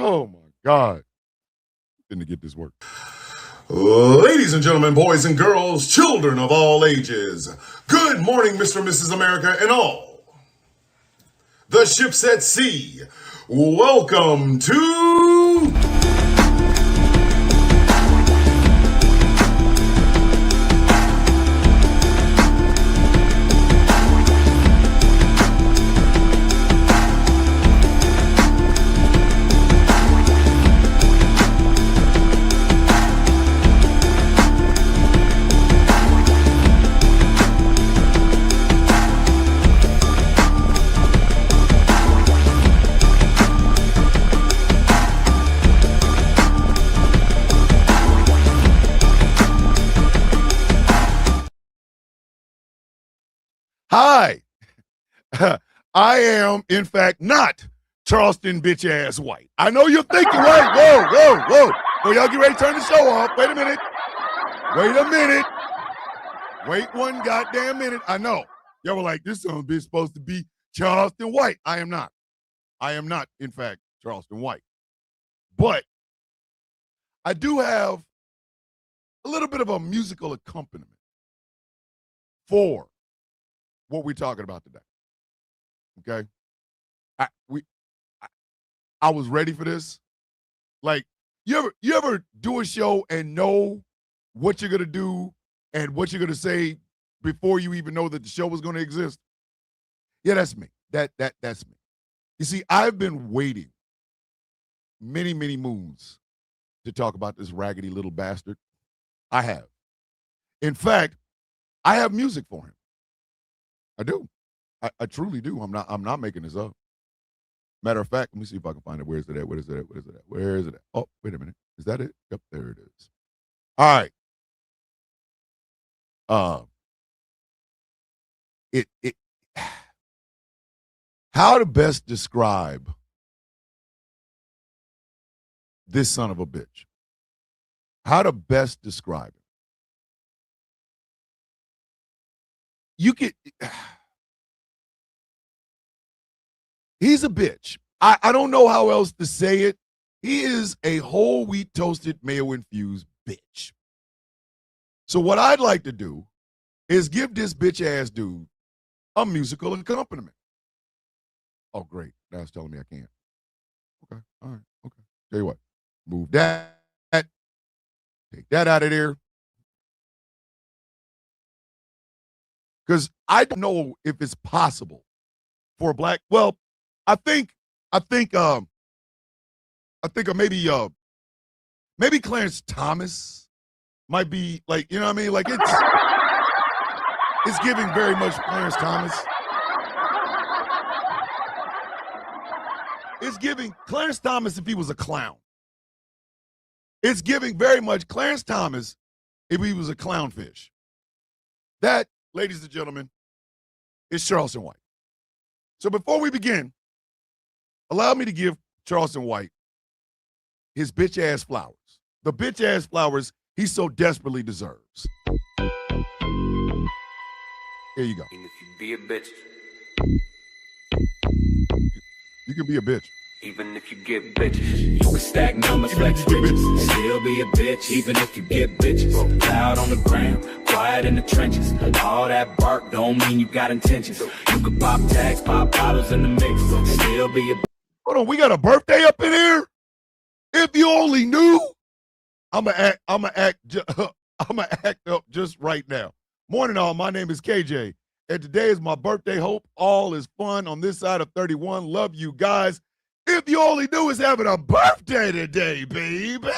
Oh my God. Didn't get this work. Ladies and gentlemen, boys and girls, children of all ages, good morning, Mr. and Mrs. America, and all the ships at sea. Welcome to Hi. I am, in fact, not Charleston bitch ass White. I know you're thinking, whoa. Well, y'all get ready to turn the show off. Wait a minute. Wait one goddamn minute. I know. Y'all were like, this son of a bitch supposed to be Charleston White. I am not, in fact, Charleston White. But I do have a little bit of a musical accompaniment for what we're talking about today. Okay? I was ready for this. Like, you ever do a show and know what you're gonna do and what you're gonna say before you even know that the show was gonna exist? Yeah, that's me. That's me. You see, I've been waiting many moons to talk about this raggedy little bastard. I have. In fact, I have music for him. I do. I truly do. I'm not making this up. Matter of fact, let me see if I can find it. Where is it at? Oh, wait a minute. Is that it? Yep, there it is. All right. It how to best describe this son of a bitch? How to best describe it? You could. He's a bitch. I don't know how else to say it. He is a whole wheat toasted mayo infused bitch. So what I'd like to do is give this bitch ass dude a musical accompaniment. Oh, great. Now it's telling me I can't. Okay. All right. Okay. Tell you what. Move that. Take that out of there. Because I don't know if it's possible for a black. Well, I think maybe Clarence Thomas might be like, you know what I mean? Like it's giving very much Clarence Thomas. It's giving Clarence Thomas if he was a clown. It's giving very much Clarence Thomas if he was a clownfish. That, ladies and gentlemen, is Charleston White. So before we begin, allow me to give Charleston White his bitch ass flowers. The bitch ass flowers he so desperately deserves. Here you go. And if you be a bitch, you can be a bitch. even if you get bitches, you can stack numbers, flex riches, still be a bitch, even if you get bitches. Loud on the ground, quiet in the trenches. All that bark don't mean you got intentions. You can pop tags, pop bottles in the mix, still be a. Hold on, we got a birthday up in here. If you only knew, I'ma act up just right now. Morning, all. My name is KJ, and today is my birthday. Hope all is fun on this side of 31. Love you guys. If you only knew is having a birthday today, baby.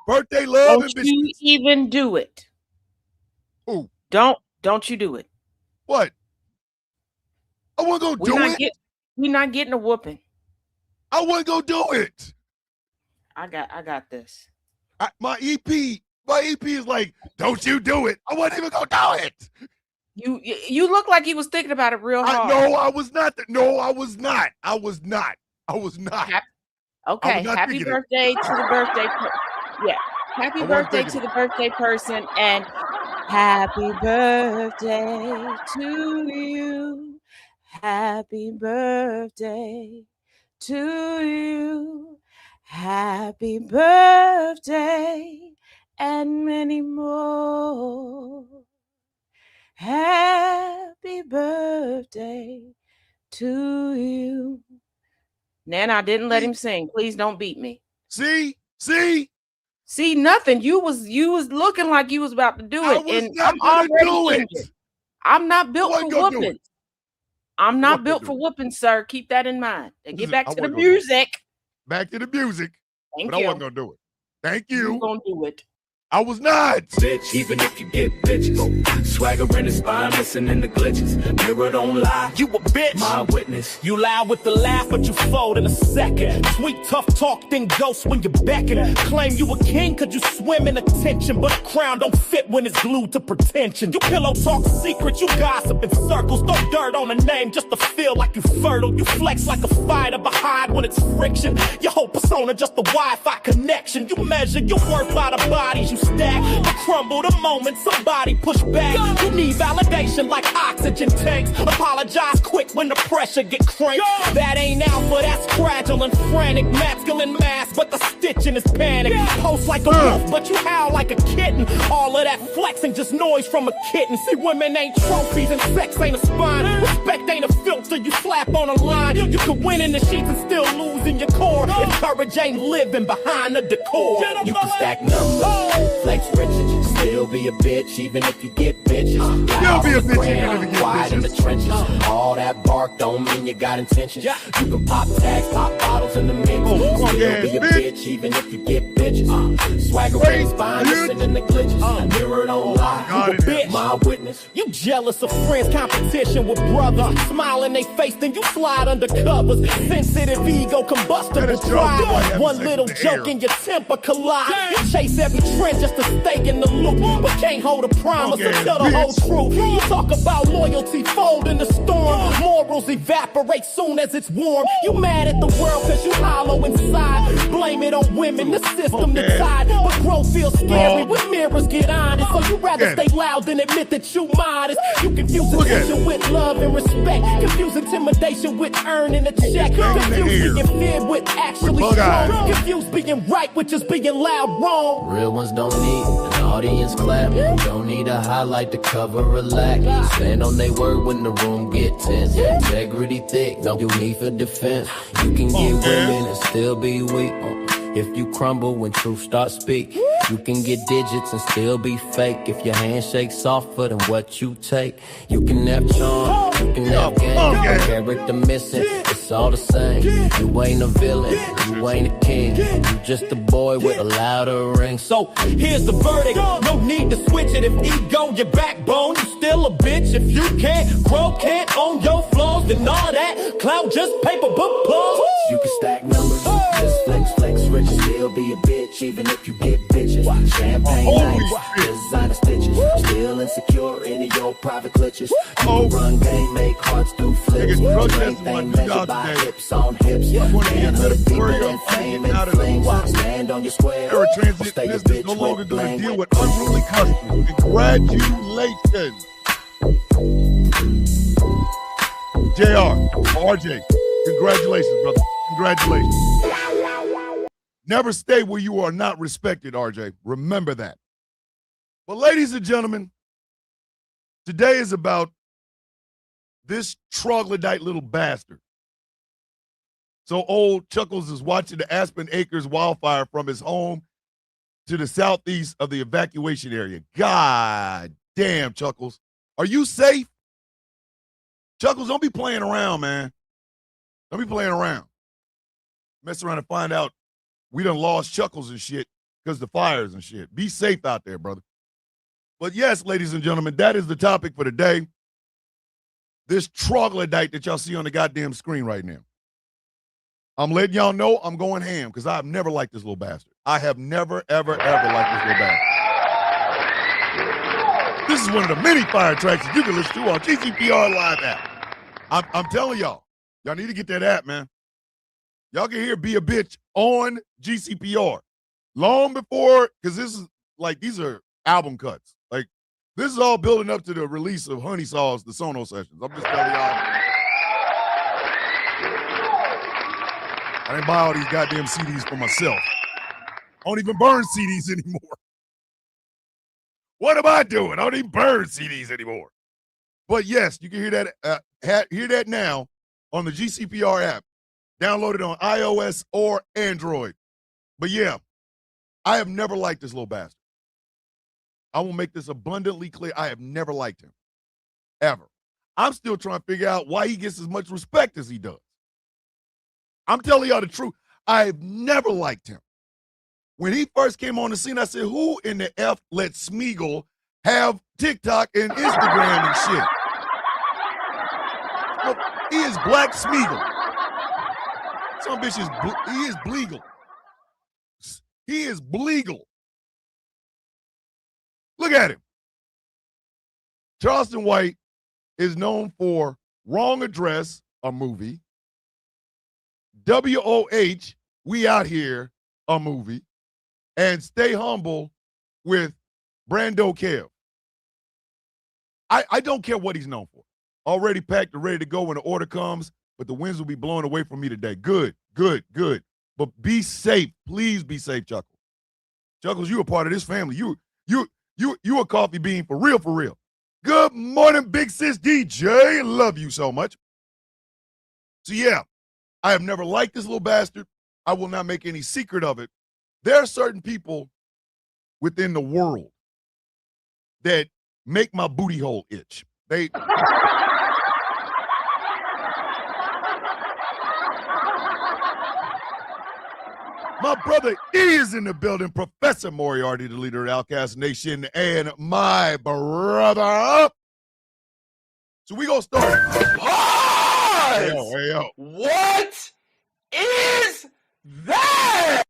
Birthday love. Don't you even do it. Ooh. Don't you do it. What? I want to go do it. We're not getting a whooping. I want to go do it. I got this. My EP is like, don't you do it. I wasn't even going to do it. You look like he was thinking about it real hard. No, I was not. No, I was not. I was not. Okay, happy birthday to the birthday. Yeah, happy birthday to the birthday person. And Happy birthday to you. Happy birthday to you. Happy birthday and many more. Happy birthday to you. Nana, I didn't let him sing. Please don't beat me. See, nothing. You was looking like you was about to do it, and I'm already injured. I'm not built for whooping. I'm not built for whooping, sir. Keep that in mind. And get back to the music. Back to the music. Thank but you. I wasn't gonna do it. Thank you. You gonna do it. I was not. Bitch, even if you get bitches. Swagger in the spine, listening to glitches. Mirror don't lie. You a bitch. My witness. You loud with the laugh, but you fold in a second. Sweet, tough talk, then ghost when you beckon. Claim you a king, cause you swim in attention. But a crown don't fit when it's glued to pretension. You pillow talk secrets, you gossip in circles. Throw dirt on a name just to feel like you fertile. You flex like a fighter behind when it's friction. Your whole persona just a Wi-Fi connection. You measure your worth by the bodies you stack. You crumble the moment somebody push back. You need validation like oxygen tanks. Apologize quick when the pressure get cranked. That ain't alpha, that's fragile and frantic. Masculine mask, but the stitching is panic. Post like a wolf, but you howl like a kitten. All of that flexing, just noise from a kitten. See, women ain't trophies and sex ain't a spine. Respect ain't a filter you slap on a line. You can win in the sheets and still lose in your core. If courage ain't living behind the decor. You can stack numbers, flex riches, still be a bitch even if you get bitches. Still be a bitch even if you get Quiet in the trenches. All that bark don't mean you got intentions. You can pop tags, pop bottles in the mix. Still be a bitch even if you get bitches. Swagger in the spine, listening to glitches. Mirror don't lie. You a bitch. My witness. You jealous of friends, competition with brothers. Smile in they face, then you slide under covers. Sensitive ego, combustible pride. One little joke and your temper collide. You chase every trend just to stay in the loop, but can't hold a promise until the whole truth. You talk about loyalty, fold in the storm. Morals evaporate soon as it's warm. You mad at the world cause you hollow inside. Blame it on women, the system, the tide. But growth feels scary when mirrors get honest. So you rather stay loud than admit that you modest. You confuse attention with love and respect. Confuse intimidation with earning a check. Confuse being feared with actually strong. Confuse being right with just being loud wrong. Real ones don't need an audience clap. Don't need a highlight to cover a lack. Stand on their word when the room get tense. Integrity thick, no need for defense. You can get women and still be weak. If you crumble when truth starts speak, you can get digits and still be fake. If your handshake softer than what you take, you can have charm, you can have game, character missing, it's all the same. You ain't a villain, you ain't a king, you just a boy with a louder ring. So here's the verdict, no need to switch it. If ego your backbone, you still a bitch. If you can't grow, can't own your flaws, then all that clout just paper book plus. You can stack numbers, just flex rich, still be a bitch even if you get bitches. Champagne nights, designer stitches, still insecure in your private clutches. You can run game, make hearts do flips. Everything measured by hips on hips. Manhood, people and fame and fling. Stand on your square. Era Transit Business no longer going to deal with unruly customers. Congratulations. JR, RJ, congratulations, brother. Congratulations. Never stay where you are not respected, RJ. Remember that. But ladies and gentlemen, today is about this troglodyte little bastard. So old Chuckles is watching the Aspen Acres wildfire from his home to the southeast of the evacuation area. God damn, Chuckles. Are you safe? Chuckles, don't be playing around, man. Don't be playing around. Mess around and find out we done lost Chuckles and shit because the fires and shit. Be safe out there, brother. But yes, ladies and gentlemen, that is the topic for today. This troglodyte that y'all see on the goddamn screen right now. I'm letting y'all know I'm going ham because I've never liked this little bastard. I have never, ever, ever liked this little bastard. This is one of the many fire attractions you can listen to on GCPR Live app. I'm telling y'all need to get that app, man. Y'all can hear Be a Bitch on GCPR long before, because this is like, these are album cuts. Like, This is all building up to the release of Honey Sauce, the Sono sessions. I'm just telling y'all. I didn't buy all these goddamn CDs for myself. I don't even burn CDs anymore. What am I doing? I don't even burn CDs anymore. But yes, you can hear that now on the GCPR app. Download it on iOS or Android. But yeah, I have never liked this little bastard. I will make this abundantly clear. I have never liked him. Ever. I'm still trying to figure out why he gets as much respect as he does. I'm telling y'all the truth. I have never liked him. When he first came on the scene, I said, who in the F let Smeagol have TikTok and Instagram and shit? Well, he is Black Smeagol. Some bitch he is Bleagle. He is Bleagle. Look at him. Charleston White is known for Wrong Address, a movie. WOH, We Out Here, a movie. And Stay Humble with Brando Kev. I don't care what he's known for. Already packed and ready to go when the order comes, but the winds will be blowing away from me today. Good. But be safe. Please be safe, Chuckles. Chuckles, you a part of this family. You a coffee bean for real. Good morning, big sis DJ. Love you so much. So yeah, I have never liked this little bastard. I will not make any secret of it. There are certain people within the world that make my booty hole itch. My brother is in the building, Professor Moriarty, the leader of Outcast Nation, and my brother. So we gonna start. Pause! Hey, yo. What is that?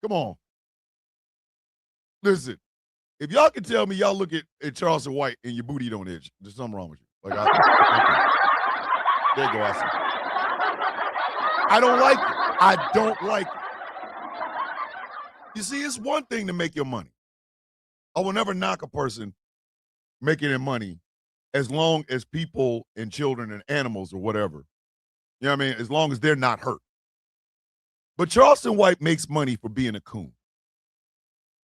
Come on. Listen, if y'all can tell me y'all look at Charleston White and your booty don't itch, there's something wrong with you. Like, okay. There you go. I see. I don't like it. I don't like it. You see, it's one thing to make your money. I will never knock a person making their money as long as people and children and animals or whatever. You know what I mean? As long as they're not hurt. But Charleston White makes money for being a coon.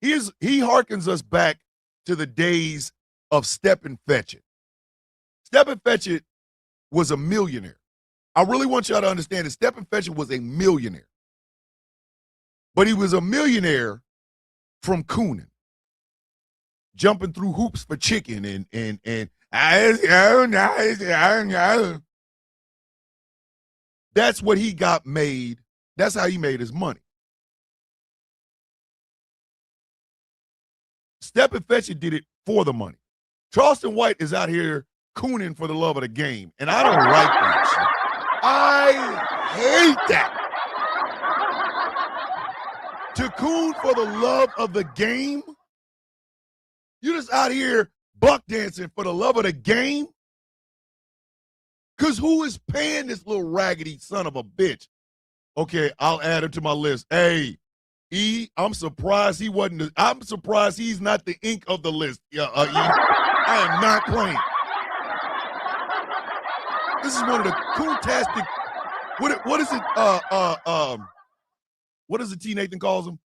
He harkens us back to the days of Step and Fetch It. Step and Fetch It was a millionaire. I really want y'all to understand that Step and Fetch It was a millionaire. But he was a millionaire from cooning. Jumping through hoops for chicken and that's what he got made. That's how he made his money. Step and Fetch It did it for the money. Charleston White is out here cooning for the love of the game, and I don't like that shit. I hate that. To coon for the love of the game? You just out here buck dancing for the love of the game? Because who is paying this little raggedy son of a bitch? Okay, I'll add him to my list. Hey, E, I'm surprised he wasn't. I'm surprised he's not the ink of the list. E, I am not playing. This is one of the cool-tastic. What is it? What does the T Nathan calls them?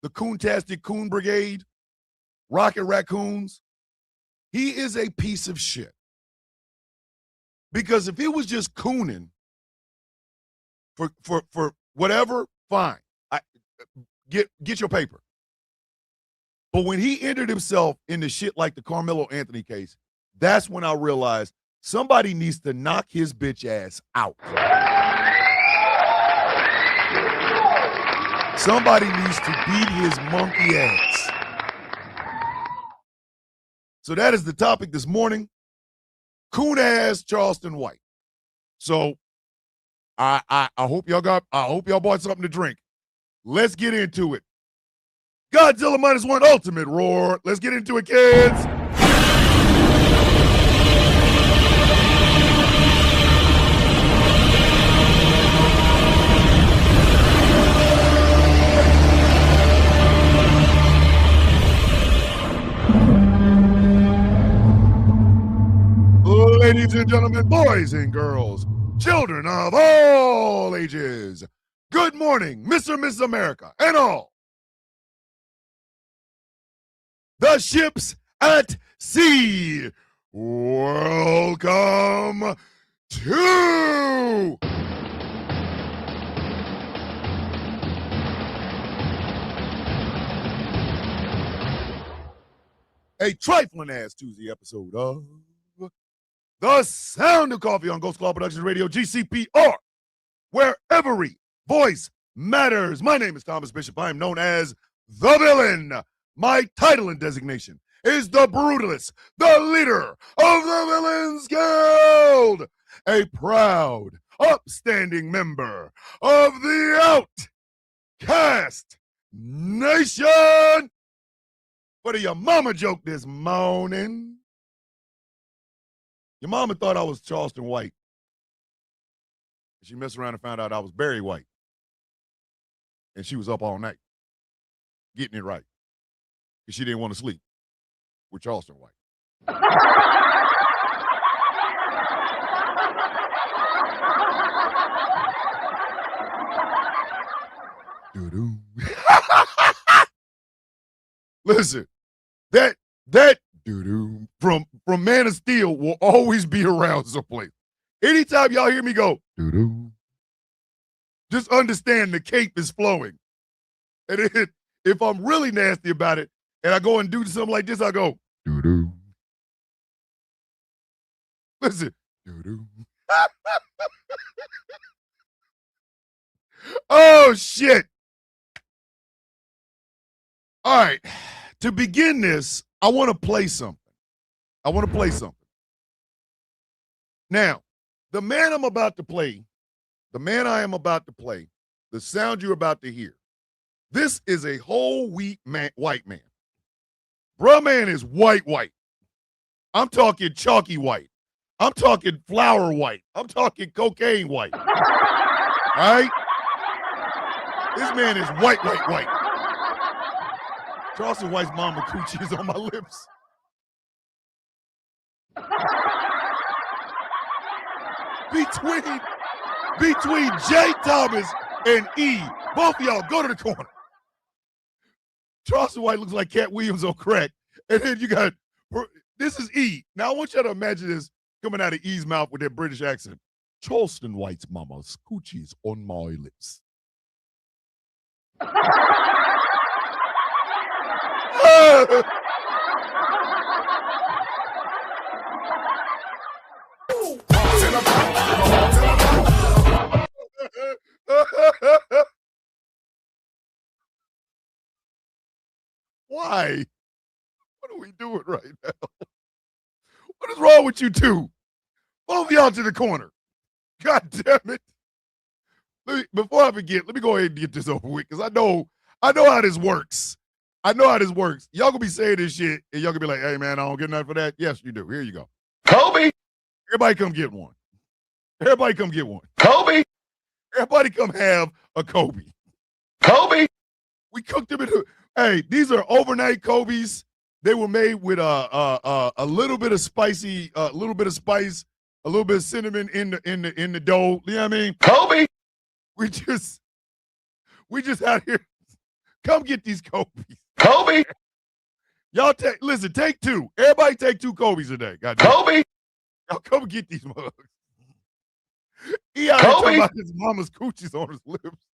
The coon-tastic coon brigade, Rocket Raccoons. He is a piece of shit. Because if he was just cooning for whatever, fine. Get your paper. But when he entered himself into shit like the Carmelo Anthony case, that's when I realized somebody needs to knock his bitch ass out. Somebody needs to beat his monkey ass. So that is the topic this morning. Coon ass Charleston White. So I hope y'all bought something to drink. Let's get into it. Godzilla -1 Ultimate Roar. Let's get into it, kids. Ladies and gentlemen, boys and girls, children of all ages, good morning, Mr. and Mrs. America, and all. The ships at sea, welcome to a trifling ass Tuesday episode of The Sound of Coffee on Ghost Claw Productions Radio, GCPR, where every voice matters. My name is Thomas Bishop. I am known as the villain. My title and designation is the Brutalist, the leader of the Villains Guild, a proud, upstanding member of the Outcast Nation. What are your mama joke this morning? Your mama thought I was Charleston White. She messed around and found out I was Barry White. And she was up all night getting it right. Because she didn't want to sleep with Charleston White. Doo-doo. Listen, that doo-doo from Man of Steel will always be around someplace. Anytime y'all hear me go, doo-doo, just understand the cape is flowing. And if I'm really nasty about it, and I go and do something like this, I go, doo-doo. Listen, doo-doo. Oh, shit. All right. To begin this, I want to play something. Now, the man I am about to play, the sound you're about to hear, this is a whole white man. Bruh man is white. I'm talking chalky white. I'm talking flour white. I'm talking cocaine white. All right? This man is white. Charleston White's mama coochie is on my lips. Between J. Thomas and E, both of y'all go to the corner. Charleston White looks like Cat Williams on crack. And then you got, this is E. Now I want you to imagine this coming out of E's mouth with that British accent. Charleston White's mama's coochie's on my lips. Why? What are we doing right now? What is wrong with you two? Both y'all to the corner. God damn it. Before I forget, let me go ahead and get this over with, because I know how this works. Y'all gonna be saying this shit, and y'all gonna be like, hey, man, I don't get nothing for that. Yes, you do. Here you go. Kobe. Everybody come get one. Kobe. Everybody come have a Kobe. Kobe. We cooked them hey, these are overnight Kobe's. They were made with a little bit of spicy, a little bit of spice, a little bit of cinnamon in the dough. You know what I mean? Kobe. We just out here. Come get these Kobe's. Kobe. Y'all take two. Everybody take two Kobe's today. Goddamn. Kobe. Y'all come get these mugs. He out here talking about his mama's coochies on his lips.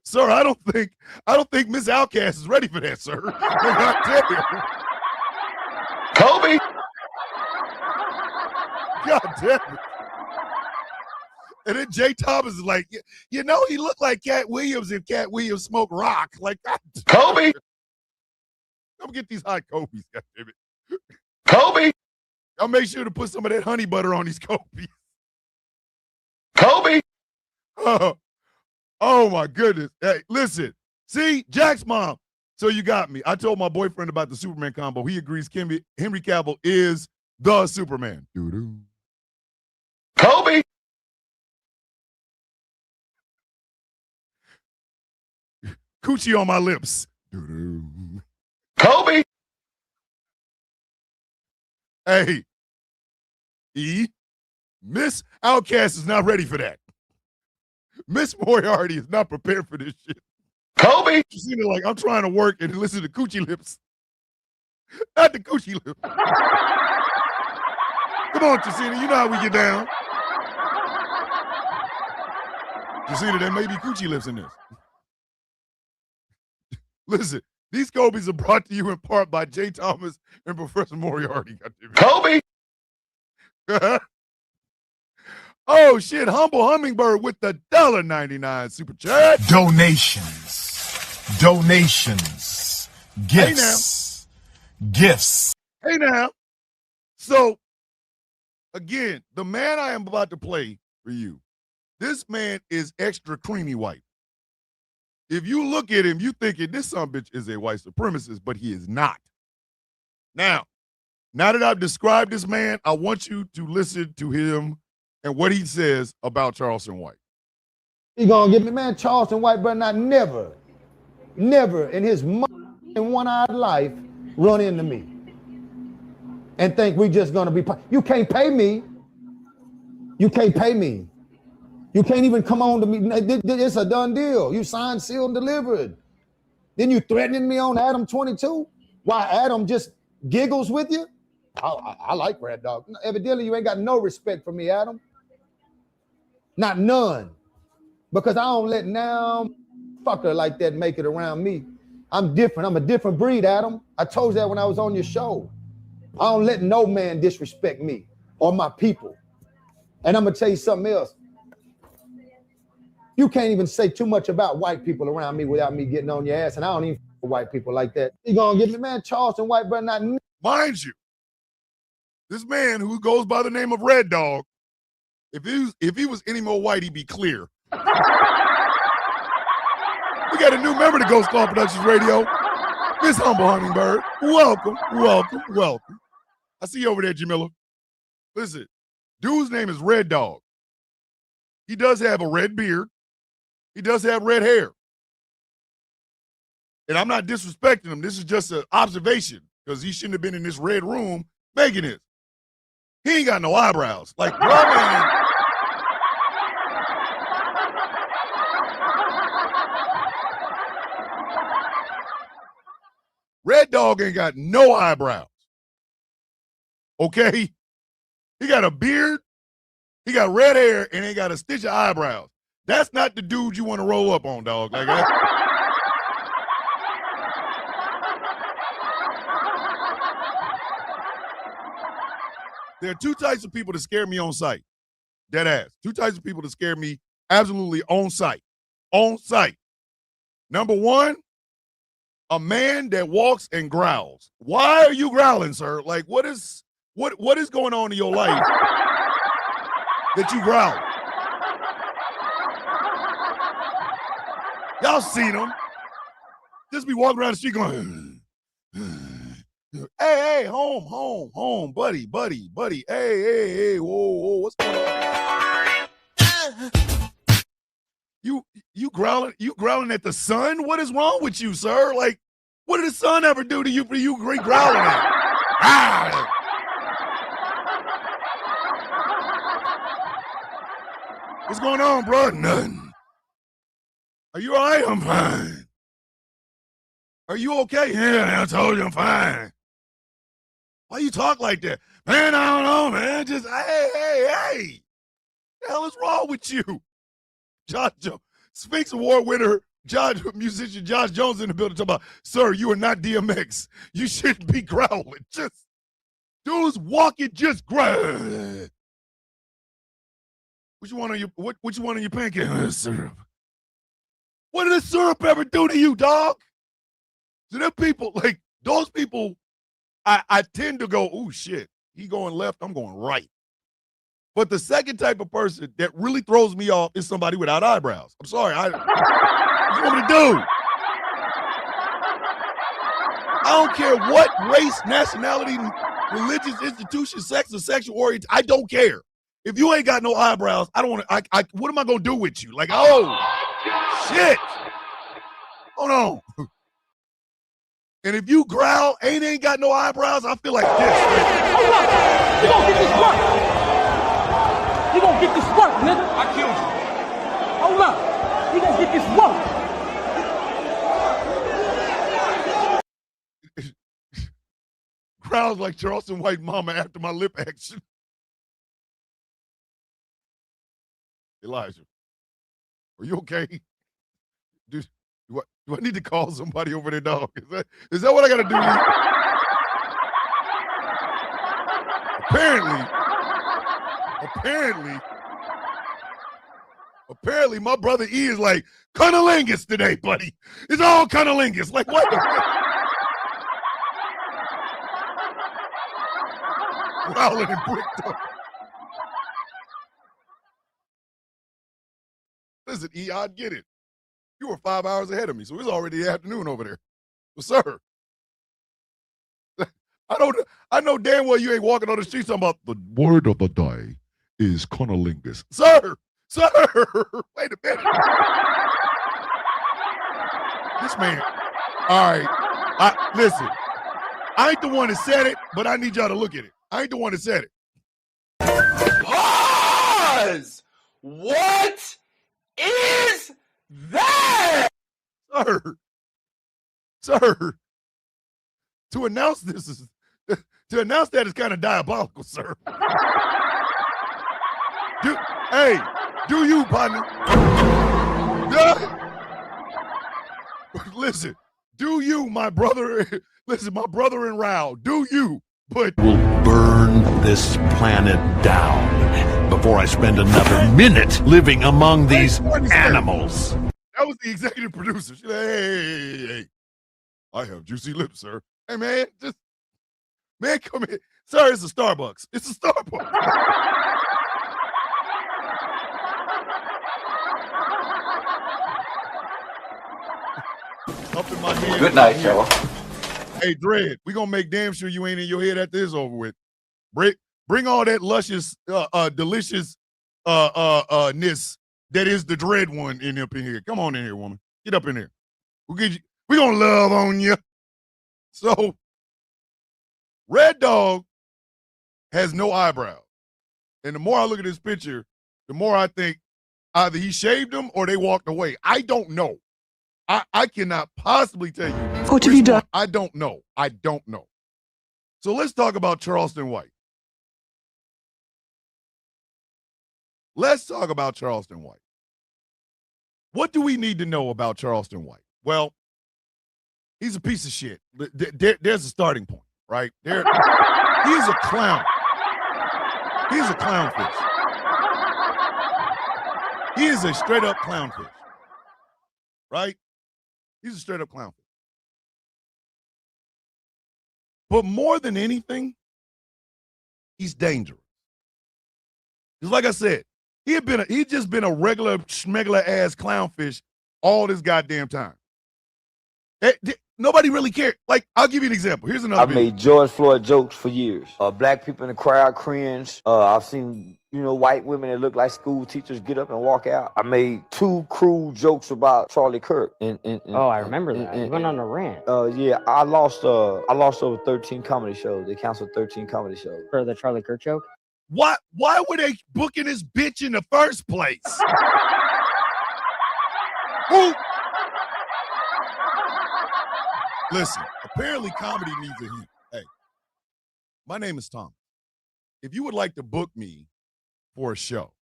Sir, I don't think Miss Outcast is ready for that, sir. God damn it. Kobe. God damn it. And then Jay Thomas is like, you know, he looked like Cat Williams if Cat Williams smoked rock. Like, God Kobe. Come get these hot Kobe's, God damn it. Kobe. Y'all make sure to put some of that honey butter on these Kobe's. Kobe. Oh my goodness. Hey, listen. See, Jack's mom. So you got me. I told my boyfriend about the Superman combo. He agrees Henry Cavill is the Superman. Doo-doo. Kobe. Coochie on my lips. Doo-doo. Kobe. Hey, Miss Outcast is not ready for that. Miss Moriarty is not prepared for this shit. Kobe. You seen it like, I'm trying to work and listen to Coochie Lips. Not the Coochie Lips. Come on, Chasina, you know how we get down. Chasina, there may be Coochie Lips in this. Listen, these Kobe's are brought to you in part by Jay Thomas and Professor Moriarty. Kobe. Oh, shit, Humble Hummingbird with the $1.99 super chat. Donations. Gifts. Gifts. Hey now. So, again, the man I am about to play for you, this man is extra creamy white. If you look at him, you thinking this sumbitch is a white supremacist, but he is not. Now that I've described this man, I want you to listen to him and what he says about Charleston White. He gonna get me, man. Charleston White, but not never in his one-eyed life run into me and think we just gonna be. You can't pay me. You can't pay me. You can't even come on to me. It's a done deal. You signed, sealed, and delivered. Then you threatening me on Adam 22? Why Adam just giggles with you? I like Red Dog. Evidently, you ain't got no respect for me, Adam. Not none. Because I don't let now fucker like that make it around me. I'm different. I'm a different breed, Adam. I told you that when I was on your show. I don't let no man disrespect me or my people. And I'm going to tell you something else. You can't even say too much about white people around me without me getting on your ass. And I don't even white people like that. You going to give me, man, Charleston White, but not. Mind you, this man who goes by the name of Red Dog, if he was any more white, he'd be clear. We got a new member to Ghost Call Productions Radio, Miss Humble Hummingbird. Welcome. I see you over there, Jamila. Listen, dude's name is Red Dog. He does have a red beard. He does have red hair. And I'm not disrespecting him. This is just an observation because he shouldn't have been in this red room making this. He ain't got no eyebrows. Like, bro, man. Red Dog ain't got no eyebrows. Okay? He got a beard. He got red hair and ain't got a stitch of eyebrows. That's not the dude you want to roll up on, dog. Like that. There are two types of people that scare me on sight. Dead ass. Two types of people that scare me absolutely on sight. On sight. Number one, a man that walks and growls. Why are you growling, sir? Like, what is going on in your life that you growl? Y'all seen him. Just be walking around the street going, hey, home, buddy. Hey, whoa, what's going on? You growling at the sun? What is wrong with you, sir? Like, what did the sun ever do to you for you great growling at? Ah! What's going on, bro? Nothing. Are you all right? I'm fine. Are you okay? Yeah, I told you I'm fine. Why you talk like that? Man, I don't know, man. Just, hey. The hell is wrong with you? Josh Jones, Sphinx Award winner, musician Josh Jones in the building talking about, sir, you are not DMX. You shouldn't be growling. Just, dudes walking, just growl. What you want on your pancake? Syrup. What did the syrup ever do to you, dog? So them people, like, those people, I tend to go, oh, shit, he going left, I'm going right. But the second type of person that really throws me off is somebody without eyebrows. I'm sorry. What you want me to do? I don't care what race, nationality, religious institution, sex, or sexual orientation. I don't care. If you ain't got no eyebrows, I don't want to. What am I going to do with you? Like, oh, shit. Hold on. And if you growl, ain't got no eyebrows, I feel like this. Hold up. You gonna get this work. He gonna get this work, nigga. I killed you. Hold up. He gonna get this work. Growls like Charleston White mama after my lip action. Elijah, are you okay? Do I need to call somebody over there, dog? Is that what I got to do? Apparently, my brother E is like cunnilingus today, buddy. It's all cunnilingus. Like what? Growling and bricked up. Listen, E, I get it. You were 5 hours ahead of me, so it's already the afternoon over there. Well, sir, I know damn well you ain't walking on the street talking about the word of the day is cunnilingus. Sir, wait a minute. This man, all right, listen, I ain't the one that said it, but I need y'all to look at it. I ain't the one that said it. Pause! What is that? Sir, to announce that is kind of diabolical, sir. Do you, partner? Listen, do you, my brother? Listen, my brother in Rao, do you? But will burn this planet down before I spend another minute living among these animals. That was the executive producer. She's like, hey. I have juicy lips, sir. Hey, man, come here. Sir, it's a Starbucks. It's a Starbucks. Up in my head. Good night, fella. Hey, Dread, we gonna make damn sure you ain't in your head after this over with. Bring all that luscious, delicious, ness that is the Dread one up in here. Come on in here, woman. Get up in here. We'll get you. We gonna love on you. So, Red Dog has no eyebrows, and the more I look at this picture, the more I think either he shaved them or they walked away. I don't know. I cannot possibly tell you. What have you done? I don't know. So let's talk about Charleston White. What do we need to know about Charleston White? Well, he's a piece of shit. There's a starting point, right? He's a clown. He's a clownfish. He is a straight up clownfish, right? He's a straight up clownfish. But more than anything, he's dangerous. Because like I said, he's just been a regular schmegular ass clownfish all this goddamn time. Nobody really cared. Like, I'll give you an example. Here's another video. made George Floyd jokes for years. Black people in the crowd cringe. I've seen, white women that look like school teachers get up and walk out. I made 2 cruel jokes about Charlie Kirk. I remember that. You went on a rant. Yeah, I lost over 13 comedy shows. They canceled 13 comedy shows. For the Charlie Kirk joke? Why were they booking this bitch in the first place? Who? Listen, apparently comedy needs a hint. Hey, my name is Tom. If you would like to book me for a show,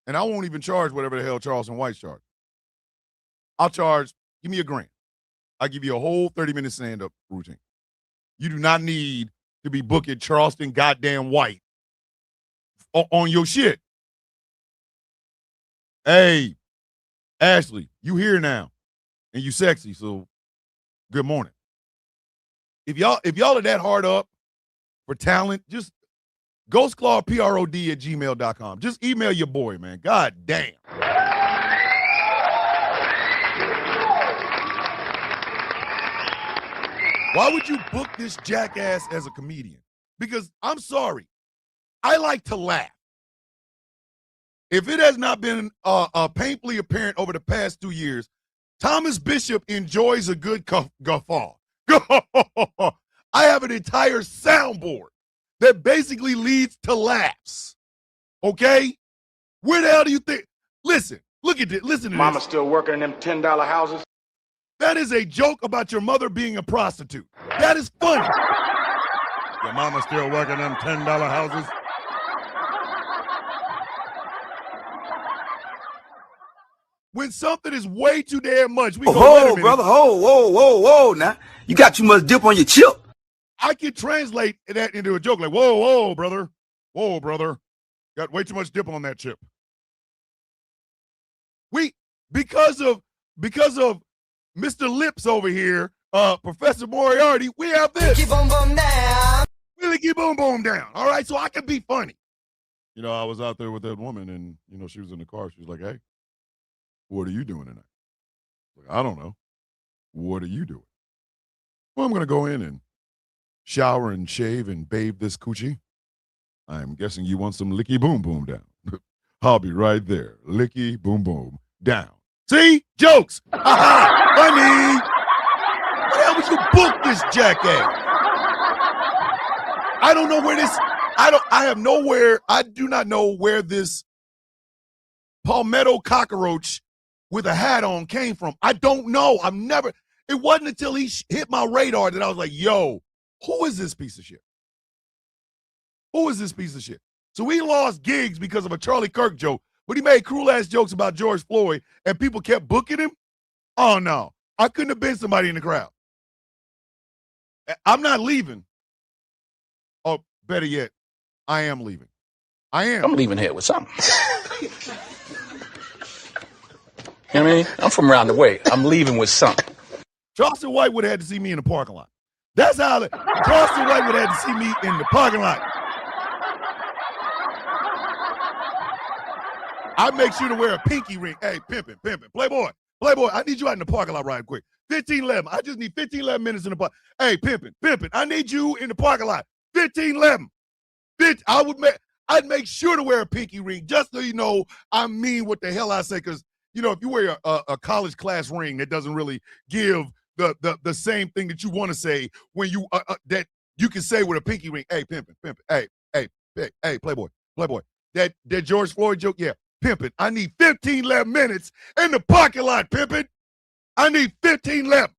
and I won't even charge whatever the hell Charleston White's charge. I'll charge, give me $1,000. I'll give you a whole 30-minute stand-up routine. You do not need to be booking Charleston goddamn White on your shit. Hey, Ashley, you here now, and you sexy, so good morning. If y'all are that hard up for talent, just ghostclawprod@gmail.com. Just email your boy, man. God damn. Why would you book this jackass as a comedian? Because I'm sorry, I like to laugh. If it has not been painfully apparent over the past 2 years, Thomas Bishop enjoys a good guffaw. I have an entire soundboard that basically leads to laughs. Okay? Where the hell do you think? Listen, look at this. Listen to Mama this. still working in them $10 houses? That is a joke about your mother being a prostitute. That is funny. Your mama still working them $10 houses? When something is way too damn much, we go, whoa, brother, whoa, now. You got too much dip on your chip. I can translate that into a joke like, whoa, brother. Whoa, brother. Got way too much dip on that chip. Because of Mr. Lips over here, Professor Moriarty, we have this. Keep boom boom down. Really keep boom boom down. All right, so I can be funny. You know, I was out there with that woman, and you know, she was in the car. She was like, "Hey, what are you doing tonight?" Like, I don't know. What are you doing? Well, I'm gonna go in and shower and shave and bathe this coochie. I'm guessing you want some licky boom boom down. I'll be right there. Licky boom boom down. See? Jokes. Funny. What the hell would you book this jackass? I don't know where this, I do not know where this palmetto cockroach with a hat on came from. I don't know. It wasn't until he hit my radar that I was like, yo, who is this piece of shit? Who is this piece of shit? So we lost gigs because of a Charlie Kirk joke, but he made cruel-ass jokes about George Floyd, and people kept booking him? Oh, no. I couldn't have been somebody in the crowd. I'm not leaving. Oh, better yet, I am leaving. I am. I'm leaving here with something. You know what I mean? I'm from around the way. I'm leaving with something. Charleston White would have had to see me in the parking lot. That's how Charleston White would have had to see me in the parking lot. I make sure to wear a pinky ring. Hey, pimpin'. Playboy, I need you out in the parking lot right quick. 15-11. I just need 15-11 minutes in the park. Hey, pimpin'. I need you in the parking lot. 15-11. Bitch, I'd make sure to wear a pinky ring just so you know I mean what the hell I say. Because, you know, if you wear a college class ring, that doesn't really give the same thing that you want to say when you that you can say with a pinky ring. Hey, pimpin'. Hey, Playboy. That George Floyd joke, yeah. Pimpin', I need 15-11 minutes in the parking lot, pimpin'. I need 15-11.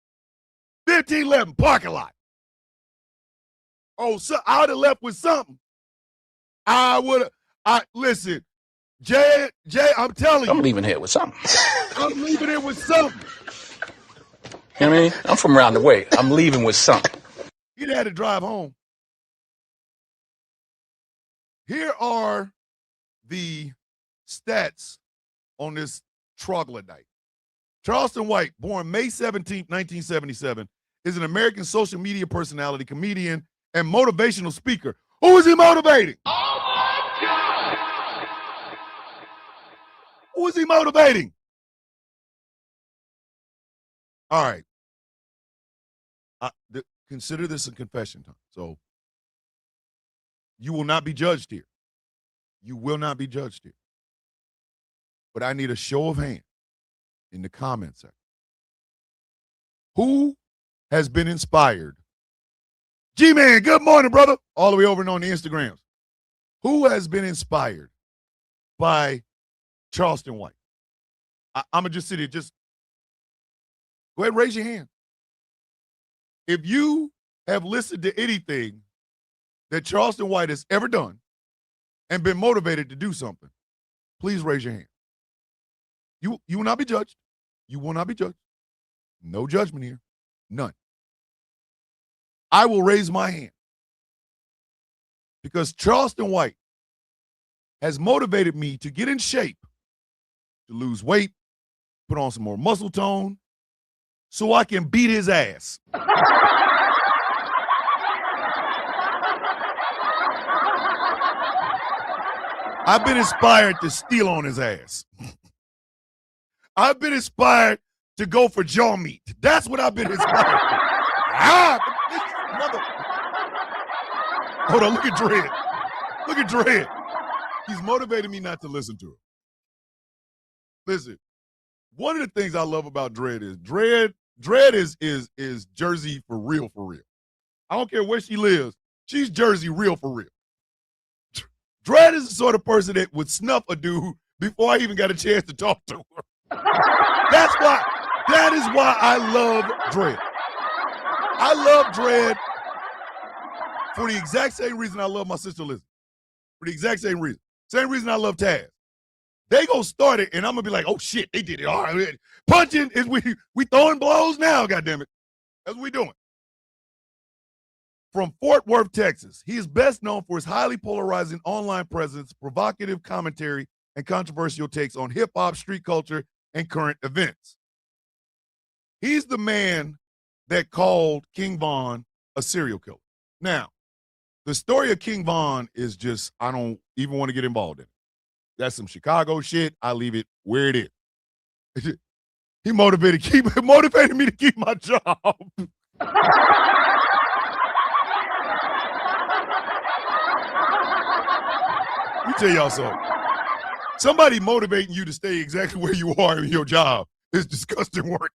15-11 parking lot. Oh, so I would have left with something. Listen, Jay, I'm telling you. I'm leaving here with something. I'm leaving here with something. You know what I mean? I'm from around the way. I'm leaving with something. You'd had to drive home. Here are the stats on this troglodyte. Charleston White, born May 17, 1977, is an American social media personality, comedian, and motivational speaker. Who is he motivating? Oh my God! Who is he motivating? All right. Consider this a confession time. So you will not be judged here. You will not be judged here. But I need a show of hands in the comment section. Who has been inspired? G-Man, good morning, brother. All the way over on the Instagrams. Who has been inspired by Charleston White? I'm going to just sit here. Just go ahead and raise your hand. If you have listened to anything that Charleston White has ever done and been motivated to do something, please raise your hand. You will not be judged. You will not be judged. No judgment here. None. I will raise my hand because Charleston White has motivated me to get in shape, to lose weight, put on some more muscle tone, so I can beat his ass. I've been inspired to steal on his ass. I've been inspired to go for jaw meat. That's what I've been inspired for. Hold on, look at Dredd. Look at Dredd. He's motivated me not to listen to him. Listen, one of the things I love about Dredd is Dredd is Jersey for real, for real. I don't care where she lives. She's Jersey real for real. Dredd is the sort of person that would snuff a dude before I even got a chance to talk to her. That is why I love Dredd. I love Dredd for the exact same reason I love my sister Lizzie. For the exact same reason. Same reason I love Taz. They gonna start it, and I'm gonna be like, oh shit, they did it. All right. Punching is we throwing blows now, goddammit. That's what we doing. From Fort Worth, Texas, he is best known for his highly polarizing online presence, provocative commentary, and controversial takes on hip-hop, street culture, and current events. He's the man that called King Von a serial killer. Now, the story of King Von is just, I don't even want to get involved in it. That's some Chicago shit. I leave it where it is. He motivated me to keep my job. Let me tell y'all something. Somebody motivating you to stay exactly where you are in your job is disgusting work.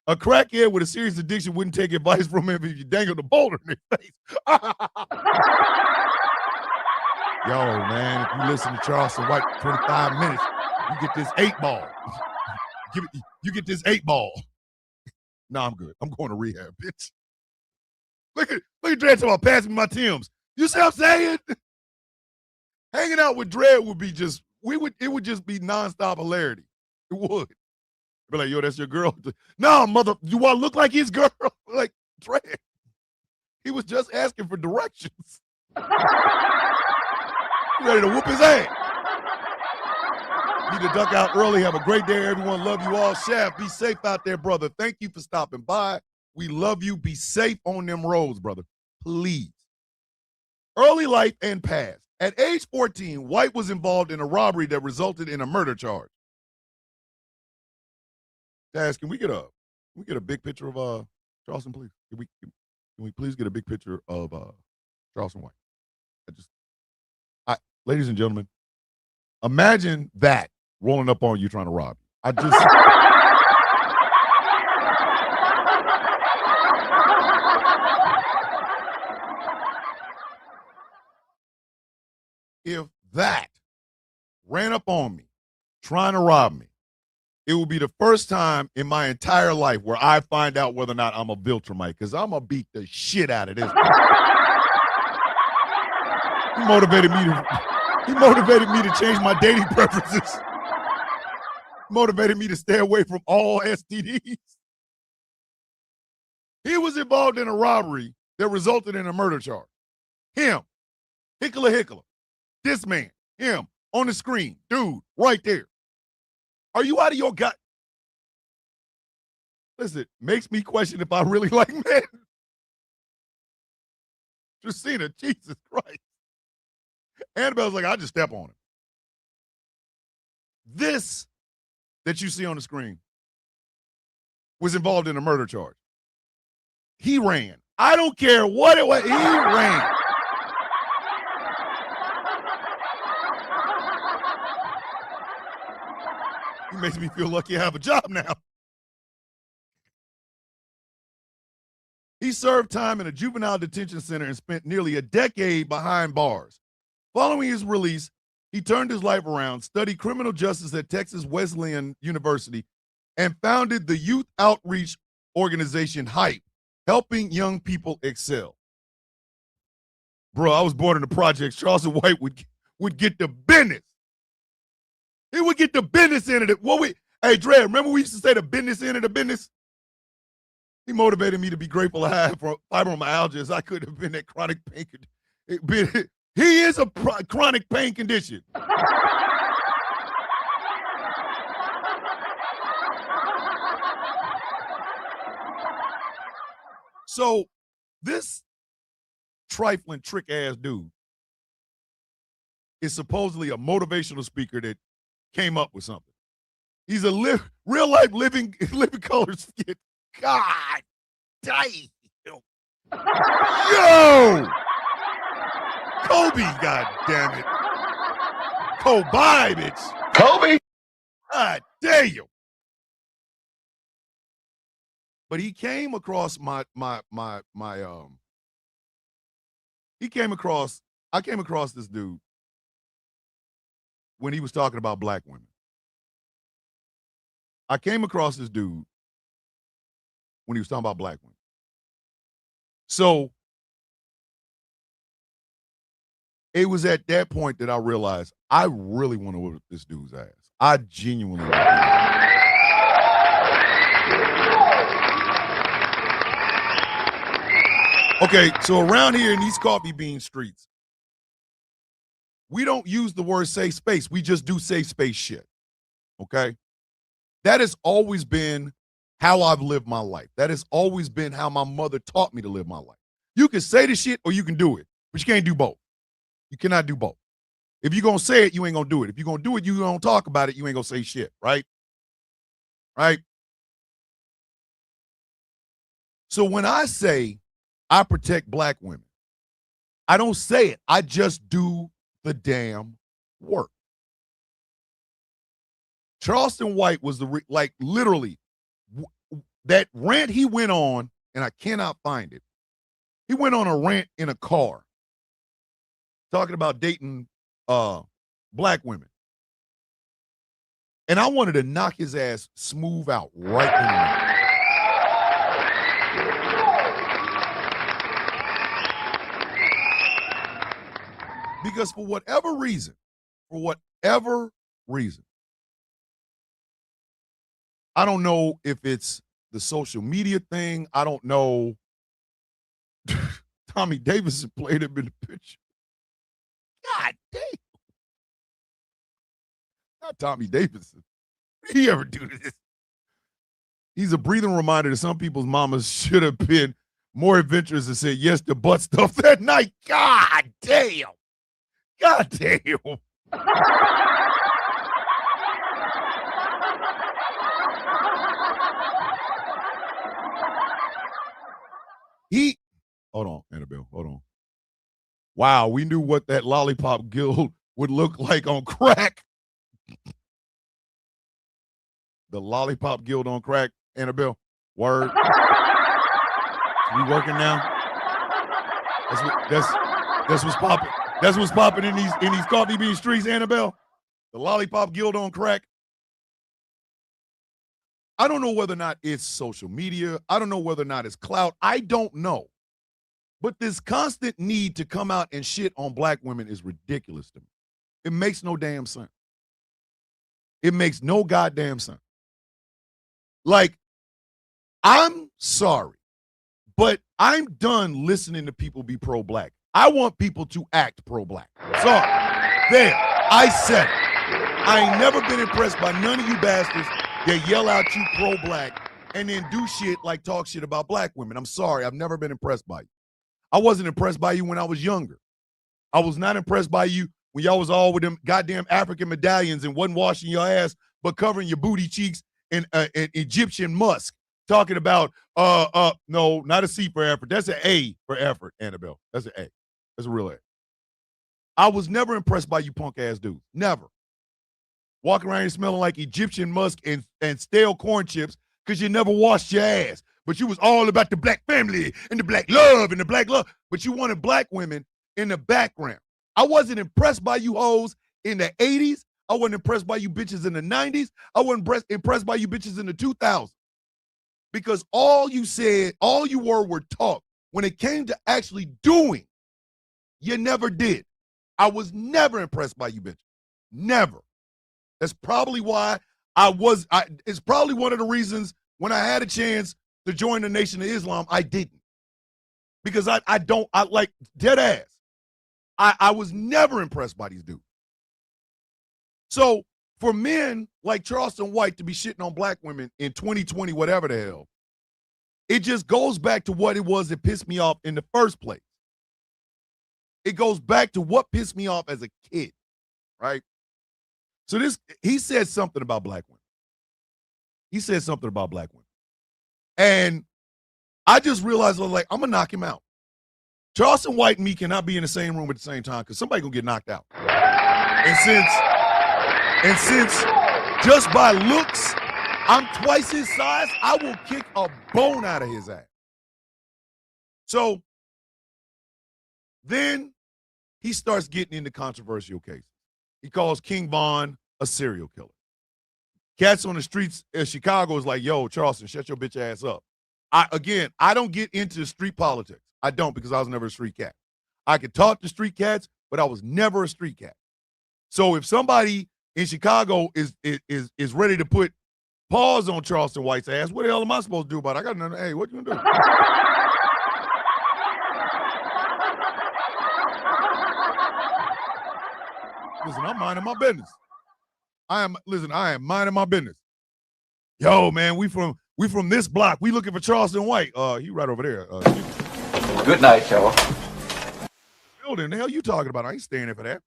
A crackhead with a serious addiction wouldn't take advice from him if you dangled a boulder in his face. Yo, man, if you listen to Charleston White for 25 minutes, you get this 8-ball. You get this 8-ball. No, I'm good. I'm going to rehab, bitch. Look at Dredd talking about passing me my Timbs. You see what I'm saying? Hanging out with Dredd would be just, it would just be nonstop hilarity. It would. Be like, yo, that's your girl. No, mother, you want to look like his girl? Like, Dredd. He was just asking for directions. Ready to whoop his ass. Need to duck out early. Have a great day, everyone. Love you all. Shaft, be safe out there, brother. Thank you for stopping by. We love you. Be safe on them roads, brother. Please. Early life and past. At age 14, White was involved in a robbery that resulted in a murder charge. Taz, can we get a big picture of Charleston, please? Can we please get a big picture of Charleston White? Ladies and gentlemen, imagine that rolling up on you trying to rob you. If that ran up on me trying to rob me, it will be the first time in my entire life where I find out whether or not I'm a Viltrumite, because I'm going to beat the shit out of this. He motivated me to change my dating preferences. Motivated me to stay away from all STDs. He was involved in a robbery that resulted in a murder charge. Him, Hickler. This man, him, on the screen. Dude, right there. Are you out of your gut? Listen, makes me question if I really like men. Christina, Jesus Christ. Annabelle's like, I just step on him. This that you see on the screen was involved in a murder charge. He ran. I don't care what it was. He ran. He makes me feel lucky I have a job now. He served time in a juvenile detention center and spent nearly a decade behind bars. Following his release, he turned his life around, studied criminal justice at Texas Wesleyan University, and founded the youth outreach organization HYPE, helping young people excel. Bro, I was born in the projects. Charleston White would get the business. He would get the business end of it. Hey, Dre, remember we used to say the business end of the business? He motivated me to be grateful I had for fibromyalgia, as I could have been that chronic pain. He is a chronic pain condition. So this trifling trick-ass dude is supposedly a motivational speaker that came up with something. He's a real-life living color skit. God damn. Yo! Kobe, God damn it. Kobe, bitch. Kobe? God damn. But he came across I came across this dude when he was talking about black women. I came across this dude when he was talking about black women. So it was at that point that I realized I really want to whip this dude's ass. I genuinely want to do that. Okay, so around here in these coffee bean streets, we don't use the word safe space. We just do safe space shit. Okay? That has always been how I've lived my life. That has always been how my mother taught me to live my life. You can say the shit or you can do it, but you can't do both. You cannot do both. If you're going to say it, you ain't going to do it. If you're going to do it, you're going to talk about it, you ain't going to say shit, right? Right? So when I say I protect black women, I don't say it. I just do the damn work. Charleston White was literally that rant he went on, and I cannot find it. He went on a rant in a car talking about dating black women. And I wanted to knock his ass smooth out right in the middle. Because for whatever reason, I don't know if it's the social media thing. I don't know. Tommy Davidson played him in the picture. God damn. Not Tommy Davidson. He ever do this? He's a breathing reminder that some people's mamas should have been more adventurous and said yes to butt stuff that night. God damn. God damn. Hold on, Annabelle, hold on. Wow, we knew what that lollipop guild would look like on crack. The lollipop guild on crack, Annabelle. Word. We working now? That's what's popping. That's what's popping in these coffee bean streets, Annabelle. The lollipop guild on crack. I don't know whether or not it's social media. I don't know whether or not it's clout. I don't know. But this constant need to come out and shit on black women is ridiculous to me. It makes no damn sense. It makes no goddamn sense. Like, I'm sorry, but I'm done listening to people be pro-black. I want people to act pro-black. Sorry. There. I said it. I ain't never been impressed by none of you bastards that yell out you pro-black and then do shit like talk shit about black women. I'm sorry. I've never been impressed by you. I wasn't impressed by you when I was younger. I was not impressed by you when y'all was all with them goddamn African medallions and wasn't washing your ass but covering your booty cheeks in Egyptian musk. Talking about, no, not a C for effort. That's an A for effort, Annabelle. That's an A. That's a real A. I was never impressed by you punk ass dudes. Never. Walking around here smelling like Egyptian musk and stale corn chips because you never washed your ass. But you was all about the black family and the black love and the black love. But you wanted black women in the background. I wasn't impressed by you hoes in the 80s. I wasn't impressed by you bitches in the 90s. I wasn't impressed by you bitches in the 2000s. Because all you said, all you were talk. When it came to actually doing, you never did. I was never impressed by you bitches. Never. That's probably why it's probably one of the reasons when I had a chance to join the Nation of Islam, I didn't. Because I like dead ass. I was never impressed by these dudes. So for men like Charleston White to be shitting on black women in 2020, whatever the hell, it just goes back to what it was that pissed me off in the first place. It goes back to what pissed me off as a kid, right? So he said something about black women. He said something about black women. And I just realized, I'm going to knock him out. Charleston White and me cannot be in the same room at the same time because somebody going to get knocked out. And since just by looks, I'm twice his size, I will kick a bone out of his ass. So then he starts getting into controversial cases. He calls King Von a serial killer. Cats on the streets in Chicago is like, yo, Charleston, shut your bitch ass up. I don't get into street politics. I don't, because I was never a street cat. I could talk to street cats, but I was never a street cat. So if somebody in Chicago is ready to put paws on Charleston White's ass, what the hell am I supposed to do about it? I got nothing. Hey, what you gonna do? Listen, I'm minding my business. I am minding my business. Yo, man, we from this block. We looking for Charleston White. He right over there. Good night, y'all. Building, the hell you talking about? I ain't staying there for that.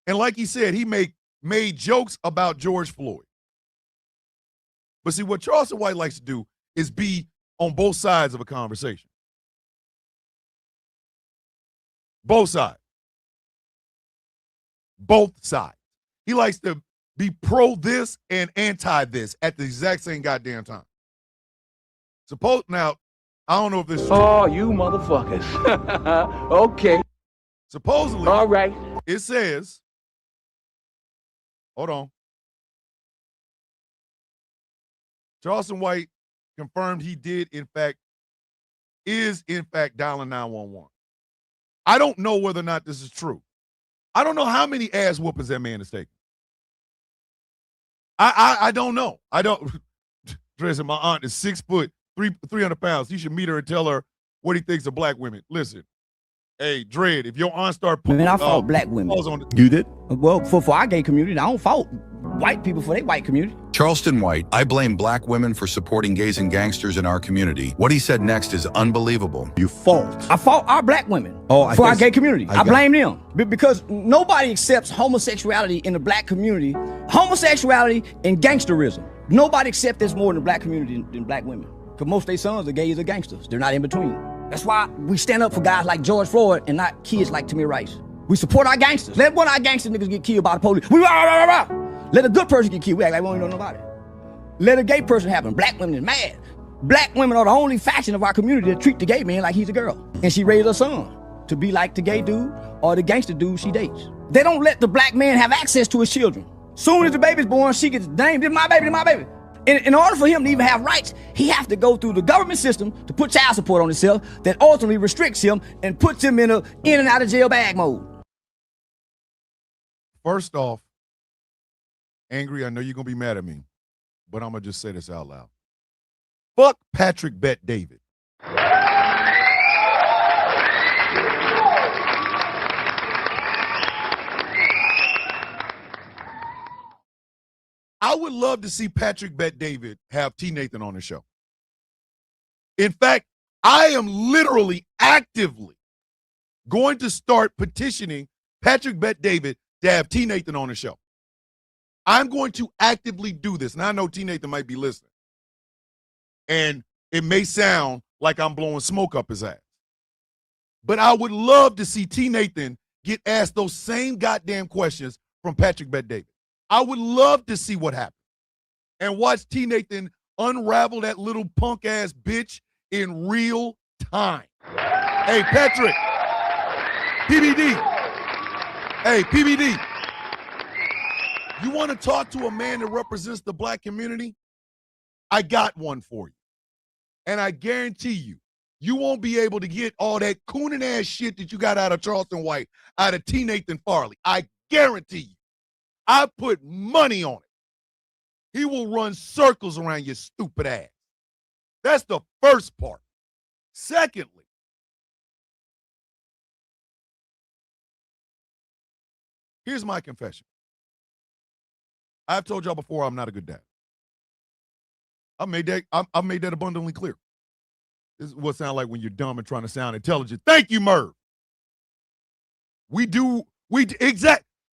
And like he said, he made jokes about George Floyd. But see, what Charleston White likes to do is be on both sides of a conversation. Both sides. Both sides. He likes to be pro this and anti this at the exact same goddamn time. Now, I don't know if this is true. Oh, you motherfuckers. Okay. Supposedly, all right. It says, hold on. Charleston White confirmed he is in fact dialing 911. I don't know whether or not this is true. I don't know how many ass whoopings that man is taking. I don't know. I don't. Listen, my aunt is 6 foot, 300 pounds. You should meet her and tell her what he thinks of black women. Listen, hey, Dredd, if your aunt start putting, I fought black women. You did? Well, for our gay community, I don't fault white people for their white community. Charleston White, I blame black women for supporting gays and gangsters in our community. What he said next is unbelievable. You fought. I fought our black women for our gay community. I blame them because nobody accepts homosexuality in the black community. Homosexuality and gangsterism. Nobody accepts this more in the black community than black women. Because most of their sons are gays or gangsters. They're not in between. That's why we stand up for guys like George Floyd and not kids like Tamir Rice. We support our gangsters. Let one of our gangster niggas get killed by the police. Let a good person get killed. We act like we don't know nobody. Let a gay person happen. Black women is mad. Black women are the only faction of our community that treat the gay man like he's a girl. And she raised her son to be like the gay dude or the gangster dude she dates. They don't let the black man have access to his children. Soon as the baby's born, she gets named, this is my baby, this is my baby. In order for him to even have rights, he has to go through the government system to put child support on himself that ultimately restricts him and puts him in and out of jail bag mode. First off, Angry, I know you're going to be mad at me, but I'm going to just say this out loud. Fuck Patrick Bet David. I would love to see Patrick Bet David have T. Nathan on the show. In fact, I am literally actively going to start petitioning Patrick Bet David to have T. Nathan on the show. I'm going to actively do this. And I know T. Nathan might be listening. And it may sound like I'm blowing smoke up his ass. But I would love to see T. Nathan get asked those same goddamn questions from Patrick Bet David. I would love to see what happens. And watch T. Nathan unravel that little punk ass bitch in real time. Hey, Patrick. PBD. Hey, PBD. You want to talk to a man that represents the black community? I got one for you. And I guarantee you, you won't be able to get all that cooning ass shit that you got out of Charleston White, out of T. Nathan Farley. I guarantee you. I put money on it. He will run circles around your stupid ass. That's the first part. Secondly, here's my confession. I've told y'all before I'm not a good dad. I've made that abundantly clear. This is what it sounds like when you're dumb and trying to sound intelligent. Thank you, Merv.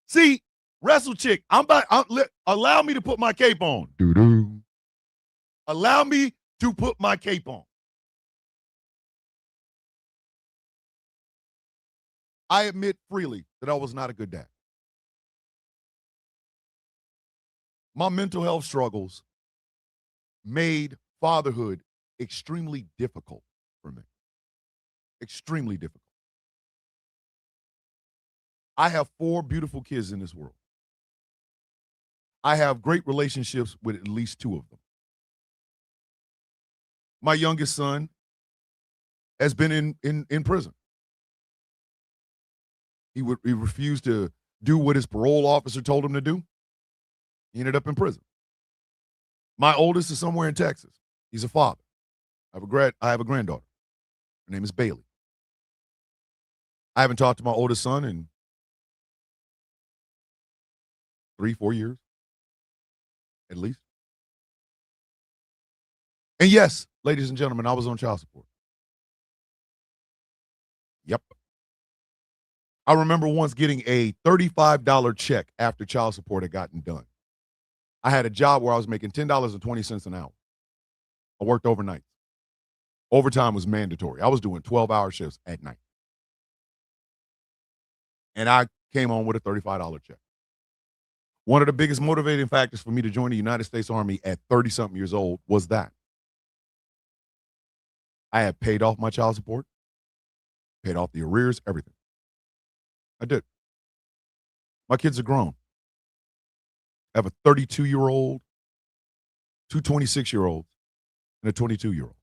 See, Wrestle Chick, allow me to put my cape on. Doo-doo. Allow me to put my cape on. I admit freely that I was not a good dad. My mental health struggles made fatherhood extremely difficult for me. Extremely difficult. I have 4 beautiful kids in this world. I have great relationships with at least 2 of them. My youngest son has been in prison. He refused to do what his parole officer told him to do. He ended up in prison. My oldest is somewhere in Texas. He's a father. I have a granddaughter. Her name is Bailey. I haven't talked to my oldest son in 3-4 years, at least. And yes, ladies and gentlemen, I was on child support. Yep. I remember once getting a $35 check after child support had gotten done. I had a job where I was making $10.20 an hour. I worked overnight. Overtime was mandatory. I was doing 12-hour shifts at night. And I came home with a $35 check. One of the biggest motivating factors for me to join the United States Army at 30-something years old was that. I had paid off my child support, paid off the arrears, everything. I did. My kids are grown. I have a 32-year-old, 2 26-year-olds, and a 22-year-old.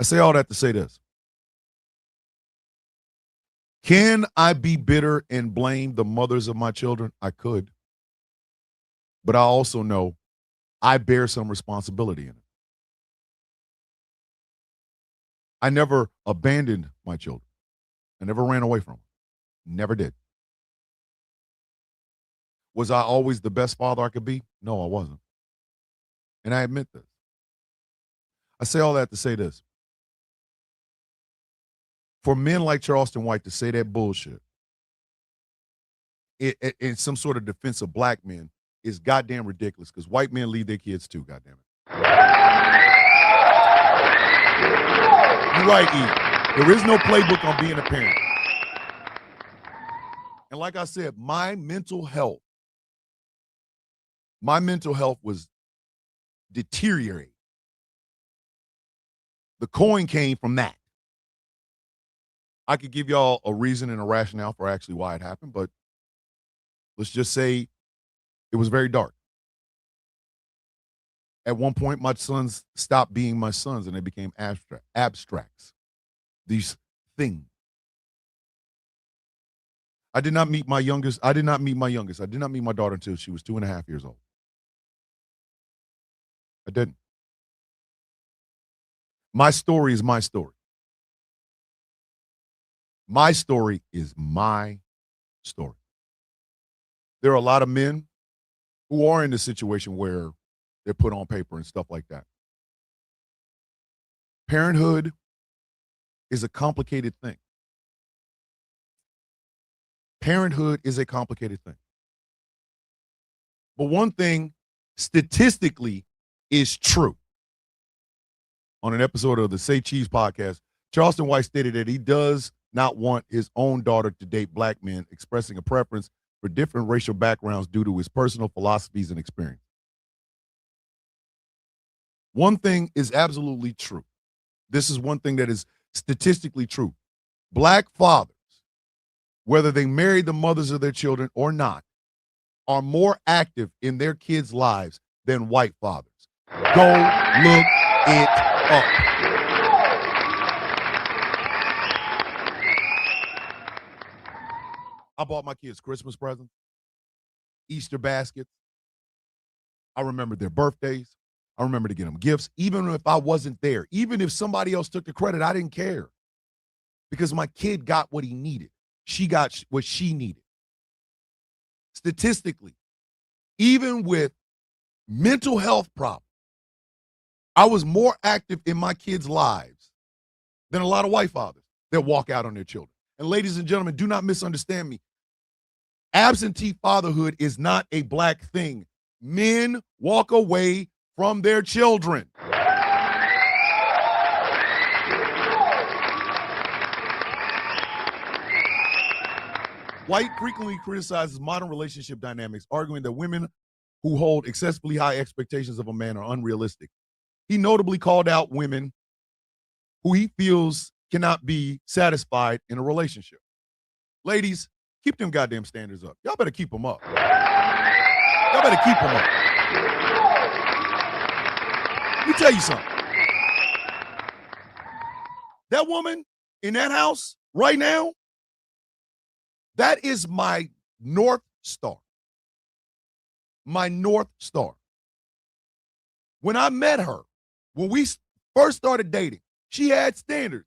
I say all that to say this. Can I be bitter and blame the mothers of my children? I could. But I also know I bear some responsibility in it. I never abandoned my children. I never ran away from them. Never did. Was I always the best father I could be? No, I wasn't. And I admit this. I say all that to say this. For men like Charleston White to say that bullshit in some sort of defense of black men is goddamn ridiculous, because white men leave their kids too, goddamn it. You're right, E. There is no playbook on being a parent. And like I said, my mental health was deteriorating. The coin came from that. I could give y'all a reason and a rationale for actually why it happened, but let's just say it was very dark. At one point, my sons stopped being my sons and they became abstracts. These things. I did not meet my youngest. I did not meet my daughter until she was 2.5 years old. I didn't. My story is my story. My story is my story. There are a lot of men who are in the situation where they're put on paper and stuff like that. Parenthood is a complicated thing. Parenthood is a complicated thing. But one thing statistically is true. On an episode of the Say Cheese podcast, Charleston White stated that he does not want his own daughter to date black men, expressing a preference for different racial backgrounds due to his personal philosophies and experience. One thing is absolutely true. This is one thing that is statistically true. Black fathers, whether they marry the mothers of their children or not, are more active in their kids' lives than white fathers. Go look it up. I bought my kids Christmas presents, Easter baskets. I remember their birthdays. I remember to get them gifts, even if I wasn't there. Even if somebody else took the credit, I didn't care. Because my kid got what he needed. She got what she needed. Statistically, even with mental health problems, I was more active in my kids' lives than a lot of white fathers that walk out on their children. And ladies and gentlemen, do not misunderstand me. Absentee fatherhood is not a black thing. Men walk away from their children. White frequently criticizes modern relationship dynamics, arguing that women who hold excessively high expectations of a man are unrealistic. He notably called out women who he feels cannot be satisfied in a relationship. Ladies, Keep them goddamn standards up. Y'all better keep them up. Y'all better keep them up. Let me tell you something. That woman in that house right now, that is my North Star. My North Star. When I met her, when we first started dating, she had standards.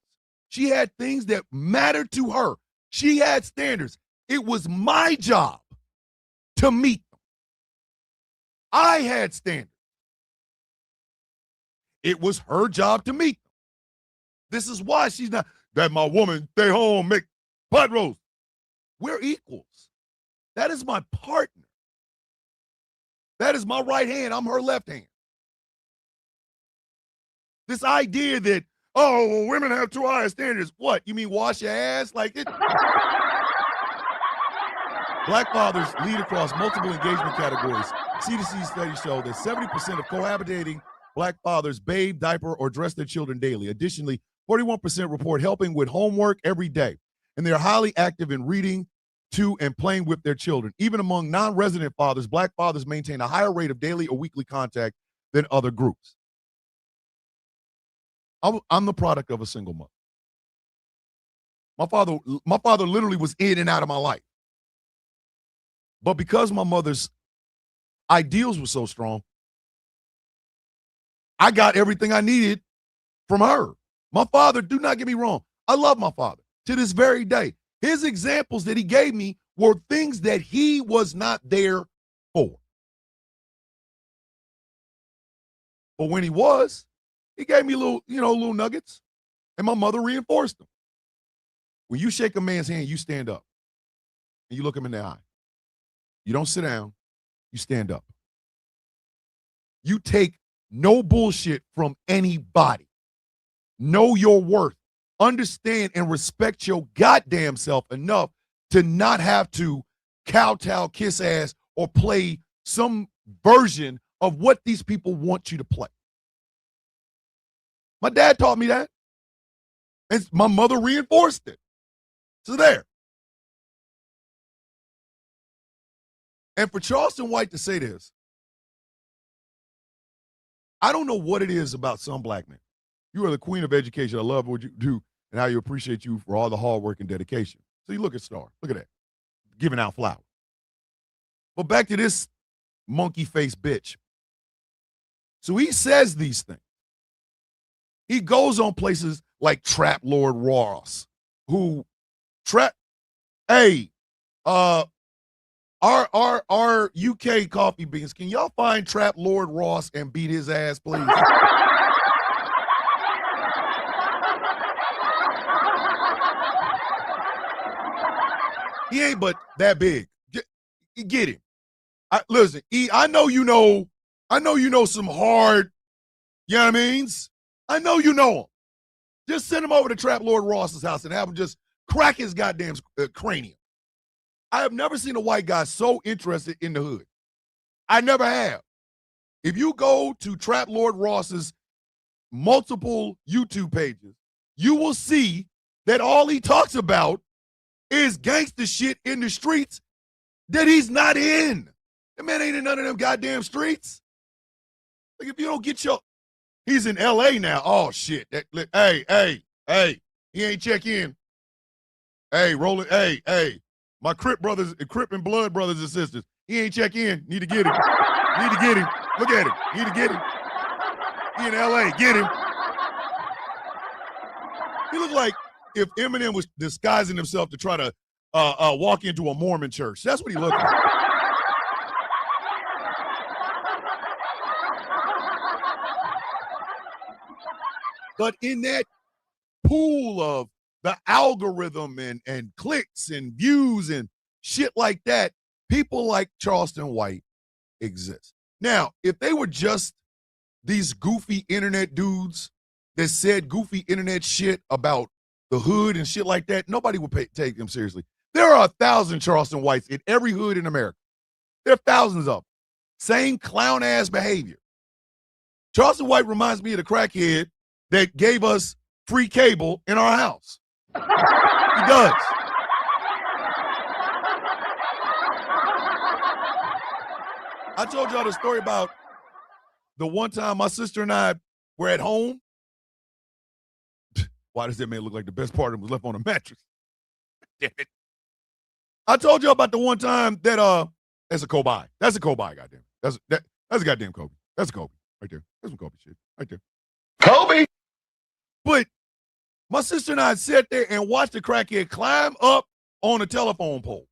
She had things that mattered to her. She had standards. It was my job to meet them. I had standards. It was her job to meet them. This is why she's not, that my woman, stay home, make pot roast. We're equals. That is my partner. That is my right hand. I'm her left hand. This idea that, oh, well, women have too high standards. What? You mean wash your ass? Like it? Black fathers lead across multiple engagement categories. CDC studies show that 70% of cohabitating Black fathers bathe, diaper, or dress their children daily. Additionally, 41% report helping with homework every day. And they're highly active in reading to and playing with their children. Even among non-resident fathers, Black fathers maintain a higher rate of daily or weekly contact than other groups. I'm the product of a single mother. My father literally was in and out of my life. But because my mother's ideals were so strong, I got everything I needed from her. My father, do not get me wrong, I love my father to this very day. His examples that he gave me were things that he was not there for. But when he was, he gave me little nuggets, and my mother reinforced them. When you shake a man's hand, you stand up, and you look him in the eye. You don't sit down, you stand up. You take no bullshit from anybody. Know your worth. Understand and respect your goddamn self enough to not have to kowtow, kiss ass, or play some version of what these people want you to play. My dad taught me that. And my mother reinforced it. So there. And for Charleston White to say this, I don't know what it is about some black men. You are the queen of education. I love what you do and how you appreciate you for all the hard work and dedication. So you look at Star. Look at that. Giving out flowers. But back to this monkey face bitch. So he says these things. He goes on places like Trap Lord Ross, who our UK coffee beans, can y'all find Trap Lord Ross and beat his ass, please? He ain't but that big. Get him. Listen, I know you know some hard, you know what I mean? I know you know him. Just send him over to Trap Lord Ross's house and have him just crack his goddamn cranium. I have never seen a white guy so interested in the hood. I never have. If you go to Trap Lord Ross's multiple YouTube pages, you will see that all he talks about is gangster shit in the streets that he's not in. The man ain't in none of them goddamn streets. Like, if you don't get he's in LA now. Oh shit. Hey, he ain't check in. Hey, rolling, hey. My Crip and Blood brothers and sisters. He ain't check in. Need to get him. Need to get him. Look at him. Need to get him. He in LA. Get him. He looked like if Eminem was disguising himself to try to walk into a Mormon church. That's what he looked like. But in that pool of the algorithm and clicks and views and shit like that, people like Charleston White exist. Now, if they were just these goofy internet dudes that said goofy internet shit about the hood and shit like that, nobody would take them seriously. There are 1,000 Charleston Whites in every hood in America. There are thousands of them. Same clown-ass behavior. Charleston White reminds me of the crackhead that gave us free cable in our house. He does. I told y'all the story about the one time my sister and I were at home. Why does that man look like the best part of him was left on a mattress? Damn it. I told you about the one time that that's a Kobe. That's a Kobe, goddamn. That's a goddamn Kobe. That's a Kobe right there. That's some Kobe shit right there. Kobe. But my sister and I sat there and watched the crackhead climb up on a telephone pole.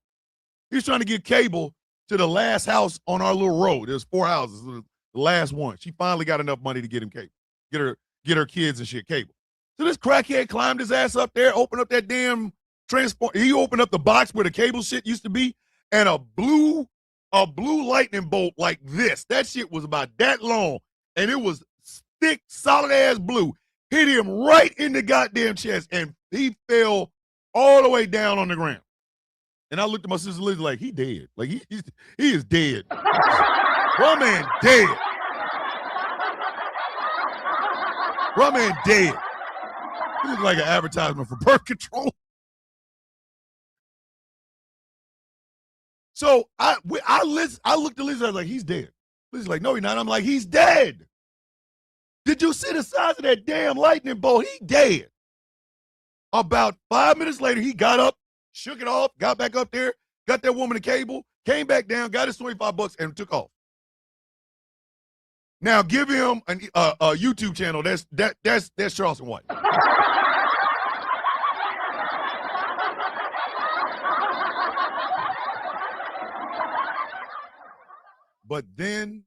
He was trying to get cable to the last house on our little road. There's 4 houses. The last one. She finally got enough money to get him cable. Get her kids and shit cable. So this crackhead climbed his ass up there, opened up that damn transport. He opened up the box where the cable shit used to be, and a blue lightning bolt like this. That shit was about that long, and it was thick, solid ass blue. Hit him right in the goddamn chest, and he fell all the way down on the ground. And I looked at my sister Liz like, he dead. Like he is dead. Bro man dead. Bro man dead. He looked like an advertisement for birth control. So I looked at Liz, I was like, he's dead. Liz's like, no, he's not. I'm like, he's dead. Did you see the size of that damn lightning bolt? He dead. About 5 minutes later, he got up, shook it off, got back up there, got that woman a cable, came back down, got his $25 and took off. Now give him a YouTube channel. That's Charleston White. But then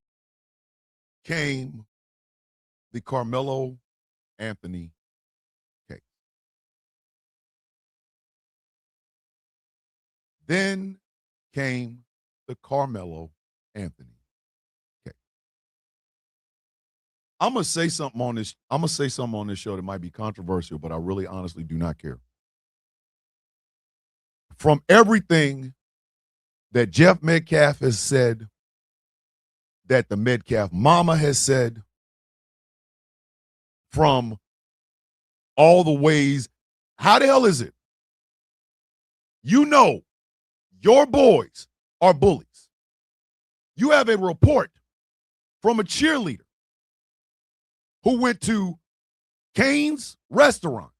came the Carmelo Anthony case. Then came the Carmelo Anthony case. I'm gonna say something on this. I'm gonna say something on this show that might be controversial, but I really honestly do not care. From everything that Jeff Metcalf has said, that the Metcalf mama has said, from all the ways, how the hell is it? You know your boys are bullies. You have a report from a cheerleader who went to Cane's restaurant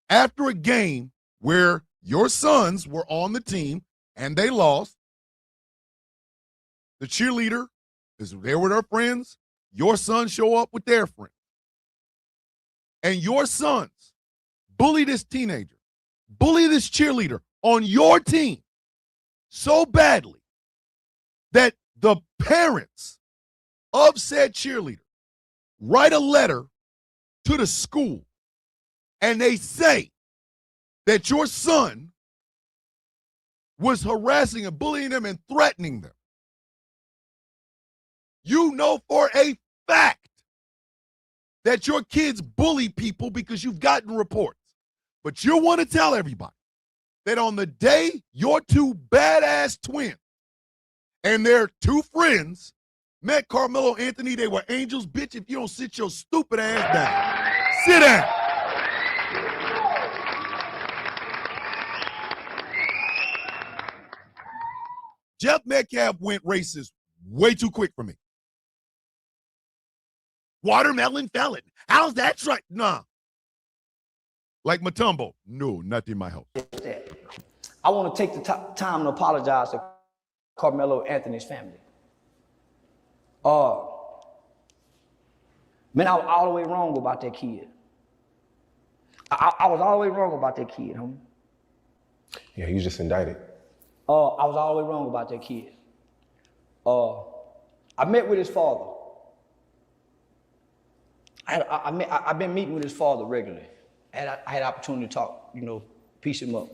after a game where your sons were on the team and they lost. The cheerleader is there with her friends. Your sons show up with their friends. And your sons bully this teenager, bully this cheerleader on your team so badly that the parents of said cheerleader write a letter to the school and they say that your son was harassing and bullying them and threatening them. You know for a fact that your kids bully people because you've gotten reports. But you want to tell everybody that on the day your two badass twins and their two friends met Carmelo Anthony, they were angels. Bitch, if you don't sit your stupid ass down, sit down. Jeff Metcalf went racist way too quick for me. Watermelon felon. How's that right? Nah. Like Matumbo. No, not in my house. I want to take the time to apologize to Carmelo Anthony's family. Man, I was all the way wrong about that kid. I was all the way wrong about that kid, homie. Yeah, he was just indicted. I was all the way wrong about that kid. I met with his father. I've been meeting with his father regularly. I had opportunity to talk, piece him up.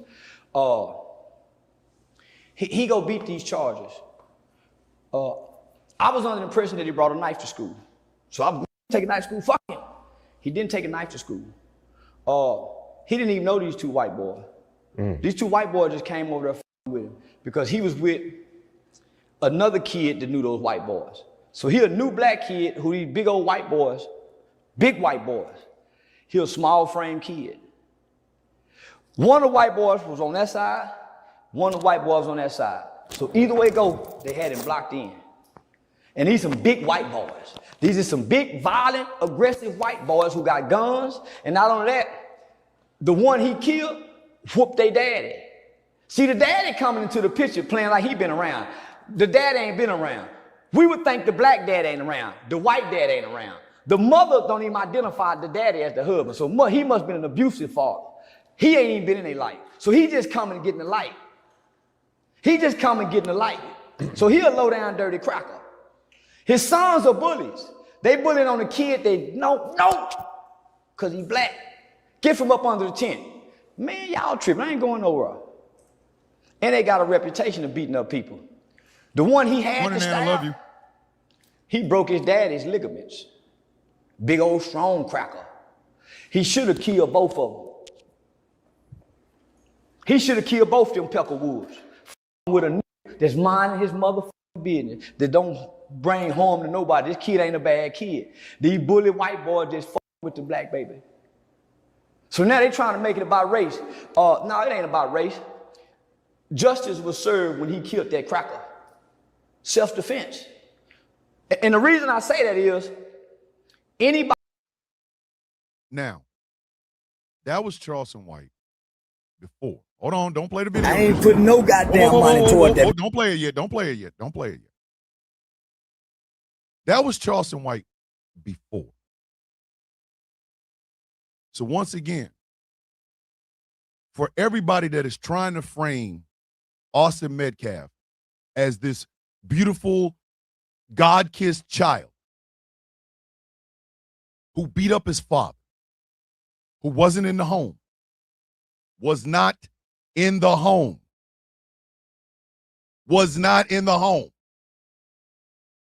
He go beat these charges. I was under the impression that he brought a knife to school. So I'm take a knife to school, fuck him. He didn't take a knife to school. He didn't even know these two white boys. These two white boys just came over there with him because he was with another kid that knew those white boys. So he a new black kid who these big old white boys, big white boys. He a small frame kid. One of the white boys was on that side, one of the white boys on that side. So either way go, they had him blocked in. And these some big white boys. These are some big, violent, aggressive white boys who got guns. And not only that, the one he killed whooped their daddy. See, the daddy coming into the picture playing like he been around. The daddy ain't been around. We would think the black dad ain't around. The white dad ain't around. The mother don't even identify the daddy as the husband. So he must have been an abusive father. He ain't even been in their life. So he just coming and getting the light. He just coming and getting the light. So he a low down dirty cracker. His sons are bullies. They bullying on the kid they no, because he black. Get from up under the tent. Man, y'all tripping. I ain't going nowhere. And they got a reputation of beating up people. The one he had to style, I love you. He broke his daddy's ligaments. Big old strong cracker. He should have killed both of them. He should have killed both them Peckerwoods. With a nigga that's minding his motherfucking business, that don't bring harm to nobody. This kid ain't a bad kid. These bully white boys just fuck with the black baby. So now they trying to make it about race. No, it ain't about race. Justice was served when he killed that cracker. Self-defense. And the reason I say that is, anybody. Now, that was Charleston White before. Hold on, don't play the video. I ain't putting no goddamn money toward that. Don't play it yet. Don't play it yet. Don't play it yet. That was Charleston White before. So once again, for everybody that is trying to frame Austin Metcalf as this beautiful, God-kissed child who beat up his father, who wasn't in the home, was not in the home, was not in the home.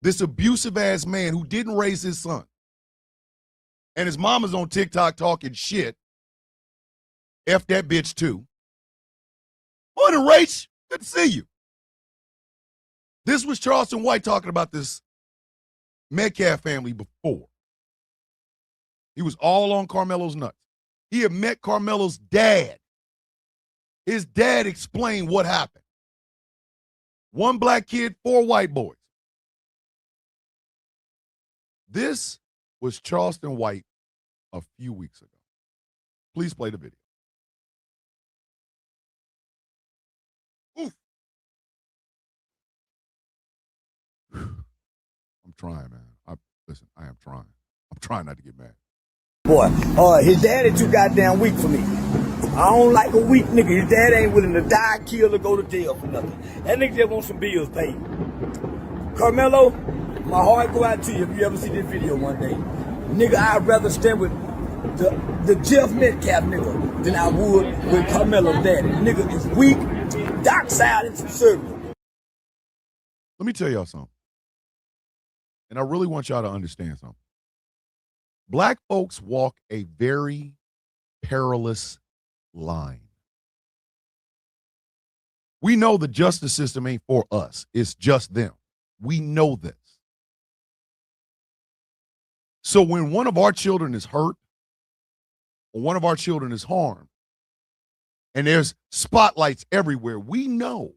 This abusive-ass man who didn't raise his son. And his mama's on TikTok talking shit. F that bitch too. Morning, Rach. Good to see you. This was Charleston White talking about this Metcalf family before. He was all on Carmelo's nuts. He had met Carmelo's dad. His dad explained what happened. One black kid, 4 white boys. This was Charleston White a few weeks ago. Please play the video. Oof. I'm trying, man. Listen, I am trying. I'm trying not to get mad. Boy, his daddy too goddamn weak for me. I don't like a weak nigga. His dad ain't willing to die, kill, or go to jail for nothing. That nigga just wants some bills paid. Carmelo, my heart go out to you if you ever see this video one day. Nigga, I'd rather stand with the Jeff Metcalf nigga than I would with Carmelo's daddy. Nigga is weak, dark side, and conservative. Let me tell y'all something. And I really want y'all to understand something. Black folks walk a very perilous line. We know the justice system ain't for us. It's just them. We know this. So when one of our children is hurt or one of our children is harmed and there's spotlights everywhere, we know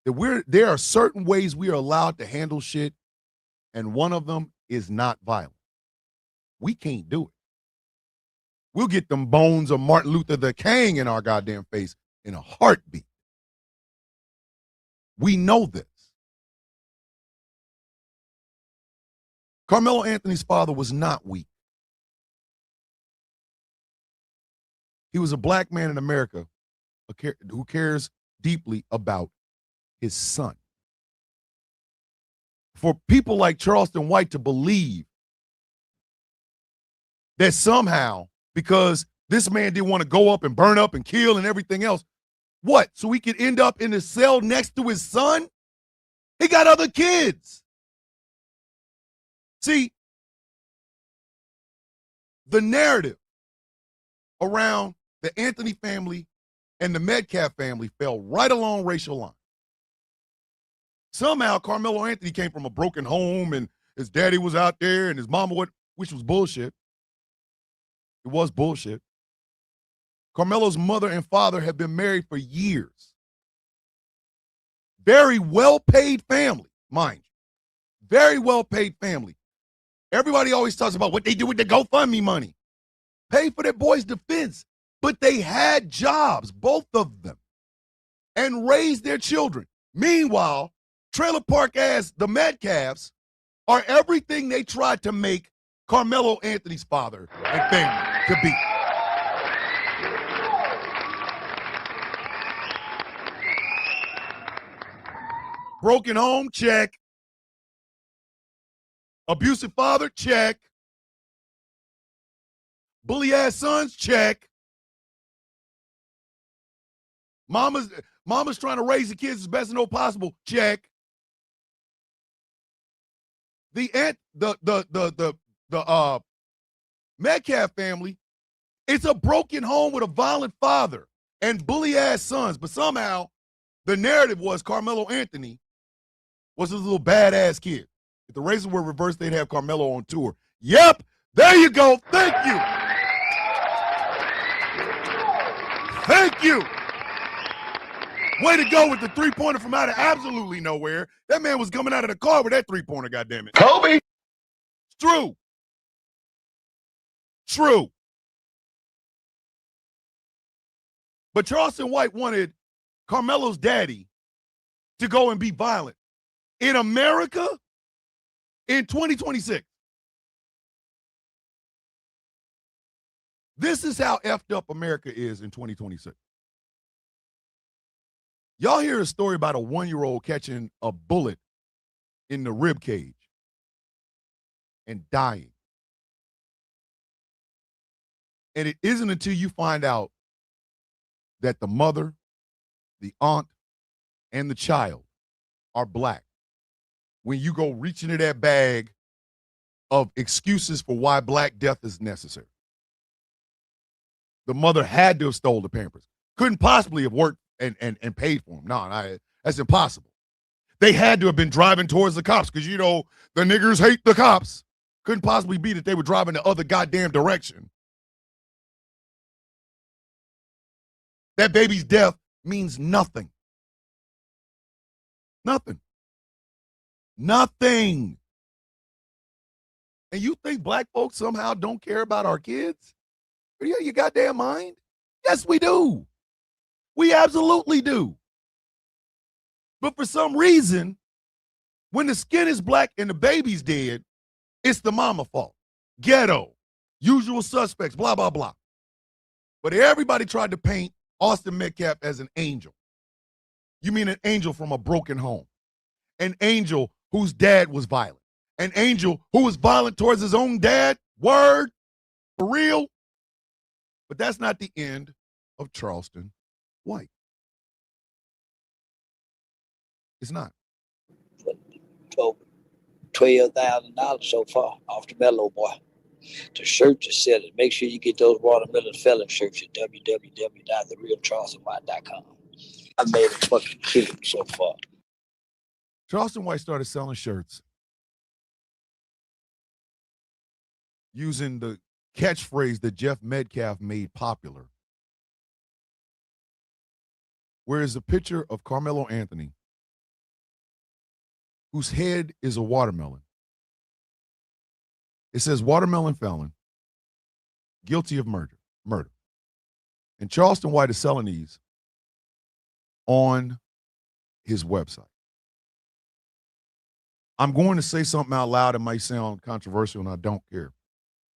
that there are certain ways we are allowed to handle shit, and one of them is not violent. We can't do it. We'll get them bones of Martin Luther the King in our goddamn face in a heartbeat. We know this. Carmelo Anthony's father was not weak. He was a black man in America who cares deeply about his son. For people like Charleston White to believe that somehow, because this man didn't want to go up and burn up and kill and everything else, what? So he could end up in the cell next to his son? He got other kids. See, the narrative around the Anthony family and the Metcalf family fell right along racial lines. Somehow Carmelo Anthony came from a broken home and his daddy was out there and his mama went, which was bullshit. It was bullshit. Carmelo's mother and father have been married for years. Very well-paid family, mind you. Very well-paid family. Everybody always talks about what they do with the GoFundMe money. Pay for their boys' defense. But they had jobs, both of them, and raised their children. Meanwhile, trailer park ass, the Metcalfs, are everything they tried to make Carmelo Anthony's father and family to be. Broken home, check. Abusive father, check. Bully ass sons, check. Mama's trying to raise the kids as best and know possible, check. The Metcalf family, it's a broken home with a violent father and bully ass sons, but somehow the narrative was Carmelo Anthony was this little badass kid. If the races were reversed, they'd have Carmelo on tour. Yep, there you go. Thank you. Thank you. Way to go with the three-pointer from out of absolutely nowhere. That man was coming out of the car with that three-pointer, goddammit. Kobe. It's true. True. But Charleston White wanted Carmelo's daddy to go and be violent. In America, in 2026. This is how effed up America is in 2026. Y'all hear a story about a 1-year-old catching a bullet in the rib cage and dying. And it isn't until you find out that the mother, the aunt, and the child are black when you go reach into that bag of excuses for why black death is necessary. The mother had to have stole the Pampers. Couldn't possibly have worked and paid for them. No, that's impossible. They had to have been driving towards the cops because, you know, the niggers hate the cops. Couldn't possibly be that they were driving the other goddamn direction. That baby's death means nothing. Nothing. Nothing. And you think black folks somehow don't care about our kids? Are you out of your goddamn mind? Yes, we do. We absolutely do. But for some reason, when the skin is black and the baby's dead, it's the mama fault. Ghetto, usual suspects, blah, blah, blah. But everybody tried to paint Austin Metcalf as an angel. You mean an angel from a broken home. An angel whose dad was violent. An angel who was violent towards his own dad. Word. For real. But that's not the end of Charleston White. It's not. $12,000 so far off the Mellow Boy. The shirt is selling. Make sure you get those Watermelon Felon shirts at www.therealcharlestonwhite.com. I made a fucking killing so far. Charleston White started selling shirts using the catchphrase that Jeff Metcalf made popular, where is a picture of Carmelo Anthony, whose head is a watermelon. It says watermelon felon, guilty of murder. And Charleston White is selling these on his website. I'm going to say something out loud that might sound controversial, and I don't care.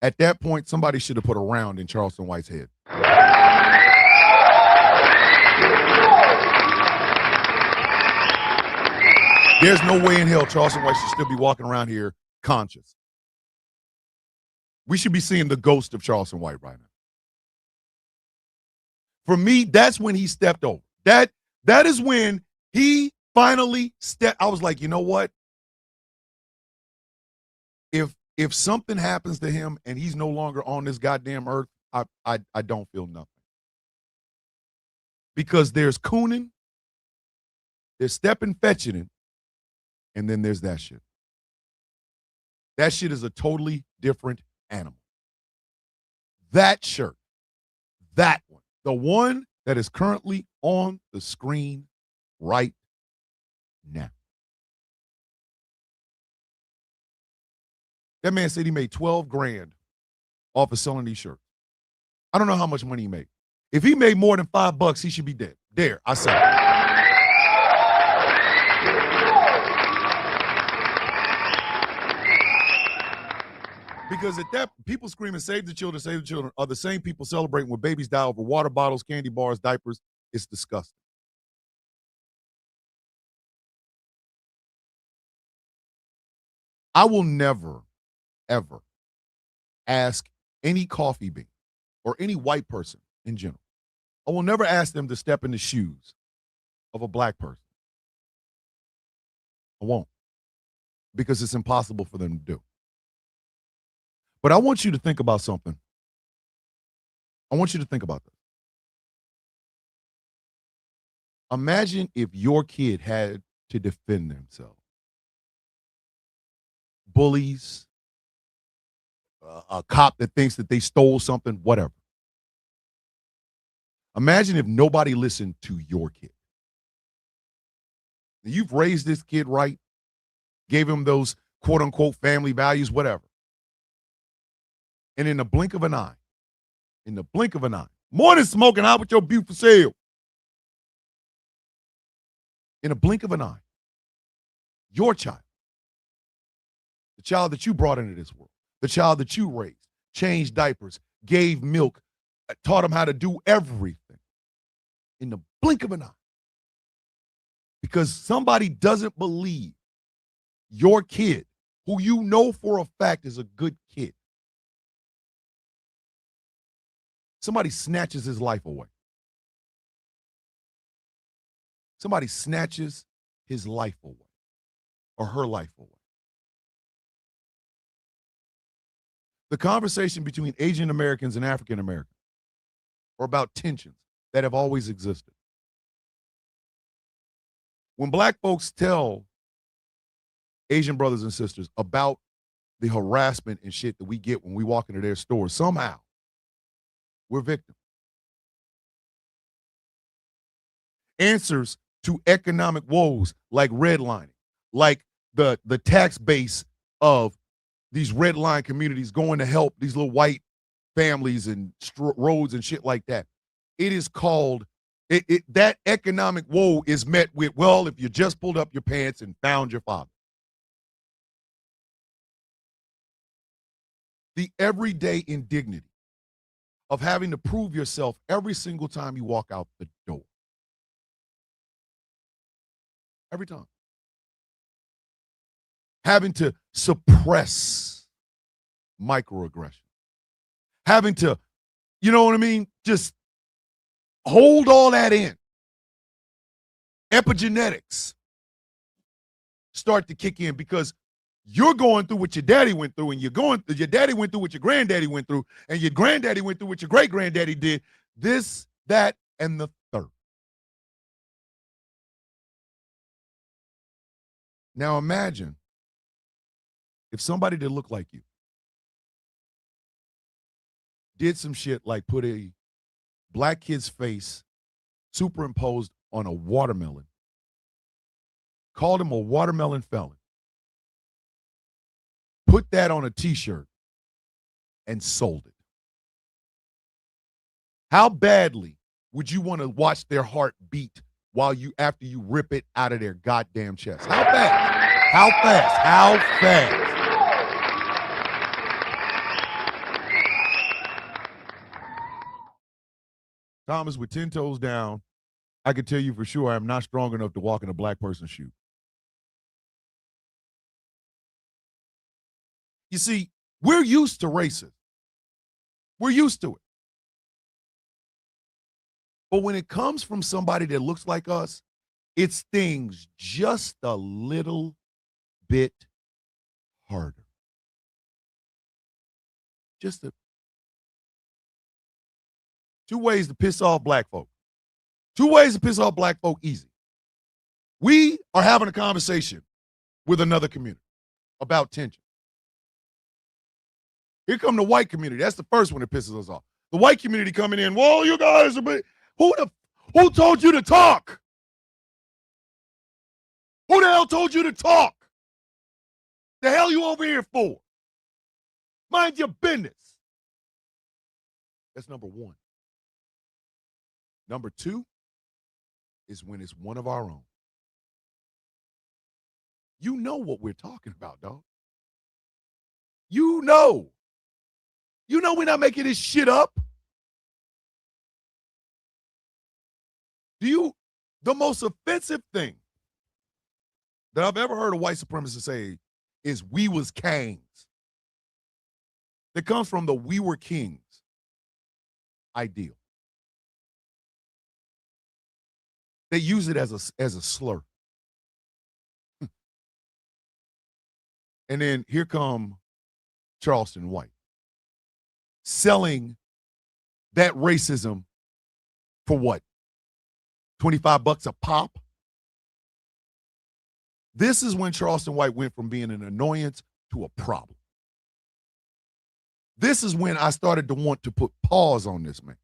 At that point, somebody should have put a round in Charleston White's head. There's no way in hell Charleston White should still be walking around here conscious. We should be seeing the ghost of Charleston White right now. For me, that's when he stepped over. That is when he finally stepped. I was like, you know what? If something happens to him and he's no longer on this goddamn earth, I don't feel nothing. Because there's cooning, there's stepping, fetching, and then there's that shit. That shit is a totally different animal. That shirt, that one, the one that is currently on the screen right now. That man said he made 12 grand off of selling these shirts. I don't know how much money he made. If he made more than $5, he should be dead. There, I said it. Because at that, people screaming, save the children, are the same people celebrating when babies die over water bottles, candy bars, diapers. It's disgusting. I will never, ever ask any coffee bean or any white person in general. I will never ask them to step in the shoes of a black person. I won't. Because it's impossible for them to do. But I want you to think about something. I want you to think about this. Imagine if your kid had to defend themselves. Bullies, a cop that thinks that they stole something, whatever. Imagine if nobody listened to your kid. You've raised this kid right, gave him those quote unquote family values, whatever. And in the blink of an eye, more than smoking out with your beautiful self. In a blink of an eye, your child, the child that you brought into this world, the child that you raised, changed diapers, gave milk, taught him how to do everything. In the blink of an eye. Because somebody doesn't believe your kid, who you know for a fact is a good kid, somebody snatches his life away. Somebody snatches his life away or her life away. The conversation between Asian Americans and African Americans are about tensions that have always existed. When black folks tell Asian brothers and sisters about the harassment and shit that we get when we walk into their stores, somehow we're victims. Answers to economic woes like redlining, like the tax base of these red line communities going to help these little white families and roads and shit like that. It is called, that economic woe is met with, well, if you just pulled up your pants and found your father. The everyday indignity of having to prove yourself every single time you walk out the door. Every time. Having to suppress microaggression. Having to, you know what I mean? Just hold all that in. Epigenetics start to kick in because you're going through what your daddy went through, and your daddy went through what your granddaddy went through, and your granddaddy went through what your great granddaddy did. This, that, and the third. Now imagine if somebody that looked like you did some shit like put a black kid's face superimposed on a watermelon, called him a watermelon felon, put that on a t-shirt, and sold it. How badly would you want to watch their heart beat after you rip it out of their goddamn chest? How fast? How fast? How fast? Thomas, with 10 toes down, I can tell you for sure I'm not strong enough to walk in a black person's shoe. You see, we're used to racism. We're used to it. But when it comes from somebody that looks like us, it stings just a little bit harder. Just two ways to piss off black folk. Two ways to piss off black folk easy. We are having a conversation with another community about tension. Here come the white community. That's the first one that pisses us off. The white community coming in, well, you guys are, who told you to talk? Who the hell told you to talk? The hell you over here for? Mind your business. That's number one. Number two is when it's one of our own. You know what we're talking about, dog. You know. You know we're not making this shit up. The most offensive thing that I've ever heard a white supremacist say is we was kings. That comes from the we were kings ideal. They use it as a slur. And then here come Charleston White selling that racism for what? $25 a pop? This is when Charleston White went from being an annoyance to a problem. This is when I started to want to put pause on this man.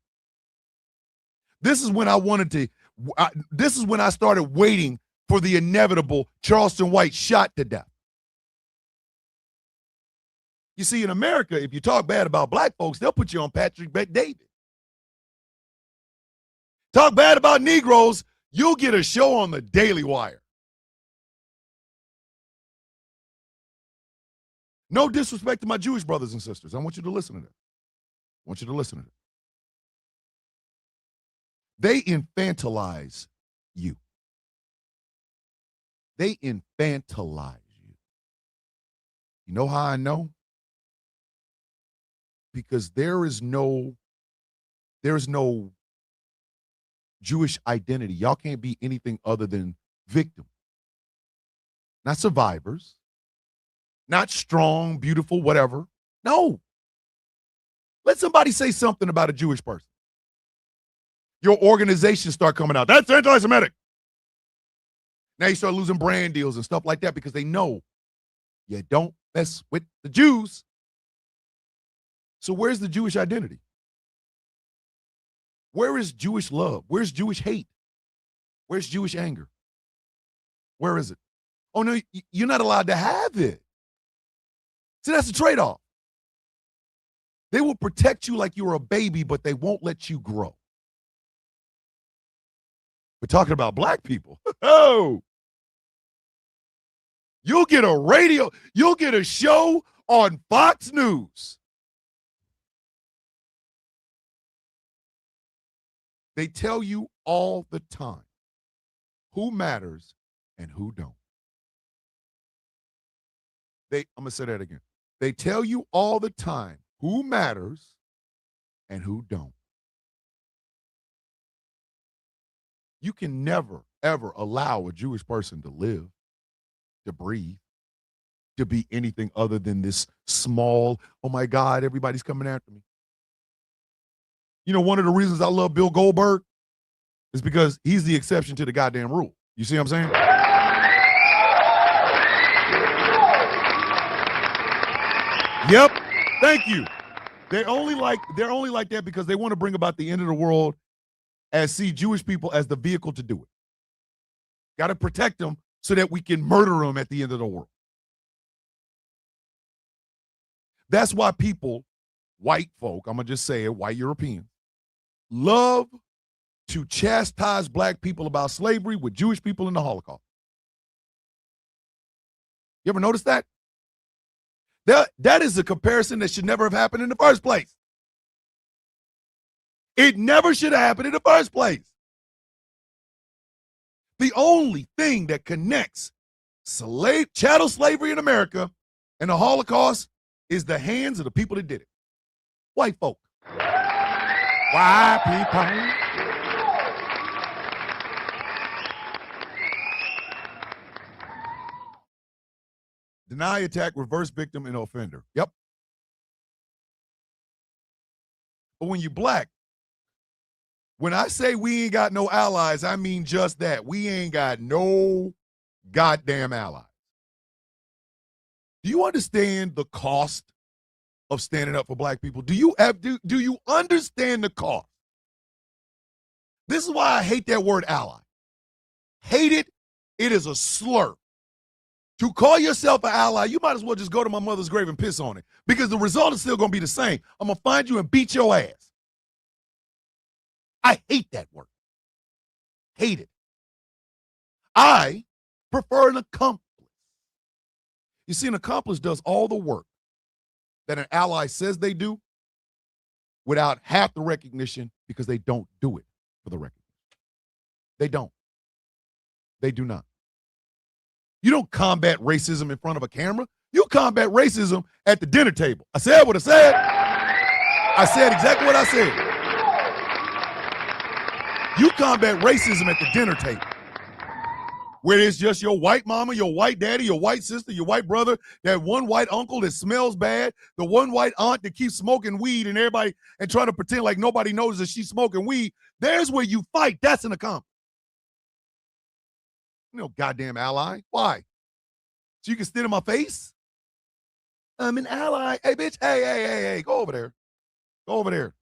This is when this is when I started waiting for the inevitable Charleston White shot to death. You see, in America, if you talk bad about black folks, they'll put you on Patrick Bet-David. Talk bad about Negroes, you'll get a show on the Daily Wire. No disrespect to my Jewish brothers and sisters. I want you to listen to this. I want you to listen to this. They infantilize you. They infantilize you. You know how I know? Because there is no Jewish identity. Y'all can't be anything other than victim. Not survivors. Not strong, beautiful, whatever. No. Let somebody say something about a Jewish person. Your organizations start coming out. That's anti-Semitic. Now you start losing brand deals and stuff like that because they know you don't mess with the Jews. So where's the Jewish identity? Where is Jewish love? Where's Jewish hate? Where's Jewish anger? Where is it? Oh, no, you're not allowed to have it. See, that's the trade-off. They will protect you like you're a baby, but they won't let you grow. We're talking about black people. Oh, you'll get a show on Fox News. They tell you all the time who matters and who don't. I'm going to say that again. They tell you all the time who matters and who don't. You can never, ever allow a Jewish person to live, to breathe, to be anything other than this small, oh my God, everybody's coming after me. You know, one of the reasons I love Bill Goldberg is because he's the exception to the goddamn rule. You see what I'm saying? Yep. Thank you. They're only like that because they want to bring about the end of the world and see Jewish people as the vehicle to do it. Got to protect them so that we can murder them at the end of the world. That's why people, white folk, I'm going to just say it, white Europeans, love to chastise black people about slavery with Jewish people in the Holocaust. You ever notice that? That is a comparison that should never have happened in the first place. It never should have happened in the first place. The only thing that connects chattel slavery in America and the Holocaust is the hands of the people that did it. White folk. White people. Deny, attack, reverse victim, and offender. Yep. But when you black, when I say we ain't got no allies, I mean just that. We ain't got no goddamn allies. Do you understand the cost of standing up for black people? Do you understand the cost? This is why I hate that word ally. Hate it. It is a slur. To call yourself an ally, you might as well just go to my mother's grave and piss on it, because the result is still going to be the same. I'm going to find you and beat your ass. I hate that word. Hate it. I prefer an accomplice. You see, an accomplice does all the work that an ally says they do without half the recognition, because they don't do it for the recognition. They don't. They do not. You don't combat racism in front of a camera. You combat racism at the dinner table. I said what I said. I said exactly what I said. You combat racism at the dinner table, where it's just your white mama, your white daddy, your white sister, your white brother, that one white uncle that smells bad, the one white aunt that keeps smoking weed and everybody and trying to pretend like nobody knows that she's smoking weed. There's where you fight. That's an accomplice. No goddamn ally. Why? So you can stand in my face? I'm an ally. Hey, bitch. Hey. Go over there. Go over there.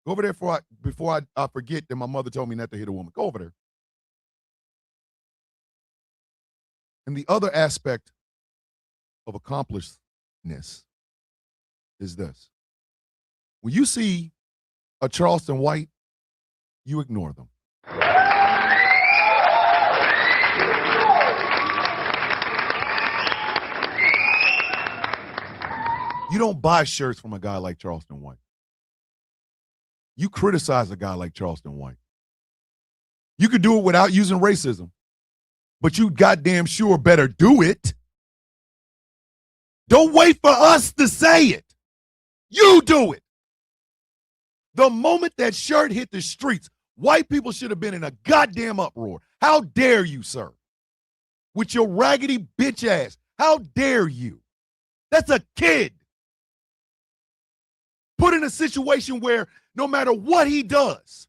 Go over there before I forget that my mother told me not to hit a woman. Go over there. And the other aspect of accomplishedness is this. When you see a Charleston White, you ignore them. You don't buy shirts from a guy like Charleston White. You criticize a guy like Charleston White. You could do it without using racism, but you goddamn sure better do it. Don't wait for us to say it. You do it. The moment that shirt hit the streets, white people should have been in a goddamn uproar. How dare you, sir? With your raggedy bitch ass. How dare you? That's a kid. Put in a situation where no matter what he does,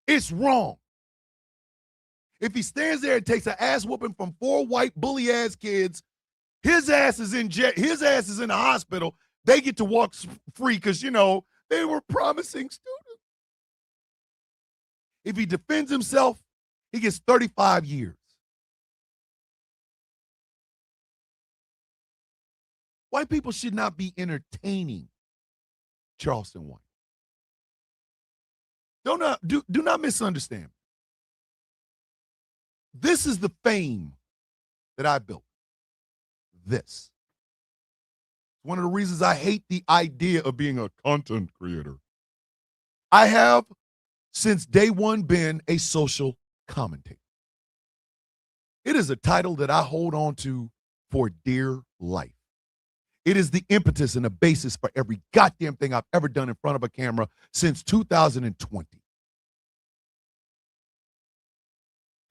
it's wrong. If he stands there and takes an ass whooping from 4 white bully ass kids, his ass is in jail, his ass is in the hospital. They get to walk free because, you know, they were promising students. If he defends himself, he gets 35 years. White people should not be entertaining Charleston White. Do not misunderstand. This is the fame that I built. This. One of the reasons I hate the idea of being a content creator. I have, since day one, been a social commentator. It is a title that I hold on to for dear life. It is the impetus and the basis for every goddamn thing I've ever done in front of a camera since 2020.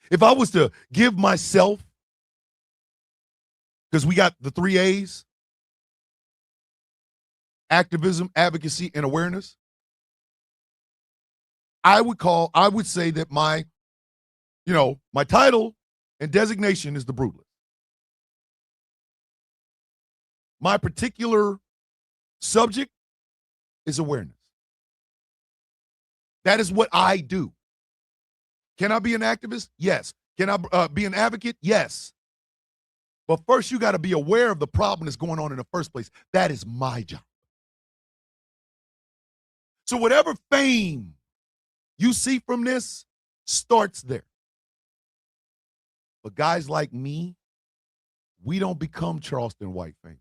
If I was to give myself, because we got the 3 A's, activism, advocacy, and awareness, I would say that my title and designation is the brutalist. My particular subject is awareness. That is what I do. Can I be an activist? Yes. Can I be an advocate? Yes. But first, you got to be aware of the problem that's going on in the first place. That is my job. So whatever fame you see from this starts there. But guys like me, we don't become Charleston White famous.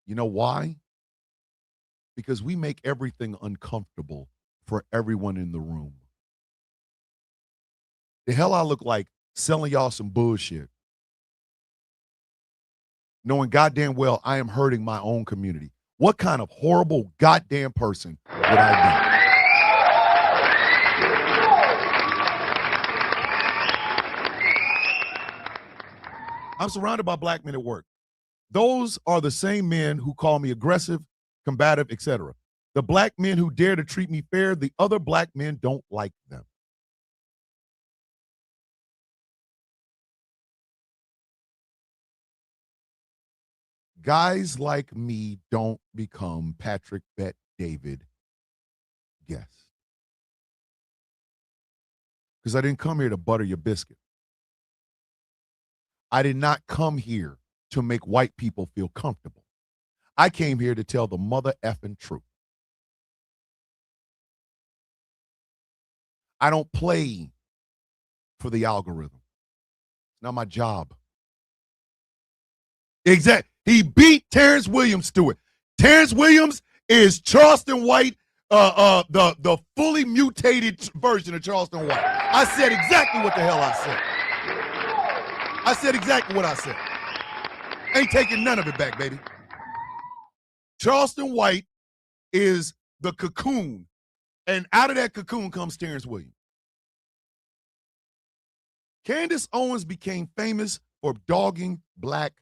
You know why? Because we make everything uncomfortable for everyone in the room. The hell I look like selling y'all some bullshit, knowing goddamn well I am hurting my own community. What kind of horrible goddamn person would I be? I'm surrounded by black men at work. Those are the same men who call me aggressive, combative, etc. The black men who dare to treat me fair, the other black men don't like them. Guys like me don't become Patrick Bet David guests. Because I didn't come here to butter your biscuit. I did not come here to make white people feel comfortable. I came here to tell the mother effing truth. I don't play for the algorithm. It's not my job. Exactly. He beat Terrence Williams to it. Terrence Williams is Charleston White, the fully mutated version of Charleston White. I said exactly what the hell I said. I said exactly what I said. Ain't taking none of it back, baby. Charleston White is the cocoon, and out of that cocoon comes Terrence Williams. Candace Owens became famous for dogging black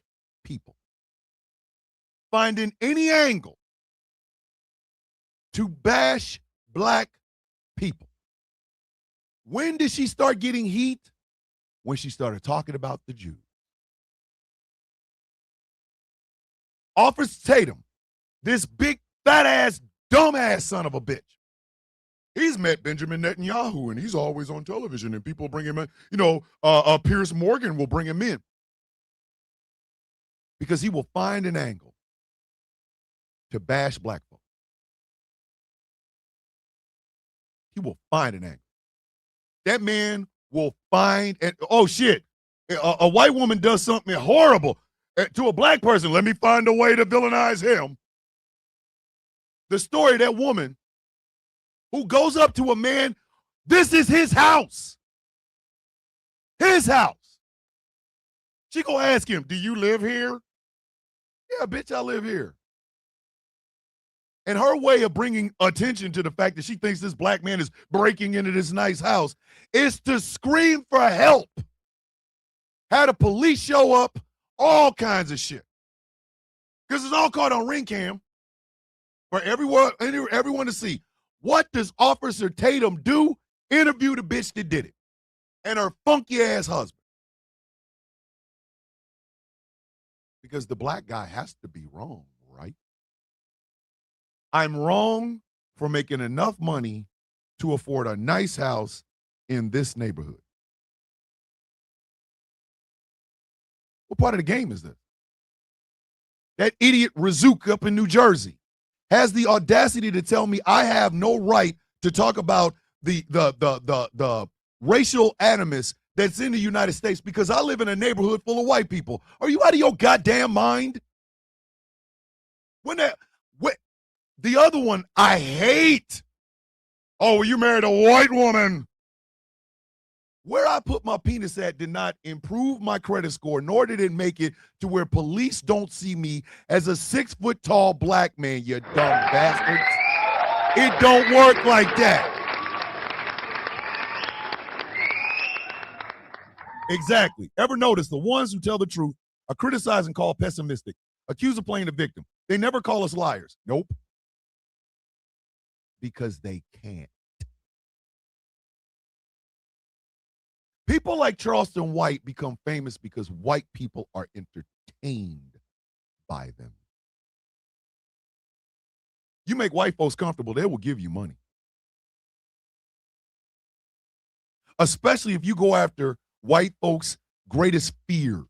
people, finding any angle to bash black people. When did she start getting heat? When she started talking about the Jews. Officer Tatum, this big, fat-ass, dumb-ass son of a bitch. He's met Benjamin Netanyahu, and he's always on television, and people bring him in. Piers Morgan will bring him in because he will find an angle to bash black folks. He will find an angle. That man will find, oh, shit, a white woman does something horrible to a black person. Let me find a way to villainize him. The story of that woman who goes up to a man, this is his house. His house. She gonna ask him, do you live here? Yeah, bitch, I live here. And her way of bringing attention to the fact that she thinks this black man is breaking into this nice house is to scream for help. Had the police show up, all kinds of shit. Because it's all caught on ring cam for everyone to see. What does Officer Tatum do? Interview the bitch that did it and her funky ass husband. Because the black guy has to be wrong, right? I'm wrong for making enough money to afford a nice house in this neighborhood. What part of the game is this? That idiot Razook up in New Jersey has the audacity to tell me I have no right to talk about the racial animus that's in the United States because I live in a neighborhood full of white people. Are you out of your goddamn mind? The other one I hate. Oh, you married a white woman. Where I put my penis at did not improve my credit score, nor did it make it to where police don't see me as a 6-foot-tall black man, you dumb bastards. It don't work like that. Exactly. Ever notice the ones who tell the truth are criticized and called pessimistic, accused of playing the victim. They never call us liars. Nope. Because they can't. People like Charleston White become famous because white people are entertained by them. You make white folks comfortable, they will give you money. Especially if you go after white folks' greatest fears.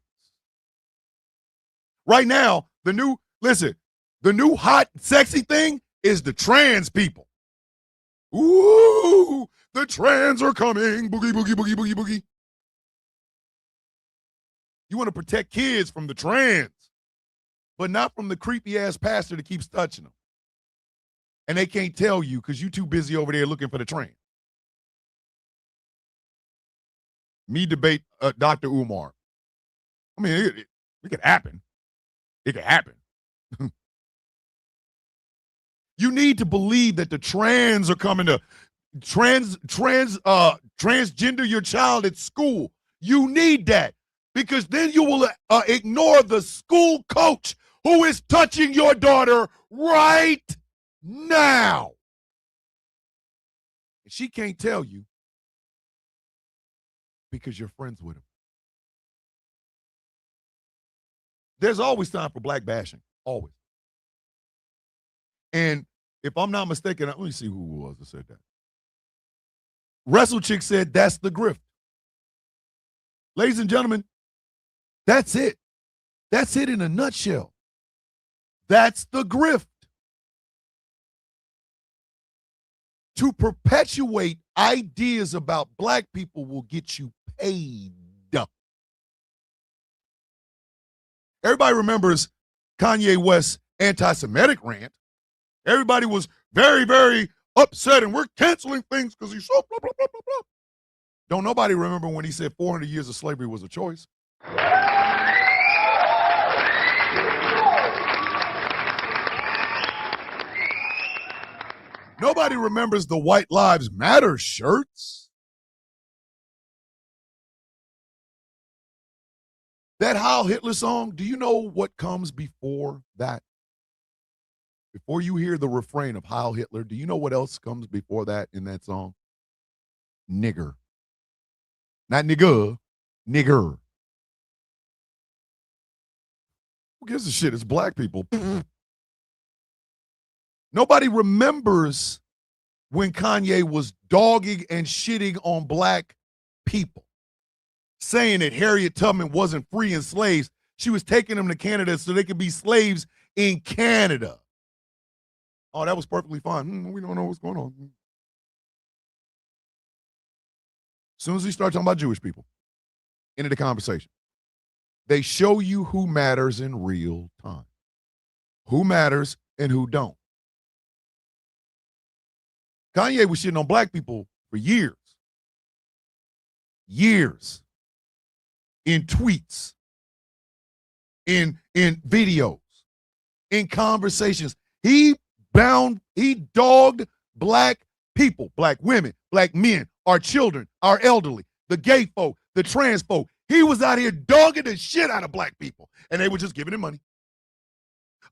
Right now, the new hot, sexy thing is the trans people. Ooh, the trans are coming. Boogie, boogie, boogie, boogie, boogie. You want to protect kids from the trans, but not from the creepy-ass pastor that keeps touching them. And they can't tell you because you're too busy over there looking for the trans. Me debate Dr. Umar. I mean, it could happen. It could happen. You need to believe that the trans are coming to transgender your child at school. You need that because then you will ignore the school coach who is touching your daughter right now. And she can't tell you because you're friends with him. There's always time for black bashing, always. And if I'm not mistaken, let me see who it was that said that. Wrestle Chick said that's the grift. Ladies and gentlemen, That's it. That's it in a nutshell. That's the grift. To perpetuate ideas about black people will get you paid. Everybody remembers Kanye West's anti-Semitic rant. Everybody was very, very upset, and we're canceling things because he's so blah, blah, blah, blah, blah. Don't nobody remember when he said 400 years of slavery was a choice. Nobody remembers the White Lives Matter shirts. That Heil Hitler song, do you know what comes before that? Before you hear the refrain of Heil Hitler, do you know what else comes before that in that song? Nigger. Not nigga, nigger. Who gives a shit? It's black people. Nobody remembers when Kanye was dogging and shitting on black people, saying that Harriet Tubman wasn't freeing slaves. She was taking them to Canada so they could be slaves in Canada. Oh, that was perfectly fine. We don't know what's going on. As soon as we start talking about Jewish people, into the conversation, they show you who matters in real time. Who matters and who don't. Kanye was shitting on black people for years. Years. In tweets, in videos, in conversations. He dogged black people, black women, black men, our children, our elderly, the gay folk, the trans folk. He was out here dogging the shit out of black people, and they were just giving him money.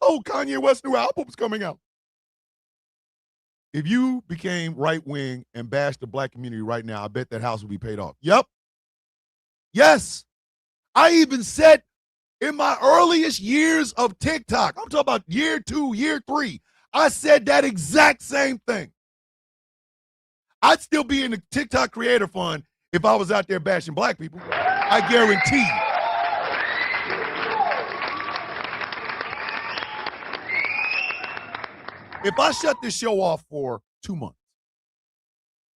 Oh, Kanye West's new album's coming out. If you became right-wing and bashed the black community right now, I bet that house would be paid off. Yep. Yes. I even said in my earliest years of TikTok, I'm talking about year 2, year 3, I said that exact same thing. I'd still be in the TikTok Creator Fund if I was out there bashing black people. I guarantee you. If I shut this show off for 2 months,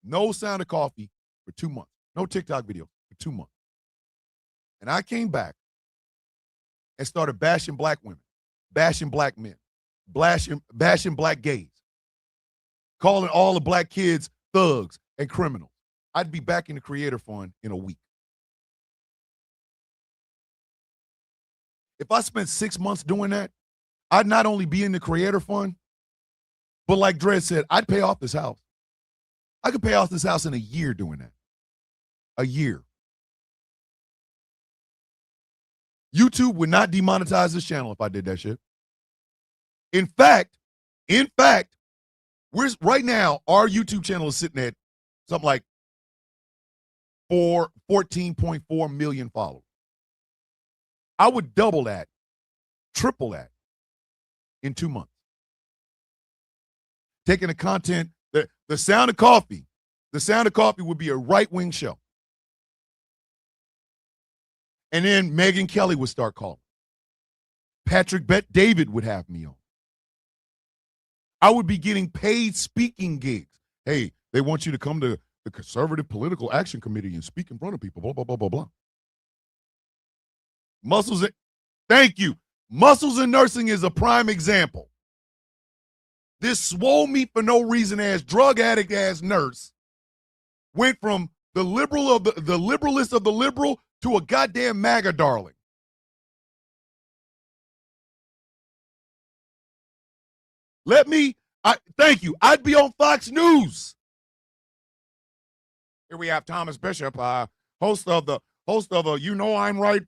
no Sound of Coffee for 2 months, no TikTok video for 2 months, and I came back and started bashing black women, bashing black men, bashing black gays, calling all the black kids thugs and criminals, I'd be back in the Creator Fund in a week. If I spent 6 months doing that, I'd not only be in the Creator Fund, but like Dredd said, I'd pay off this house. I could pay off this house in a year doing that. A year. YouTube would not demonetize this channel if I did that shit. In fact, right now, our YouTube channel is sitting at something like 14.4 million followers. I would double that, triple that in 2 months. Taking the content, the Sound of Coffee would be a right-wing show. And then Megyn Kelly would start calling. Patrick Bet-David would have me on. I would be getting paid speaking gigs. Hey, they want you to come to the Conservative Political Action Committee and speak in front of people, blah, blah, blah, blah, blah. Thank you. Muscles in Nursing is a prime example. This swole meat for no reason ass drug addict ass nurse went from the liberalist of the liberal to a goddamn MAGA darling. Thank you. I'd be on Fox News. Here we have Thomas Bishop, host of a You Know I'm Right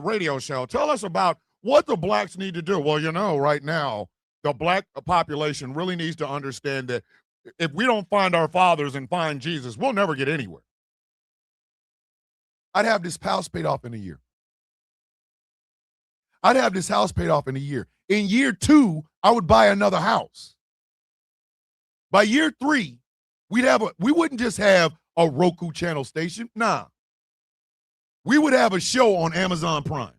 radio show. Tell us about what the blacks need to do. Well, right now, the black population really needs to understand that if we don't find our fathers and find Jesus, we'll never get anywhere. I'd have this house paid off in a year. In year 2, I would buy another house. By year 3, we wouldn't just have a Roku channel station. Nah. We would have a show on Amazon Prime.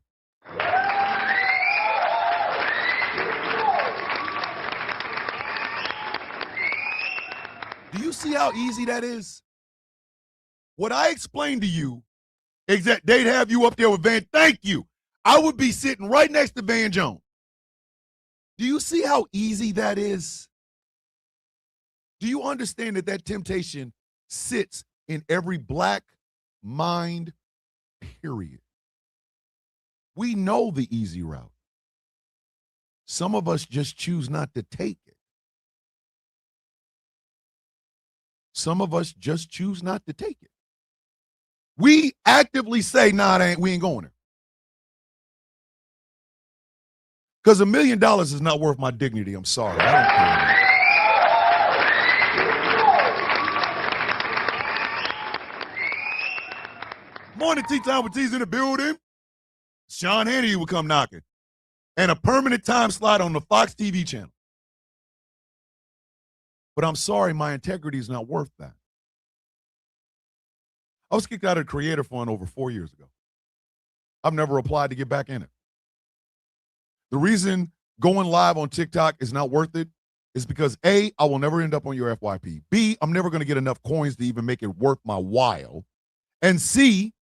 Do you see how easy that is? What I explained to you is that they'd have you up there with Van. Thank you. I would be sitting right next to Van Jones. Do you see how easy that is? Do you understand that that temptation sits in every black mind, period? We know the easy route. Some of us just choose not to take it. Some of us just choose not to take it. We actively say, nah, we ain't going there. Because $1 million is not worth my dignity. I'm sorry. I don't care. Morning, Tea Time with T's in the building. Sean Hannity would come knocking. And a permanent time slot on the Fox TV channel. But I'm sorry, my integrity is not worth that. I was kicked out of the Creator Fund over 4 years ago. I've never applied to get back in it. The reason going live on TikTok is not worth it is because A, I will never end up on your FYP. B, I'm never going to get enough coins to even make it worth my while. And C,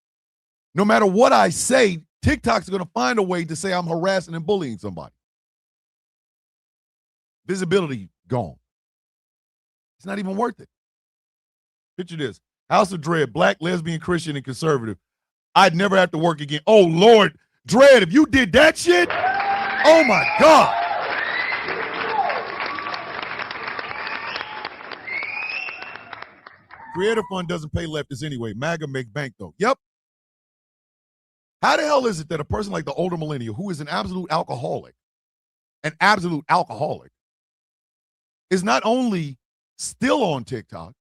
no matter what I say, TikTok's going to find a way to say I'm harassing and bullying somebody. Visibility gone. It's not even worth it. Picture this. House of Dread, black, lesbian, Christian, and conservative. I'd never have to work again. Oh, Lord. Dread, if you did that shit, oh, my God. Creator Fund doesn't pay leftists anyway. MAGA makes bank, though. Yep. How the hell is it that a person like the older millennial, who is an absolute alcoholic, is not only still on TikTok,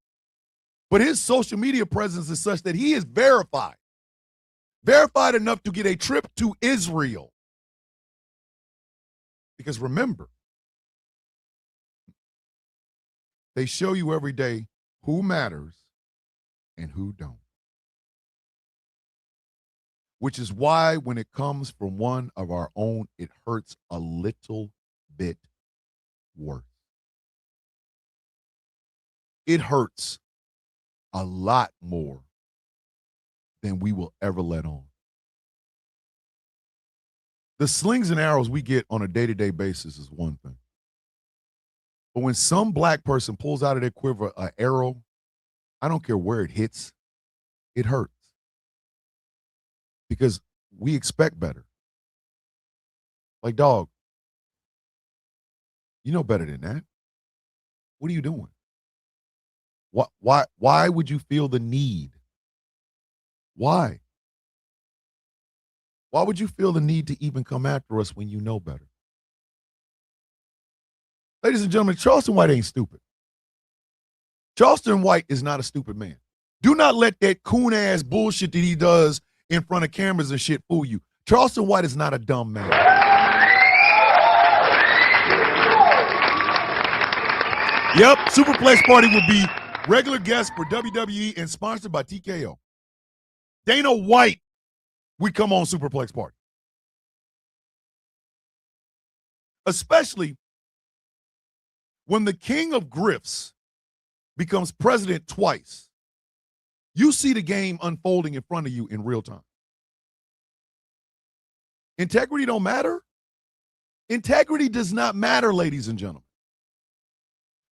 but his social media presence is such that he is verified enough to get a trip to Israel. Because remember, they show you every day who matters and who don't. Which is why when it comes from one of our own, it hurts a little bit worse. It hurts a lot more than we will ever let on. The slings and arrows we get on a day-to-day basis is one thing. But when some black person pulls out of their quiver an arrow, I don't care where it hits, it hurts. Because we expect better. Like, dog, you know better than that. What are you doing? Why would you feel the need? Why? Why would you feel the need to even come after us when you know better? Ladies and gentlemen, Charleston White ain't stupid. Charleston White is not a stupid man. Do not let that coon-ass bullshit that he does in front of cameras and shit fool you. Charleston White is not a dumb man. Yep, Superplex Party will be regular guest for WWE and sponsored by TKO. Dana White, we come on Superplex Party. Especially when the king of grifts becomes president twice. You see the game unfolding in front of you in real time. Integrity don't matter. Integrity does not matter, ladies and gentlemen.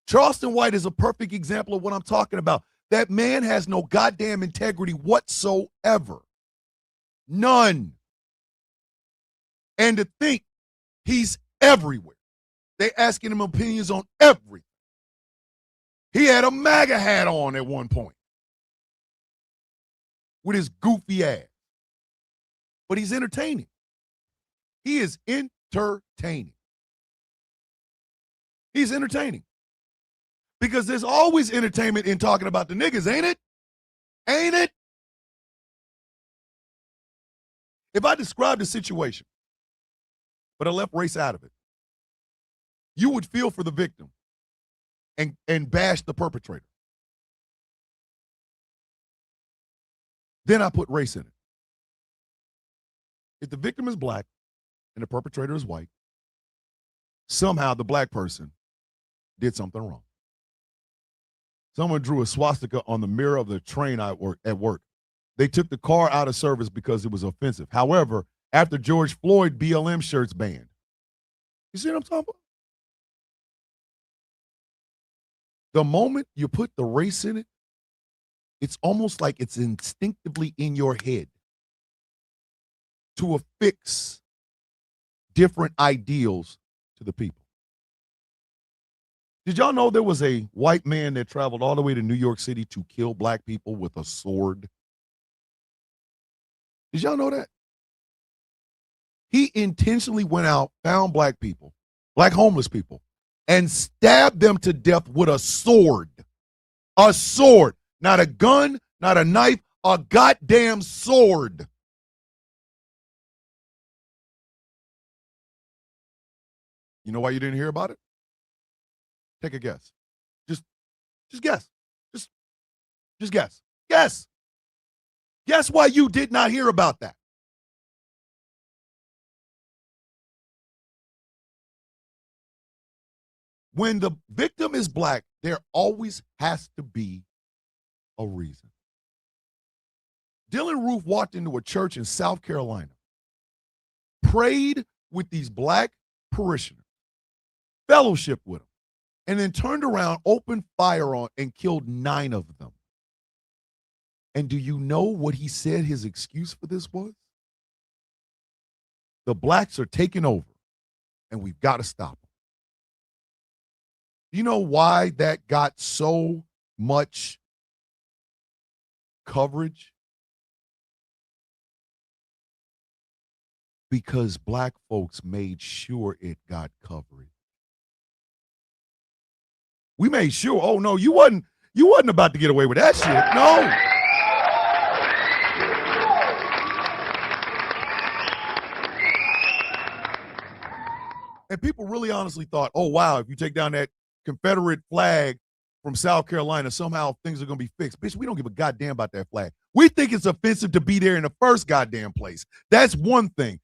Charleston White is a perfect example of what I'm talking about. That man has no goddamn integrity whatsoever. None. And to think he's everywhere. They asking him opinions on everything. He had a MAGA hat on at one point with his goofy ass. But he's entertaining. He is entertaining. He's entertaining. Because there's always entertainment in talking about the niggas, ain't it? Ain't it? If I described the situation, but I left race out of it, you would feel for the victim and bash the perpetrator. Then I put race in it. If the victim is black and the perpetrator is white, somehow the black person did something wrong. Someone drew a swastika on the mirror of the train at work. They took the car out of service because it was offensive. However, after George Floyd, BLM shirts banned. You see what I'm talking about? The moment you put the race in it, it's almost like it's instinctively in your head to affix different ideals to the people. Did y'all know there was a white man that traveled all the way to New York City to kill black people with a sword? Did y'all know that? He intentionally went out, found black people, black homeless people, and stabbed them to death with a sword. A sword. Not a gun, not a knife, a goddamn sword. You know why you didn't hear about it? Take a guess. Just guess. Just guess. Guess. Guess why you did not hear about that. When the victim is black, there always has to be a reason. Dylan Roof walked into a church in South Carolina, prayed with these black parishioners, fellowship with them, and then turned around, opened fire on, and killed 9 of them. And do you know what he said his excuse for this was? The blacks are taking over, and we've got to stop them. Do you know why that got so much coverage? Because black folks made sure it got coverage. We made sure, oh no, you wasn't about to get away with that shit. No. And people really honestly thought, oh wow, if you take down that Confederate flag from South Carolina, somehow things are going to be fixed. Bitch, we don't give a goddamn about that flag. We think it's offensive to be there in the first goddamn place. That's one thing.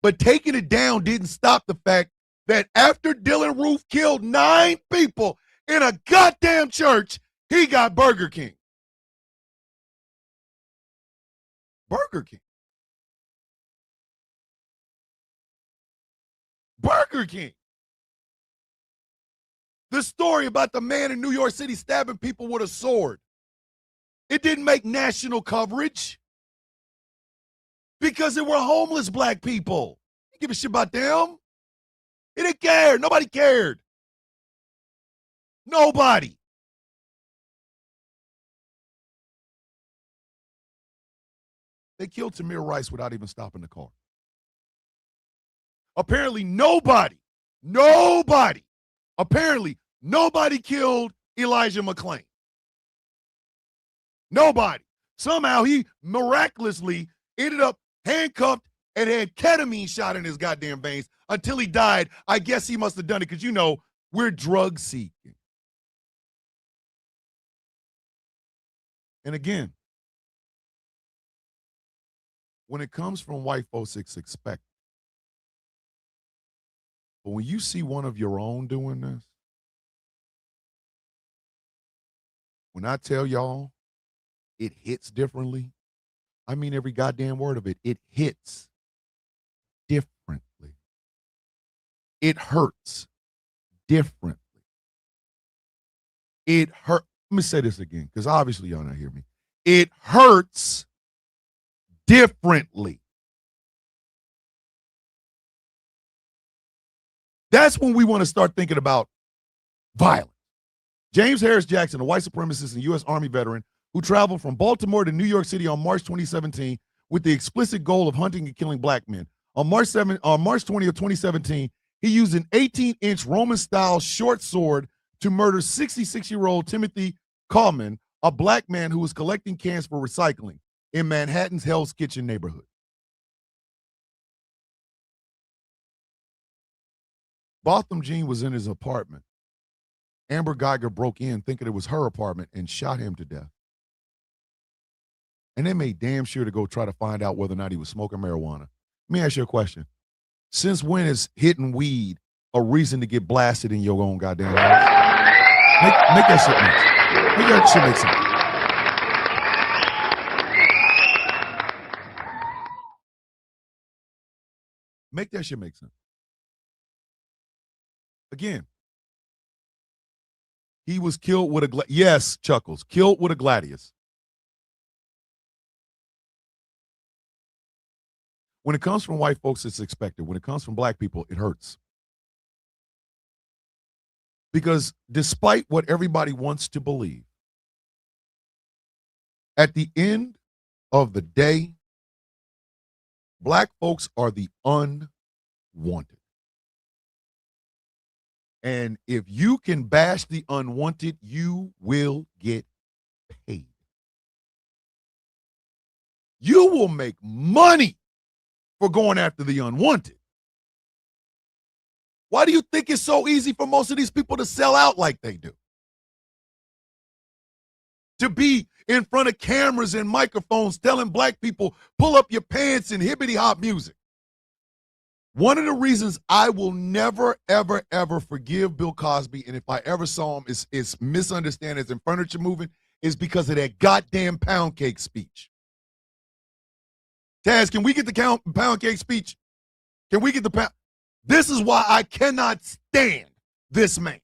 But taking it down didn't stop the fact that after Dylan Roof killed 9 people in a goddamn church, he got Burger King. Burger King. Burger King. The story about the man in New York City stabbing people with a sword. It didn't make national coverage because it were homeless black people. You give a shit about them. It didn't care. Nobody cared. Nobody. They killed Tamir Rice without even stopping the car. Apparently nobody killed Elijah McClain. Nobody. Somehow he miraculously ended up handcuffed and had ketamine shot in his goddamn veins until he died. I guess he must have done it because, you know, we're drug seeking. And again, when it comes from white folks, it's expected. But when you see one of your own doing this, when I tell y'all it hits differently, I mean every goddamn word of it. It hits differently. It hurts differently. It hurt. Let me say this again, because obviously y'all not hear me. It hurts differently. That's when we want to start thinking about violence. James Harris Jackson, a white supremacist and U.S. Army veteran who traveled from Baltimore to New York City on March 2017 with the explicit goal of hunting and killing black men. On March 20 of 2017, he used an 18-inch Roman-style short sword to murder 66-year-old Timothy Coleman, a black man who was collecting cans for recycling in Manhattan's Hell's Kitchen neighborhood. Botham Jean was in his apartment. Amber Geiger broke in thinking it was her apartment and shot him to death. And they made damn sure to go try to find out whether or not he was smoking marijuana. Let me ask you a question. Since when is hitting weed a reason to get blasted in your own goddamn house? Make that shit nice. Make that shit make sense. Make that shit make sense. Again, he was killed with a yes, Chuckles, killed with a gladius. When it comes from white folks, it's expected. When it comes from black people, it hurts. Because despite what everybody wants to believe, at the end of the day, black folks are the unwanted. And if you can bash the unwanted, you will get paid. You will make money for going after the unwanted. Why do you think it's so easy for most of these people to sell out like they do? To be in front of cameras and microphones telling black people, pull up your pants and hippity hop music. One of the reasons I will never, ever, ever forgive Bill Cosby, and if I ever saw him is misunderstand as in furniture moving, is because of that goddamn pound cake speech. Taz, can we get the pound cake speech? Can we get the pound? This is why I cannot stand this man.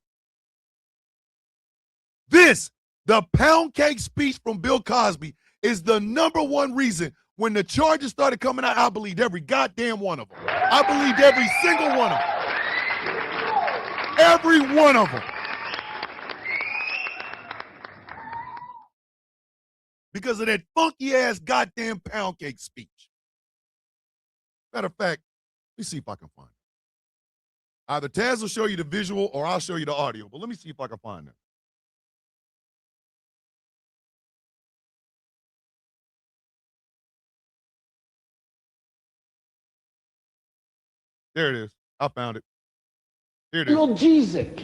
The pound cake speech from Bill Cosby is the number one reason when the charges started coming out, I believed every goddamn one of them. I believed every single one of them. Every one of them. Because of that funky ass goddamn pound cake speech. Matter of fact, let me see if I can find it. Either Taz will show you the visual or I'll show you the audio, but let me see if I can find it. There it is. I found it. Here it is. Analgesic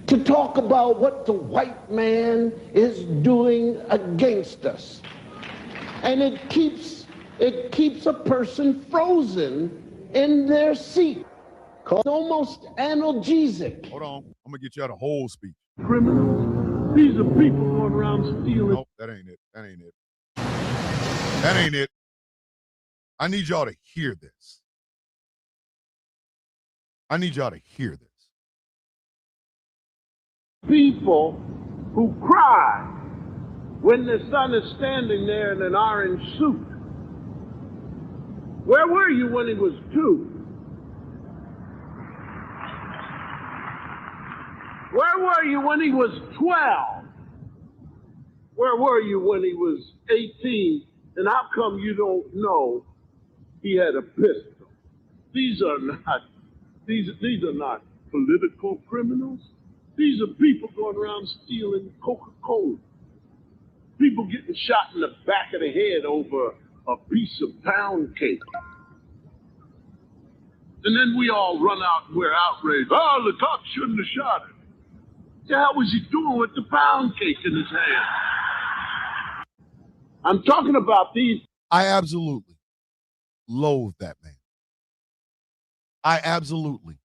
to talk about what the white man is doing against us. And it keeps a person frozen in their seat. It's almost analgesic. Hold on. I'm going to get you out a whole speech. Criminals, these are people going around stealing. Nope, that ain't it. That ain't it. That ain't it. I need y'all to hear this. I need y'all to hear this. People who cry when the son is standing there in an orange suit. Where were you when he was 2? Where were you when he was 12? Where were you when he was 18? And how come you don't know he had a pistol? These are not political criminals. These are people going around stealing Coca-Cola. People getting shot in the back of the head over a piece of pound cake. And then we all run out and we're outraged. Oh, the cops shouldn't have shot him. What the hell was he doing with the pound cake in his hand? I'm talking about these. I absolutely loathe that man. I absolutely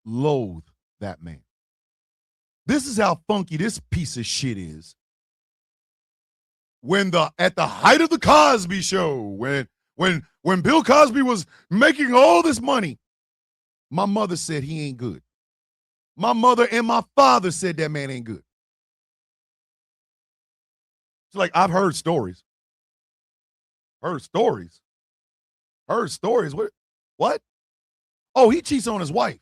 loathe that man. This is how funky this piece of shit is. At the height of the Cosby Show, when Bill Cosby was making all this money, my mother said he ain't good. My mother and my father said that man ain't good. It's like, I've heard stories. Heard stories. What? Oh, he cheats on his wife.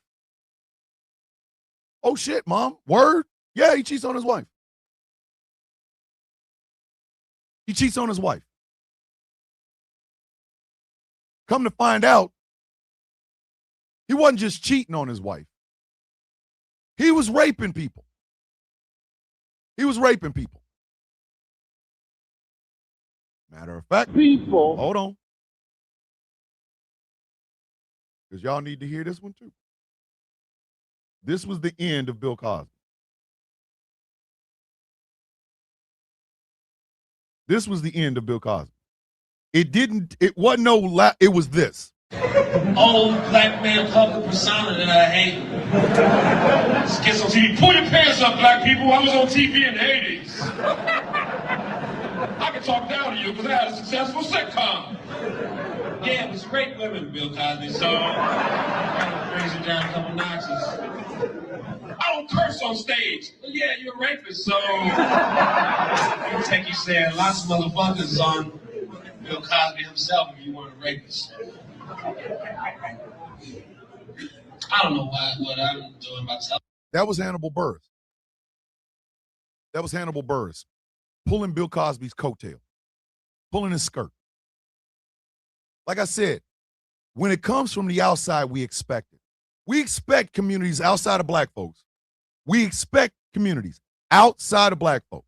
Oh, shit, Mom. Word? Yeah, he cheats on his wife. He cheats on his wife. Come to find out, he wasn't just cheating on his wife. He was raping people. Matter of fact, people. Hold on. Because y'all need to hear this one too. This was the end of Bill Cosby. It wasn't it was this. old black man public persona that I hate. Just gets on TV. Pull your pants up, black people. I was on TV in the 80s. I can talk down to you because I had a successful sitcom. Yeah, it was great women, Bill Cosby, so I raise it down a couple notches. I don't curse on stage. Well, yeah, you're a rapist, so I take you saying lots of motherfuckers on Bill Cosby himself if you weren't a rapist. I don't know what I'm doing myself. That was Hannibal Buress. That was Hannibal Buress pulling Bill Cosby's coattail, pulling his skirt. Like I said, when it comes from the outside, we expect it. We expect communities outside of black folks. We expect communities outside of black folks.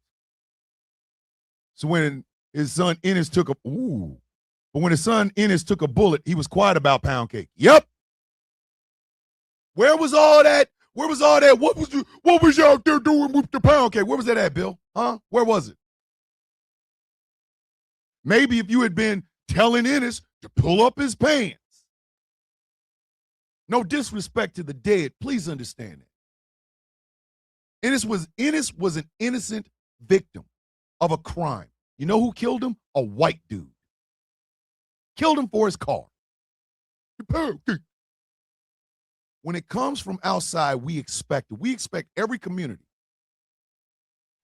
So when his son Ennis took a but when his son Ennis took a bullet, he was quiet about pound cake. Yep. Where was all that? Where was all that? What was you out there doing with the pound cake? Where was that at, Bill? Huh? Where was it? Maybe if you had been telling Ennis to pull up his pants. No disrespect to the dead. Please understand that. Ennis was an innocent victim of a crime. You know who killed him? A white dude. Killed him for his car. When it comes from outside, we expect it. We expect every community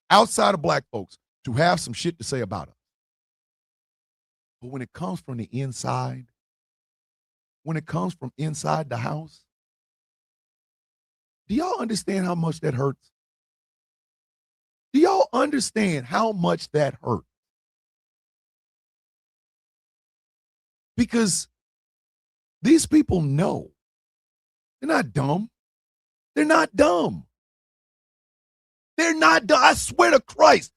outside of black folks to have some shit to say about us. But when it comes from the inside, when it comes from inside the house, do y'all understand how much that hurts? Do y'all understand how much that hurts? Because these people know. They're not dumb. They're not dumb. They're not dumb. I swear to Christ,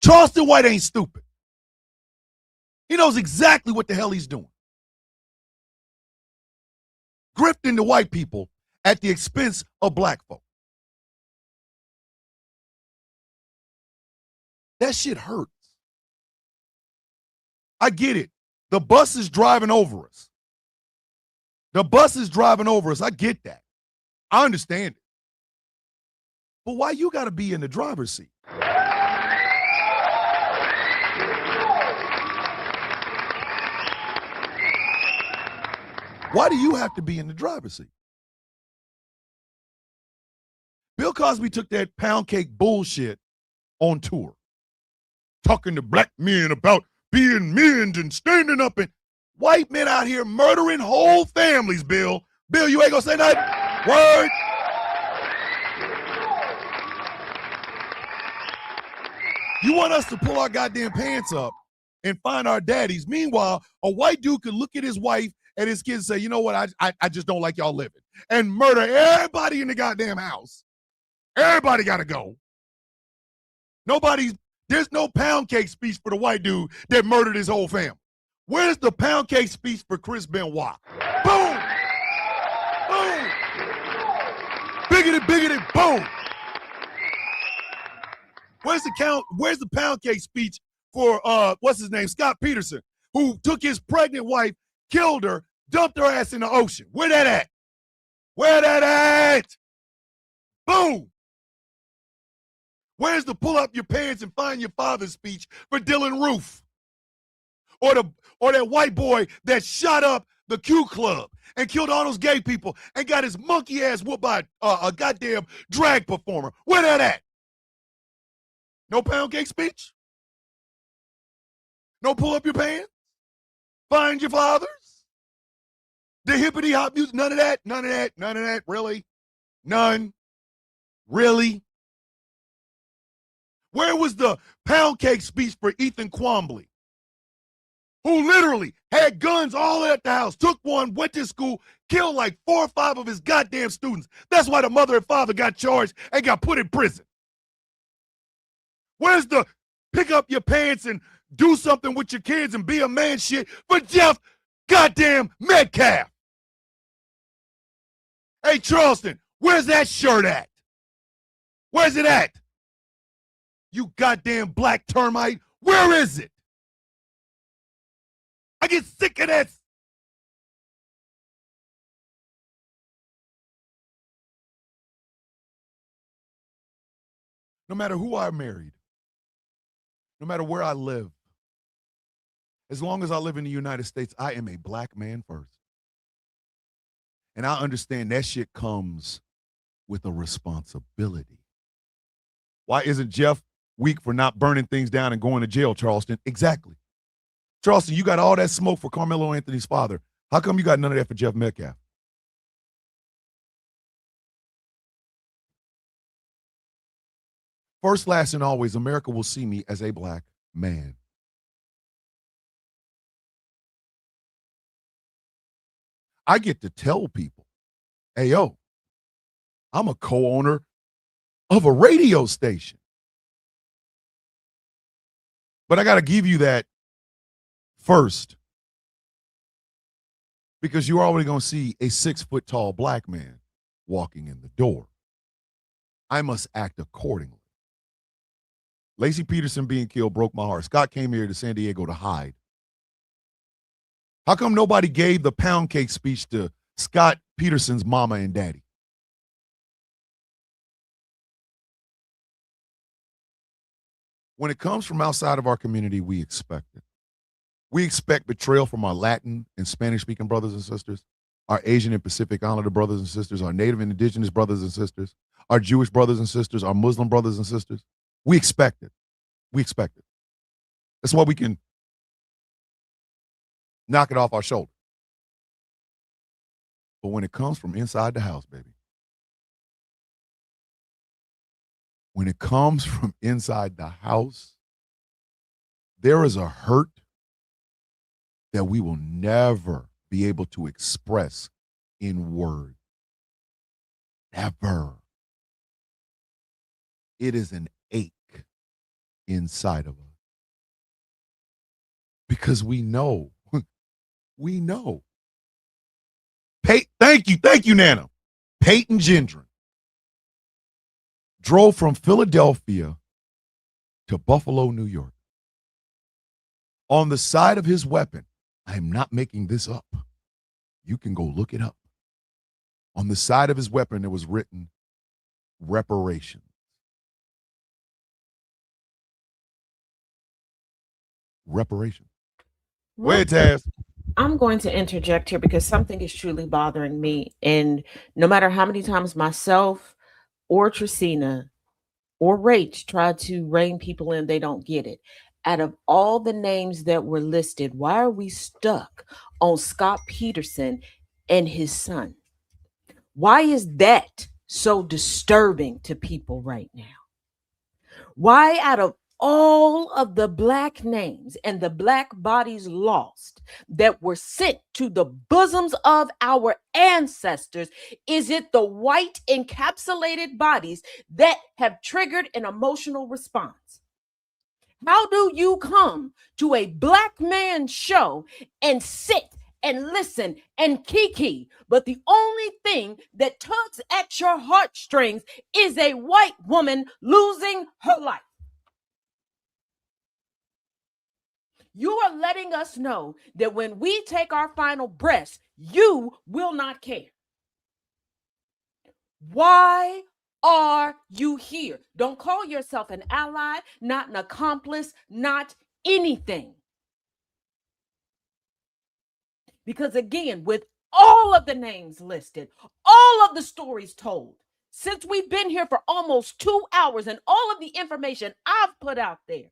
Charleston White ain't stupid. He knows exactly what the hell he's doing. Grifting the white people at the expense of black folk. That shit hurts. I get it. The bus is driving over us. The bus is driving over us. I get that. I understand it. But why you got to be in the driver's seat? Why do you have to be in the driver's seat? Bill Cosby took that pound cake bullshit on tour, talking to black men about being men and standing up, and white men out here murdering whole families, Bill. Bill, you ain't gonna say nothing? Word. You want us to pull our goddamn pants up and find our daddies. Meanwhile, a white dude could look at his wife and his kids and say, you know what, I just don't like y'all living. And murder everybody in the goddamn house. Everybody gotta go. There's no pound cake speech for the white dude that murdered his whole family. Where's the pound cake speech for Chris Benoit? Boom! Boom! Biggity, biggity, boom! Where's the pound cake speech for what's his name? Scott Peterson, who took his pregnant wife, killed her, dumped her ass in the ocean. Where that at? Where that at? Boom! Where's the pull up your pants and find your father's speech for Dylan Roof? Or that white boy that shot up the Q Club and killed all those gay people and got his monkey ass whooped by a goddamn drag performer. Where that at? No pound cake speech? No pull up your pants? Find your fathers? The hippity hop music? None of that? None of that? None of that? Really? None? Really? Where was the pound cake speech for Ethan Quambley, who literally had guns all at the house, took one, went to school, killed like 4 or 5 of his goddamn students? That's why the mother and father got charged and got put in prison. Where's the pick up your pants and do something with your kids and be a man shit for Jeff goddamn Metcalf? Hey, Charleston, where's that shirt at? Where's it at? You goddamn black termite, where is it? I get sick of that. no matter who I married, no matter where I live, as long as I live in the United States, I am a black man first. And I understand that shit comes with a responsibility. Why isn't Jeff weak for not burning things down and going to jail, Charleston? Exactly. Charleston, you got all that smoke for Carmelo Anthony's father. How come you got none of that for Jeff Metcalf? First, last, and always, America will see me as a black man. I get to tell people, hey, yo, I'm a co-owner of a radio station. But I got to give you that first, because you're already going to see a 6-foot-tall black man walking in the door. I must act accordingly. Lacey Peterson being killed broke my heart. Scott came here to San Diego to hide. How come nobody gave the pound cake speech to Scott Peterson's mama and daddy? When it comes from outside of our community, we expect it. We expect betrayal from our Latin and Spanish-speaking brothers and sisters, our Asian and Pacific Islander brothers and sisters, our Native and Indigenous brothers and sisters, our Jewish brothers and sisters, our Muslim brothers and sisters. We expect it. We expect it. That's why we can knock it off our shoulder. But when it comes from inside the house, baby, when it comes from inside the house, there is a hurt that we will never be able to express in words. Never. It is an ache inside of us. Because we know. We know. Thank you, Nana. Peyton Gendron drove from Philadelphia to Buffalo, New York. On the side of his weapon, I am not making this up. You can go look it up. On the side of his weapon, there was written reparations. Reparations. Where, Taz? I'm going to interject here because something is truly bothering me. And no matter how many times myself or Tracina or Rach try to rein people in, they don't get it. Out of all the names that were listed, why are we stuck on Scott Peterson and his son? Why is that so disturbing to people right now? Why, out of all of the black names and the black bodies lost that were sent to the bosoms of our ancestors, is it the white encapsulated bodies that have triggered an emotional response? How do you come to a black man show and sit and listen and kiki, but the only thing that tugs at your heartstrings is a white woman losing her life? You are letting us know that when we take our final breaths, you will not care. Why are you here? Don't call yourself an ally, not an accomplice, not anything. Because again, with all of the names listed, all of the stories told, since we've been here for almost 2 hours and all of the information I've put out there,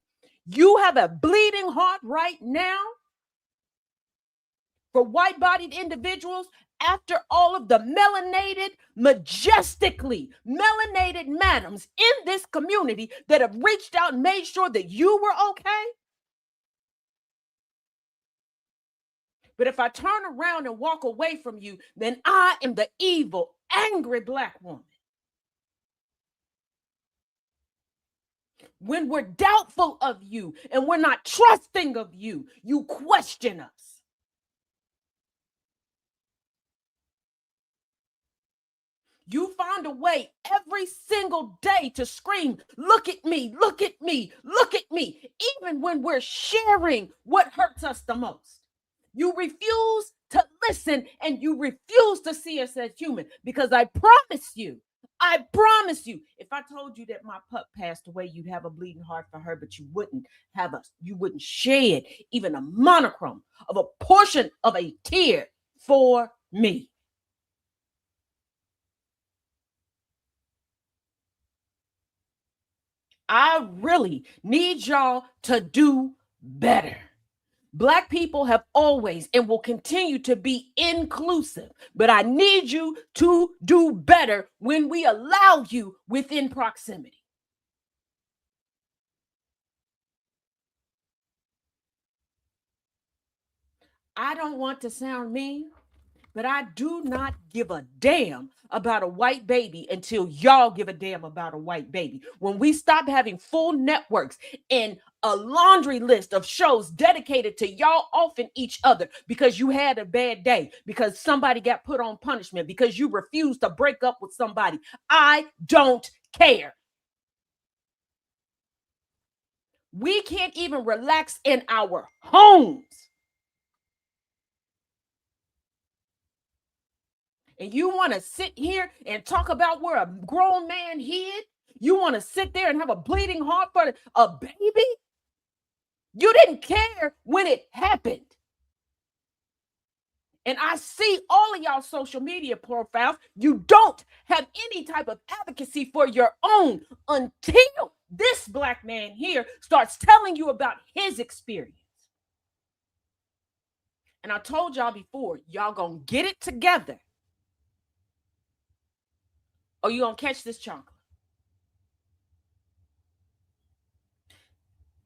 you have a bleeding heart right now for white-bodied individuals after all of the melanated, majestically melanated madams in this community that have reached out and made sure that you were okay? But if I turn around and walk away from you, then I am the evil, angry black woman. When we're doubtful of you and we're not trusting of you, you question us. You find a way every single day to scream, look at me, look at me, look at me, even when we're sharing what hurts us the most. You refuse to listen and you refuse to see us as human, because I promise you, I promise you, if I told you that my pup passed away, you'd have a bleeding heart for her, but you wouldn't shed even a monochrome of a portion of a tear for me. I really need y'all to do better. Black people have always and will continue to be inclusive, but I need you to do better when we allow you within proximity. I don't want to sound mean, but I do not give a damn about a white baby until y'all give a damn about a white baby. When we stop having full networks and a laundry list of shows dedicated to y'all offing each other because you had a bad day, because somebody got put on punishment, because you refused to break up with somebody. I don't care. We can't even relax in our homes. And you want to sit here and talk about where a grown man hid? You want to sit there and have a bleeding heart for a baby? You didn't care when it happened. And I see all of y'all social media profiles. You don't have any type of advocacy for your own until this black man here starts telling you about his experience. And I told y'all before, y'all gonna get it together, or you gonna catch this chocolate.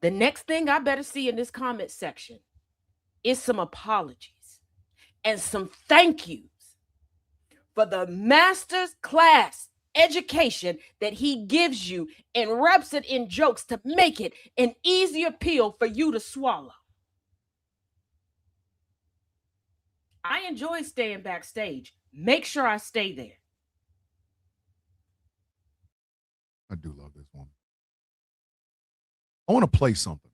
The next thing I better see in this comment section is some apologies and some thank yous for the master's class education that he gives you and wraps it in jokes to make it an easier pill for you to swallow. I enjoy staying backstage. Make sure I stay there. I do love this woman. I want to play something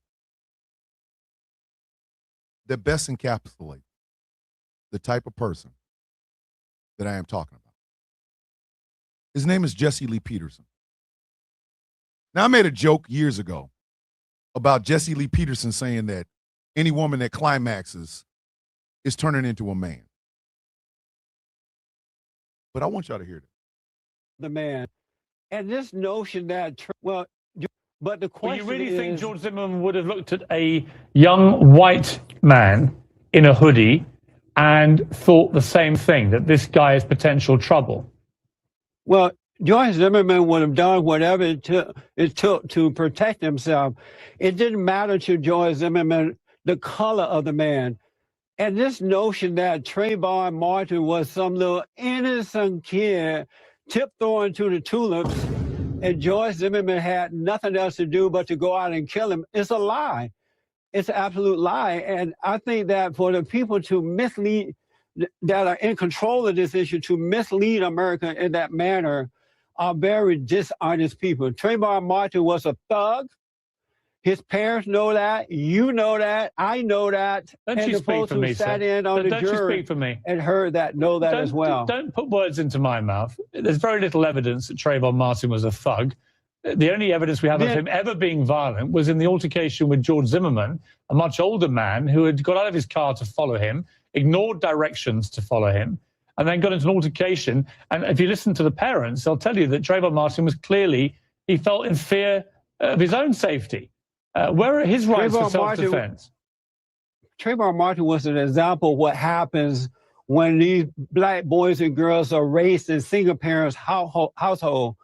that best encapsulates the type of person that I am talking about. His name is Jesse Lee Peterson. Now, I made a joke years ago about Jesse Lee Peterson saying that any woman that climaxes is turning into a man. But I want y'all to hear this. The man. And this notion that, but the question you really is, think George Zimmerman would have looked at a young white man in a hoodie and thought the same thing, that this guy is potential trouble? Well, George Zimmerman would have done whatever it took to protect himself. It didn't matter to George Zimmerman the color of the man. And this notion that Trayvon Martin was some little innocent kid tiptoeing to the tulips and George Zimmerman had nothing else to do but to go out and kill him, it's a lie. It's an absolute lie. And I think that for the people to mislead, that are in control of this issue, to mislead America in that manner, are very dishonest people. Trayvon Martin was a thug. His parents know that. You know that. I know that. Don't and you the speak folks for who me, sat sir. in on the Don't you jury speak for me. and heard that know that as well. Don't put words into my mouth. There's very little evidence that Trayvon Martin was a thug. The only evidence we have of him ever being violent was in the altercation with George Zimmerman, a much older man who had got out of his car to follow him, ignored directions to follow him, and then got into an altercation. And if you listen to the parents, they'll tell you that Trayvon Martin was clearly, he felt in fear of his own safety. Where are his rights for self-defense? Trayvon Martin was an example of what happens when these black boys and girls are raised in single parents household.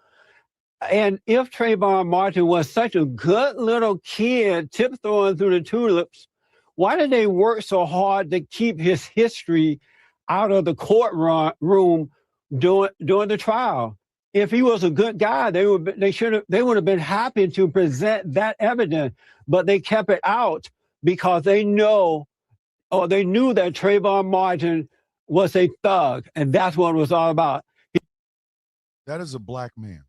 And if Trayvon Martin was such a good little kid tiptoeing through the tulips, why did they work so hard to keep his history out of the courtroom during the trial? If he was a good guy, they would have been happy to present that evidence, but they kept it out because they knew that Trayvon Martin was a thug, and that's what it was all about. That is a black man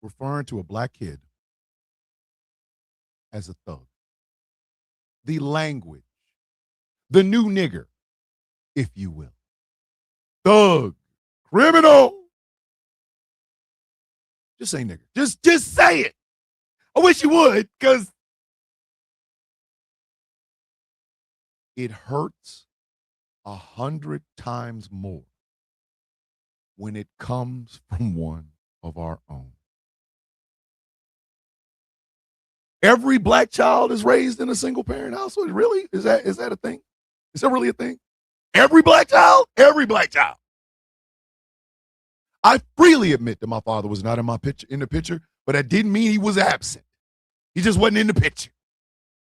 referring to a black kid as a thug. The language, the new nigger, if you will. Thug, Criminal. Just say nigger. Just say it. I wish you would, because it hurts 100 times more when it comes from one of our own. Every black child is raised in a single parent household. Really? Is that a thing? Is that really a thing? Every black child? Every black child. I freely admit that my father was not in the picture, but that didn't mean he was absent. He just wasn't in the picture.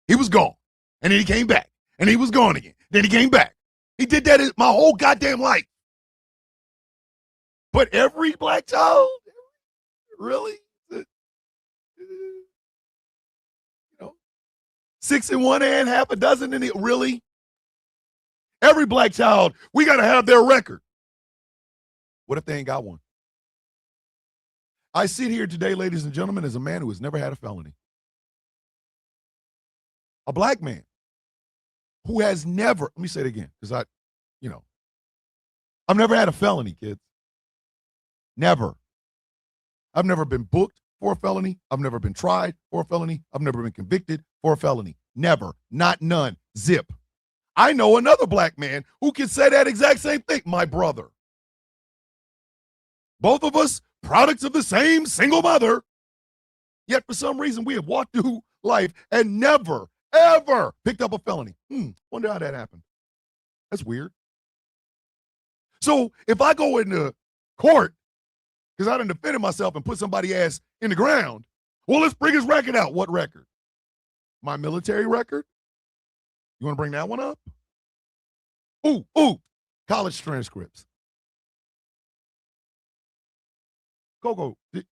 He was gone. And then he came back. And he was gone again. Then he came back. He did that my whole goddamn life. But every black child? Really? 6 in one hand, half a dozen in the really? Every black child, we got to have their record. What if they ain't got one? I sit here today, ladies and gentlemen, as a man who has never had a felony. A black man who has never, let me say it again, because I've never had a felony, kids. Never. I've never been booked for a felony. I've never been tried for a felony. I've never been convicted for a felony. Never. Not none. Zip. I know another black man who can say that exact same thing. My brother. Both of us products of the same single mother. Yet for some reason we have walked through life and never, ever picked up a felony. Wonder how that happened. That's weird. So if I go into court because I done defended myself and put somebody's ass in the ground, well, let's bring his record out. What record? My military record? You want to bring that one up? Ooh, college transcripts. Coco. You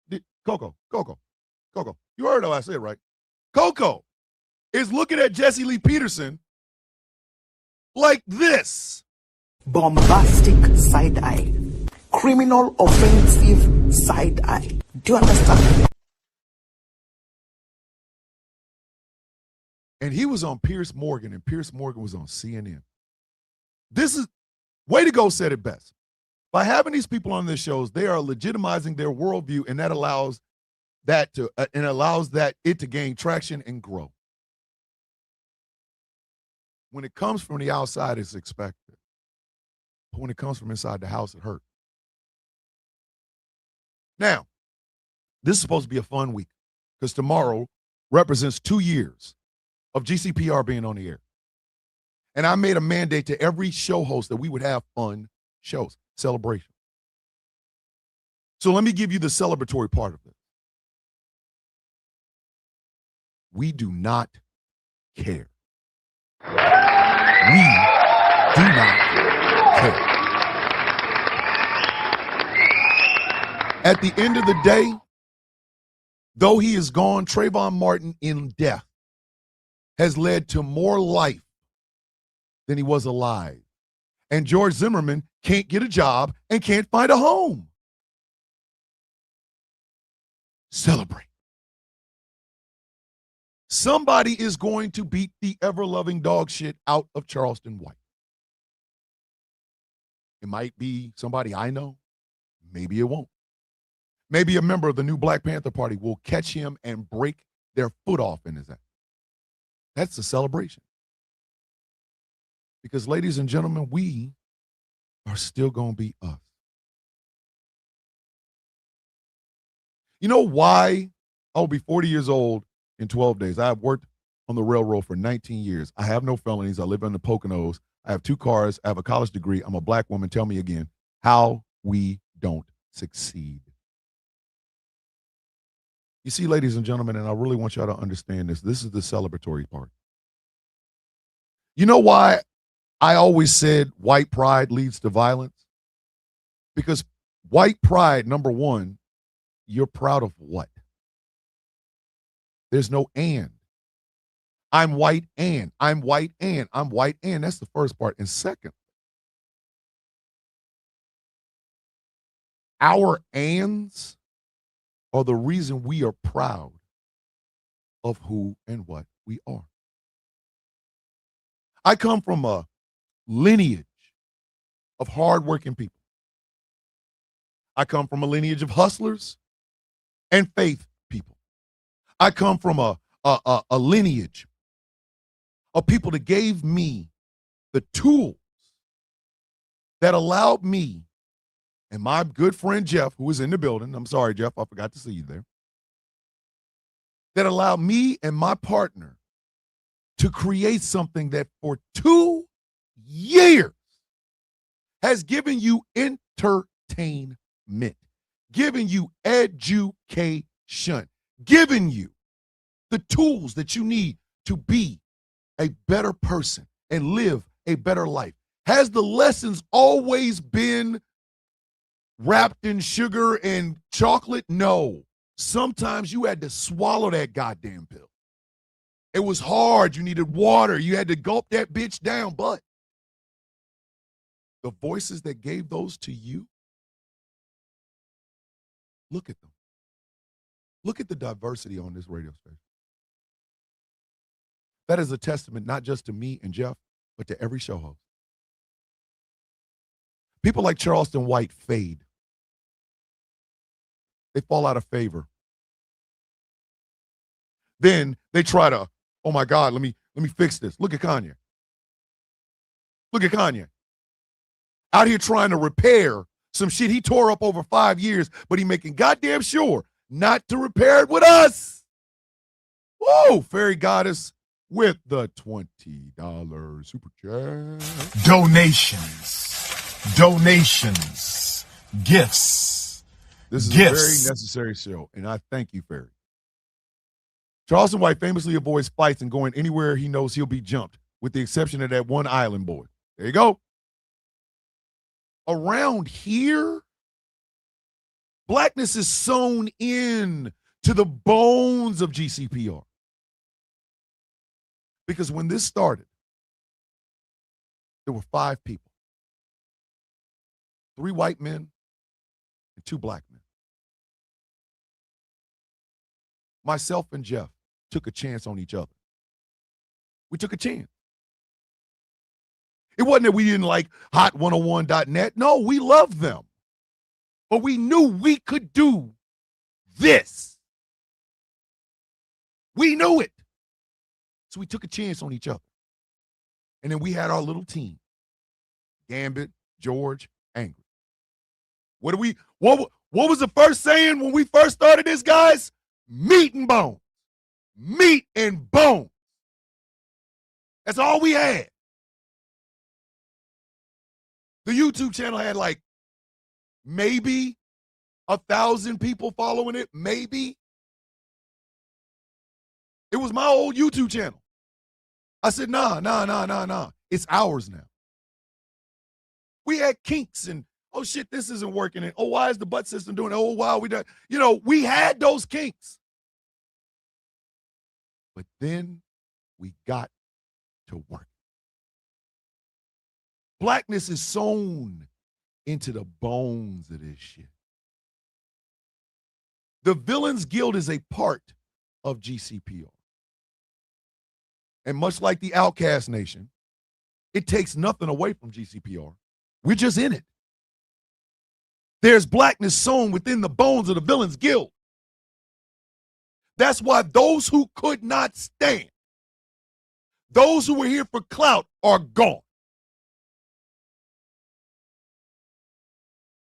heard how I said, right? Coco is looking at Jesse Lee Peterson like this. Bombastic side eye. Criminal offensive side eye. Do you understand? And he was on Piers Morgan, and Piers Morgan was on CNN. This is, way to go said it best. By having these people on their shows, they are legitimizing their worldview, and that allows that it to gain traction and grow. When it comes from the outside, it's expected. But when it comes from inside the house, it hurts. Now, this is supposed to be a fun week because tomorrow represents 2 years of GCPR being on the air. And I made a mandate to every show host that we would have fun shows, celebration. So let me give you the celebratory part of this. We do not care. We do not care. At the end of the day, though he is gone, Trayvon Martin in death has led to more life than he was alive. And George Zimmerman can't get a job and can't find a home. Celebrate. Somebody is going to beat the ever-loving dog shit out of Charleston White. It might be somebody I know. Maybe it won't. Maybe a member of the new Black Panther Party will catch him and break their foot off in his ass. That's a celebration. Because, ladies and gentlemen, we are still going to be us. You know why I'll be 40 years old in 12 days? I have worked on the railroad for 19 years. I have no felonies. I live in the Poconos. I have 2 cars. I have a college degree. I'm a black woman. Tell me again how we don't succeed. You see, ladies and gentlemen, and I really want y'all to understand this. This is the celebratory part. You know why I always said white pride leads to violence? Because white pride, number one, you're proud of what? There's no and. I'm white and. I'm white and. I'm white and. That's the first part. And second, our ands are the reason we are proud of who and what we are. I come from a lineage of hardworking people. I come from a lineage of hustlers and faith people. I come from a lineage of people that gave me the tools that allowed me and my good friend Jeff, who was in the building, I'm sorry, Jeff, I forgot to see you there, that allowed me and my partner to create something that for 2 years has given you entertainment, giving you education, giving you the tools that you need to be a better person and live a better life. Has the lessons always been wrapped in sugar and chocolate? No. Sometimes you had to swallow that goddamn pill. It was hard. You needed water. You had to gulp that bitch down. But the voices that gave those to you, look at them. Look at the diversity on this radio station. That is a testament not just to me and Jeff, but to every show host. People like Charleston White fade. They fall out of favor. Then they try to, oh my God, let me fix this. Look at Kanye. Look at Kanye. Out here trying to repair some shit he tore up over 5 years, but he making goddamn sure not to repair it with us. Whoa, fairy goddess with the $20 super chat. Donations, gifts. This is a very necessary show, and I thank you, Fairy. Charleston White famously avoids fights and going anywhere he knows he'll be jumped, with the exception of that one island boy. There you go. Around here, blackness is sewn in to the bones of GCPR. Because when this started, there were 5 people. 3 white men and 2 black men. Myself and Jeff took a chance on each other. We took a chance. It wasn't that we didn't like hot101.net. No, we loved them. But we knew we could do this. We knew it. So we took a chance on each other. And then we had our little team. Gambit, George, Angry. What was the first saying when we first started this, guys? Meat and bone. Meat and bone. That's all we had. The YouTube channel had like maybe 1,000 people following it, maybe. It was my old YouTube channel. I said, nah. It's ours now. We had kinks and, oh shit, this isn't working. And, oh, why is the butt system doing it? Oh, wow, we done. You know, we had those kinks. But then we got to work. Blackness is sewn into the bones of this shit. The Villains Guild is a part of GCPR. And much like the Outcast Nation, it takes nothing away from GCPR. We're just in it. There's blackness sewn within the bones of the Villains Guild. That's why those who could not stand, those who were here for clout, are gone.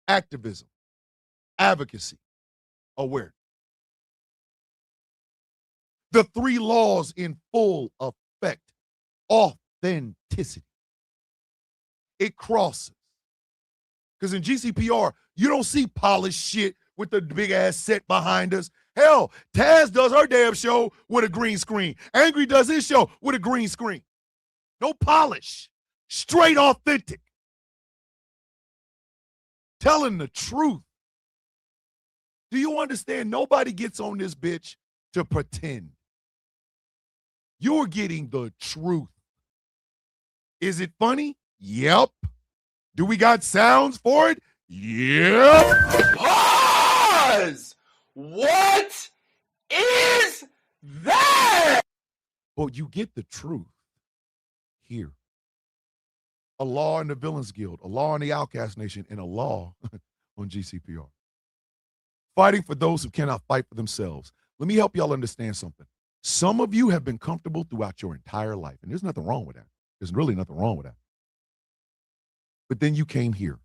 Activism, advocacy, awareness. The 3 laws in full effect. Authenticity. It crosses. Because in GCPR, you don't see polished shit with the big ass set behind us. Hell, Taz does her damn show with a green screen. Angry does his show with a green screen. No polish. Straight authentic. Telling the truth. Do you understand? Nobody gets on this bitch to pretend. You're getting the truth. Is it funny? Yep. Do we got sounds for it? Yep. Pause! What is that? But you get the truth here. A law in the Villains Guild, a law in the Outcast Nation, and a law on GCPR. Fighting for those who cannot fight for themselves. Let me help y'all understand something. Some of you have been comfortable throughout your entire life, and there's nothing wrong with that. There's really nothing wrong with that. But then you came here,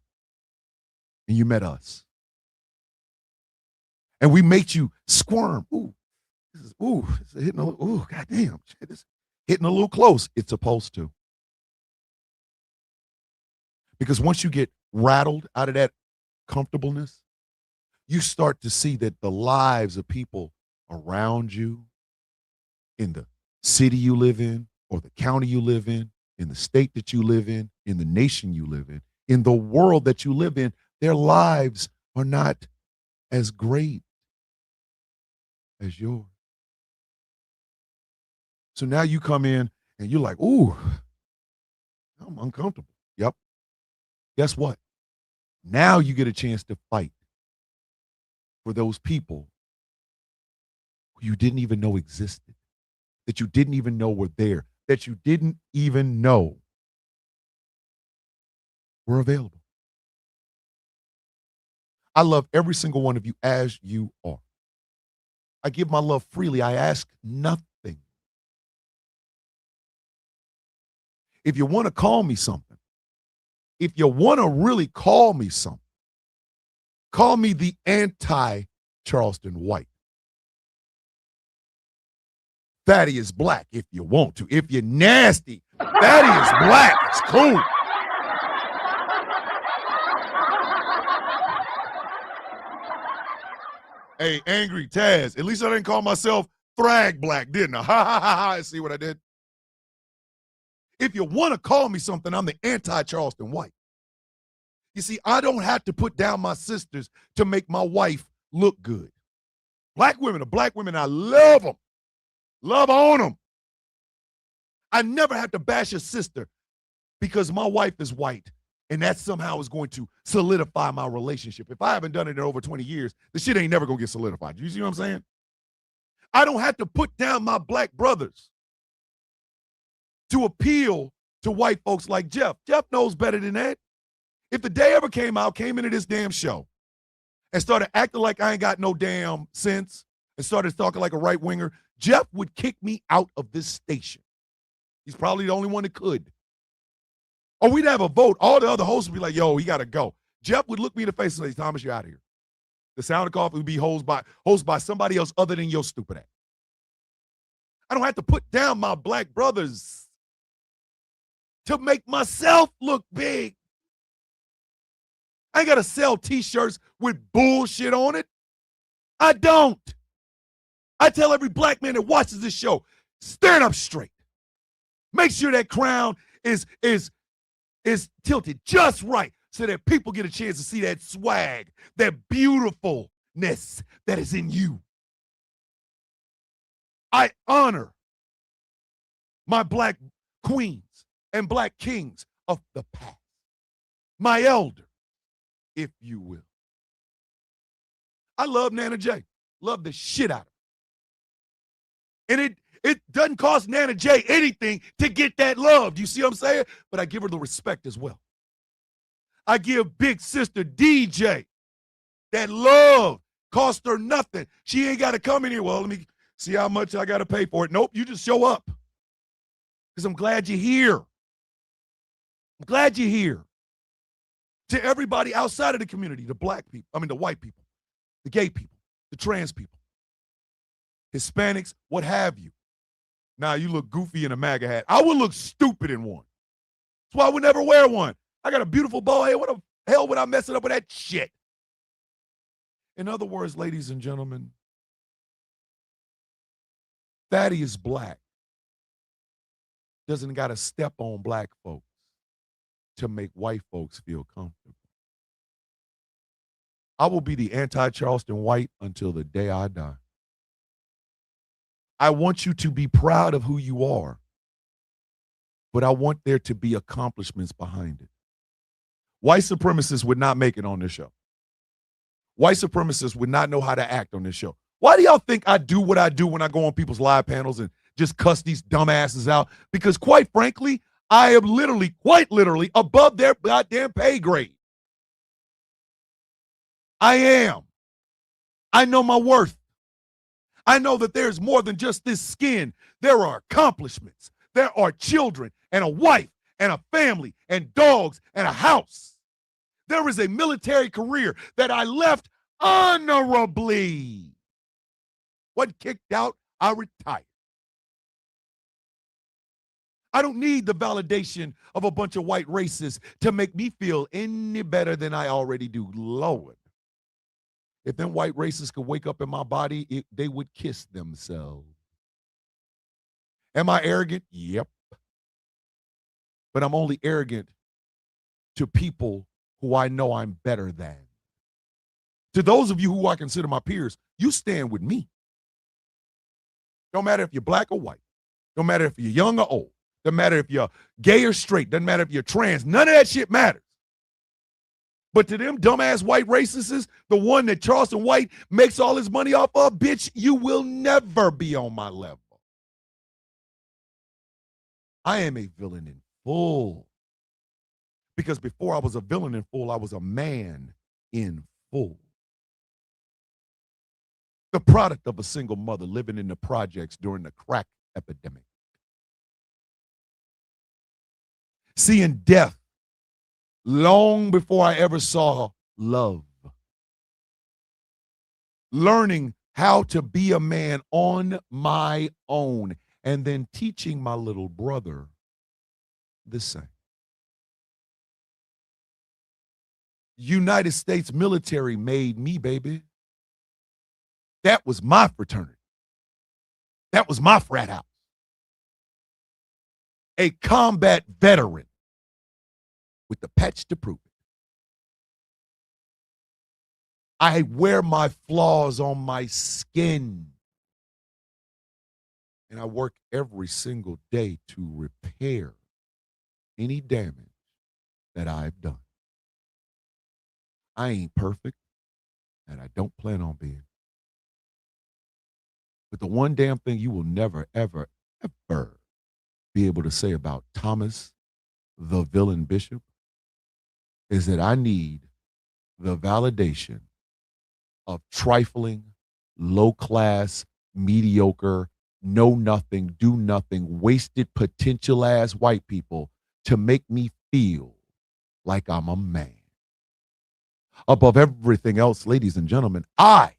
and you met us. And we made you squirm. Ooh, this is hitting a little, ooh, goddamn, shit, this is hitting a little close. It's supposed to. Because once you get rattled out of that comfortableness, you start to see that the lives of people around you, in the city you live in, or the county you live in the state that you live in the nation you live in the world that you live in, their lives are not as great as yours. So now you come in and you're like, ooh, I'm uncomfortable. Yep. Guess what? Now you get a chance to fight for those people who you didn't even know existed, that you didn't even know were there, that you didn't even know were available. I love every single one of you as you are. I give my love freely. I ask nothing. If you want to call me something, if you want to really call me something, call me the anti-Charleston White. Fatty is black if you want to. If you're nasty, Fatty is black. It's cool. Hey, Angry Taz, at least I didn't call myself Thrag Black, didn't I? Ha, ha, ha, ha. See what I did? If you want to call me something, I'm the anti-Charleston White. You see, I don't have to put down my sisters to make my wife look good. Black women are black women. I love them. Love on them. I never have to bash a sister because my wife is white, and that somehow is going to solidify my relationship. If I haven't done it in over 20 years, the shit ain't never going to get solidified. You see what I'm saying? I don't have to put down my black brothers to appeal to white folks like Jeff. Jeff knows better than that. If the day ever came into this damn show and started acting like I ain't got no damn sense and started talking like a right winger, Jeff would kick me out of this station. He's probably the only one that could. Or we'd have a vote. All the other hosts would be like, yo, he got to go. Jeff would look me in the face and say, Thomas, you're out of here. The Sound of Coffee would be hosted by somebody else other than your stupid ass. I don't have to put down my black brothers to make myself look big. I ain't got to sell T-shirts with bullshit on it. I don't. I tell every black man that watches this show, stand up straight. Make sure that crown is tilted just right so that people get a chance to see that swag, that beautifulness that is in you. I honor my black queens and black kings of the past, my elder, if you will. I love Nana J. Love the shit out of her. And it doesn't cost Nana J anything to get that love. Do you see what I'm saying? But I give her the respect as well. I give big sister DJ that love. Cost her nothing. She ain't got to come in here. Well, let me see how much I got to pay for it. Nope, you just show up. Because I'm glad you're here. I'm glad you're here. To everybody outside of the community, the black people, the white people, the gay people, the trans people, Hispanics, what have you. Now you look goofy in a MAGA hat. I would look stupid in one. That's why I would never wear one. I got a beautiful bald head. What the hell would I mess it up with that shit? In other words, ladies and gentlemen, Fatty is black. Doesn't got to step on black folks to make white folks feel comfortable. I will be the anti-Charleston White until the day I die. I want you to be proud of who you are, but I want there to be accomplishments behind it. White supremacists would not make it on this show. White supremacists would not know how to act on this show. Why do y'all think I do what I do when I go on people's live panels and just cuss these dumbasses out? Because quite frankly, I am quite literally above their goddamn pay grade. I am. I know my worth. I know that there's more than just this skin. There are accomplishments. There are children and a wife and a family and dogs and a house. There is a military career that I left honorably. Wasn't kicked out, I retired. I don't need the validation of a bunch of white racists to make me feel any better than I already do. Lord. If them white racists could wake up in my body, they would kiss themselves. Am I arrogant? Yep. But I'm only arrogant to people who I know I'm better than. To those of you who I consider my peers, you stand with me. Don't matter if you're black or white. Don't matter if you're young or old. Doesn't matter if you're gay or straight. Doesn't matter if you're trans. None of that shit matters. But to them dumbass white racists, the one that Charleston White makes all his money off of, bitch, you will never be on my level. I am a villain in full. Because before I was a villain in full, I was a man in full. The product of a single mother living in the projects during the crack epidemic. Seeing death long before I ever saw love. Learning how to be a man on my own and then teaching my little brother the same. United States military made me, baby. That was my fraternity. That was my frat house. A combat veteran with the patch to prove it. I wear my flaws on my skin. And I work every single day to repair any damage that I've done. I ain't perfect, and I don't plan on being. But the one damn thing you will never, ever, ever be able to say about Thomas, the villain Bishop, is that I need the validation of trifling, low-class, mediocre, know-nothing, do-nothing, wasted potential-ass white people to make me feel like I'm a man. Above everything else, ladies and gentlemen, I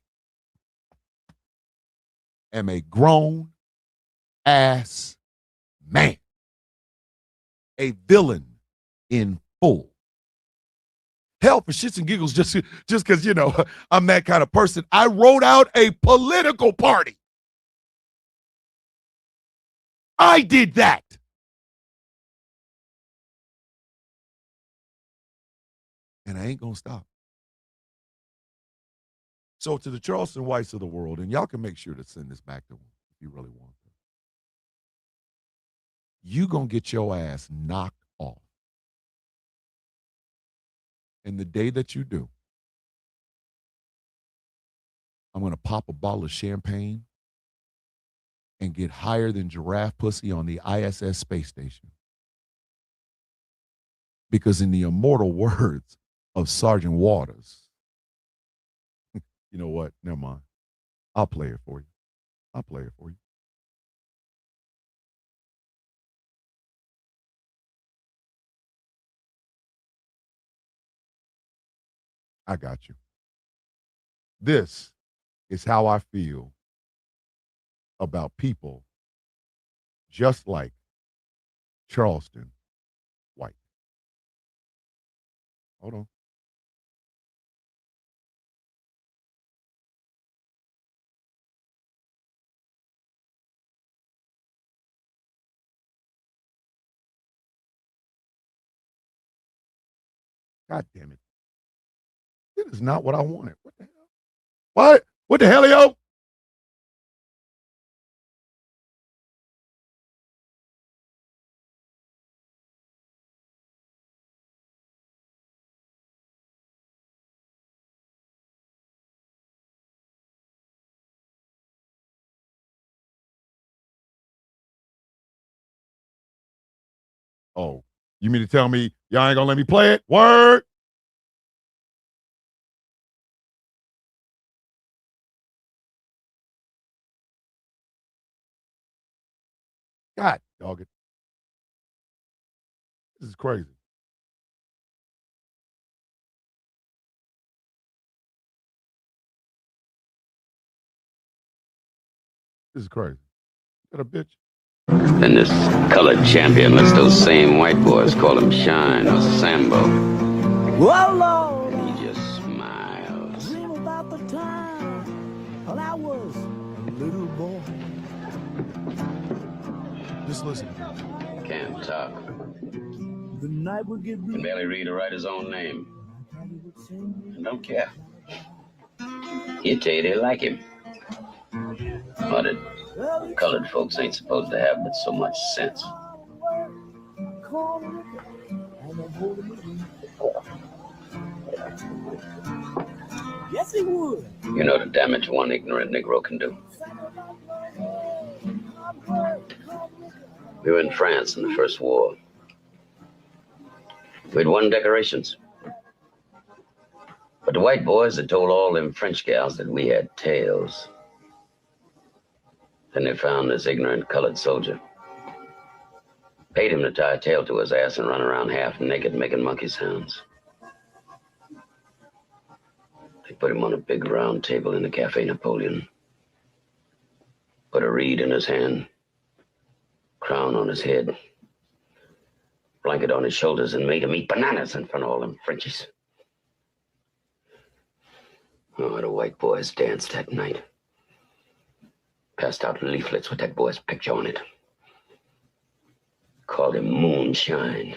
am a grown-ass man. A villain in full. Hell, for shits and giggles, just because, you know, I'm that kind of person, I wrote out a political party. I did that. And I ain't going to stop. So to the Charleston Whites of the world, and y'all can make sure to send this back to them if you really want to. You going to get your ass knocked off. And the day that you do, I'm going to pop a bottle of champagne and get higher than giraffe pussy on the ISS space station. Because in the immortal words of Sergeant Waters, you know what? Never mind. I'll play it for you. I'll play it for you. I got you. This is how I feel about people just like Charleston White. Hold on. God damn it. This is not what I wanted. What the hell? What? What the hell, yo? Oh, you mean to tell me y'all ain't gonna let me play it? Word. dog it. This is crazy. This is crazy. Got a bitch. And this colored champion lets those same white boys call him Shine or Sambo. Well, Lord, And he just smiles. dream about the time when I was a little boy. Just listen. Can't talk. The night would get blue. Can barely read or write his own name. And don't care. He'd tell you they like him. But colored folks ain't supposed to have but so much sense. Yes, he would. You know the damage one ignorant Negro can do. We were in France in the First War. We'd won decorations. But the white boys had told all them French gals that we had tails. Then they found this ignorant colored soldier. Paid him to tie a tail to his ass and run around half naked making monkey sounds. They put him on a big round table in the Cafe Napoleon. Put a reed in his hand, crown on his head, blanket on his shoulders, and made him eat bananas in front of all them Frenchies. Oh, the white boys danced that night. Passed out leaflets with that boy's picture on it. Called him Moonshine,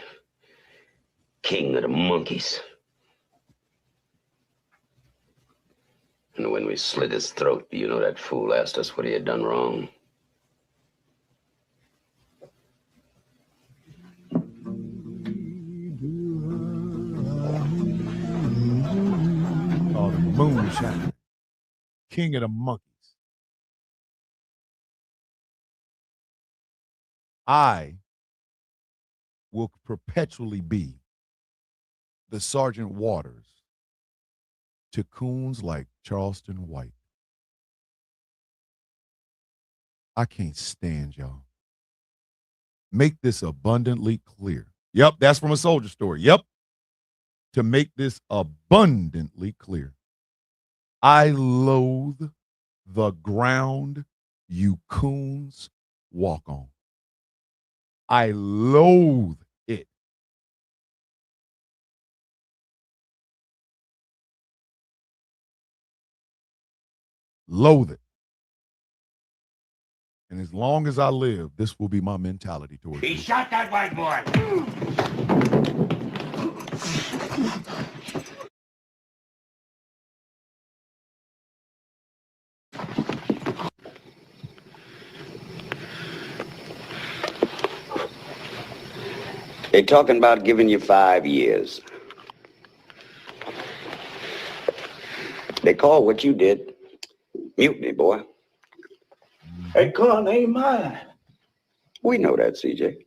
King of the Monkeys. And when we slit his throat, you know that fool asked us what he had done wrong. Called him Moonshine, King of the Monkeys. I will perpetually be the Sergeant Waters to coons like Charleston White. I can't stand y'all. Make this abundantly clear. Yep, that's from a soldier story. Yep. To make this abundantly clear. I loathe the ground you coons walk on. I loathe it. Loathe it. And as long as I live, this will be my mentality towards He you. shot that white boy. They're talking about giving you 5 years. They call what you did mutiny, boy. That gun ain't mine. We know that, CJ.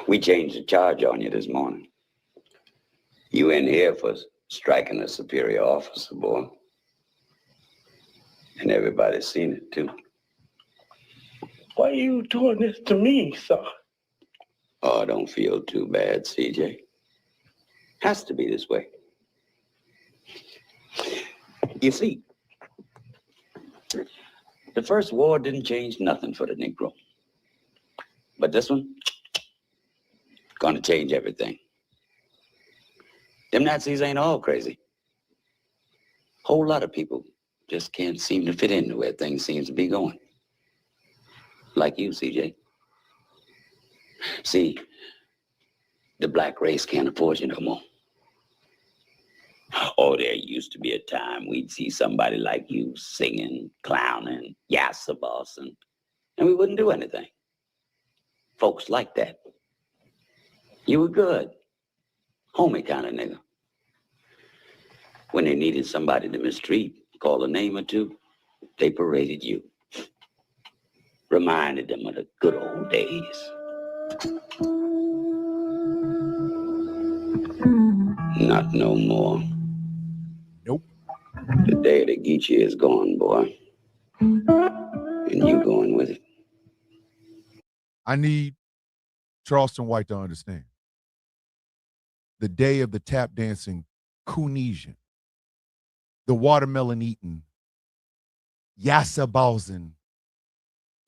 We changed the charge on you this morning. You in here for striking a superior officer, boy. And everybody's seen it, too. Why are you doing this to me, sir? Oh, don't feel too bad, CJ. Has to be this way. You see, the first war didn't change nothing for the Negro. But this one, gonna change everything. Them Nazis ain't all crazy. Whole lot of people just can't seem to fit into where things seems to be going. Like you, CJ. See, the black race can't afford you no more. Oh, there used to be a time we'd see somebody like you singing, clowning, yassa bossing, and we wouldn't do anything. Folks like that. You were good. Homie kind of nigga. When they needed somebody to mistreat, call a name or two, they paraded you. Reminded them of the good old days. Not no more. Nope. The day of the Geechee is gone, boy. And you going with it. I need Charleston White to understand. The day of the tap dancing Kunesian, the watermelon eating, Yassa Bowsen,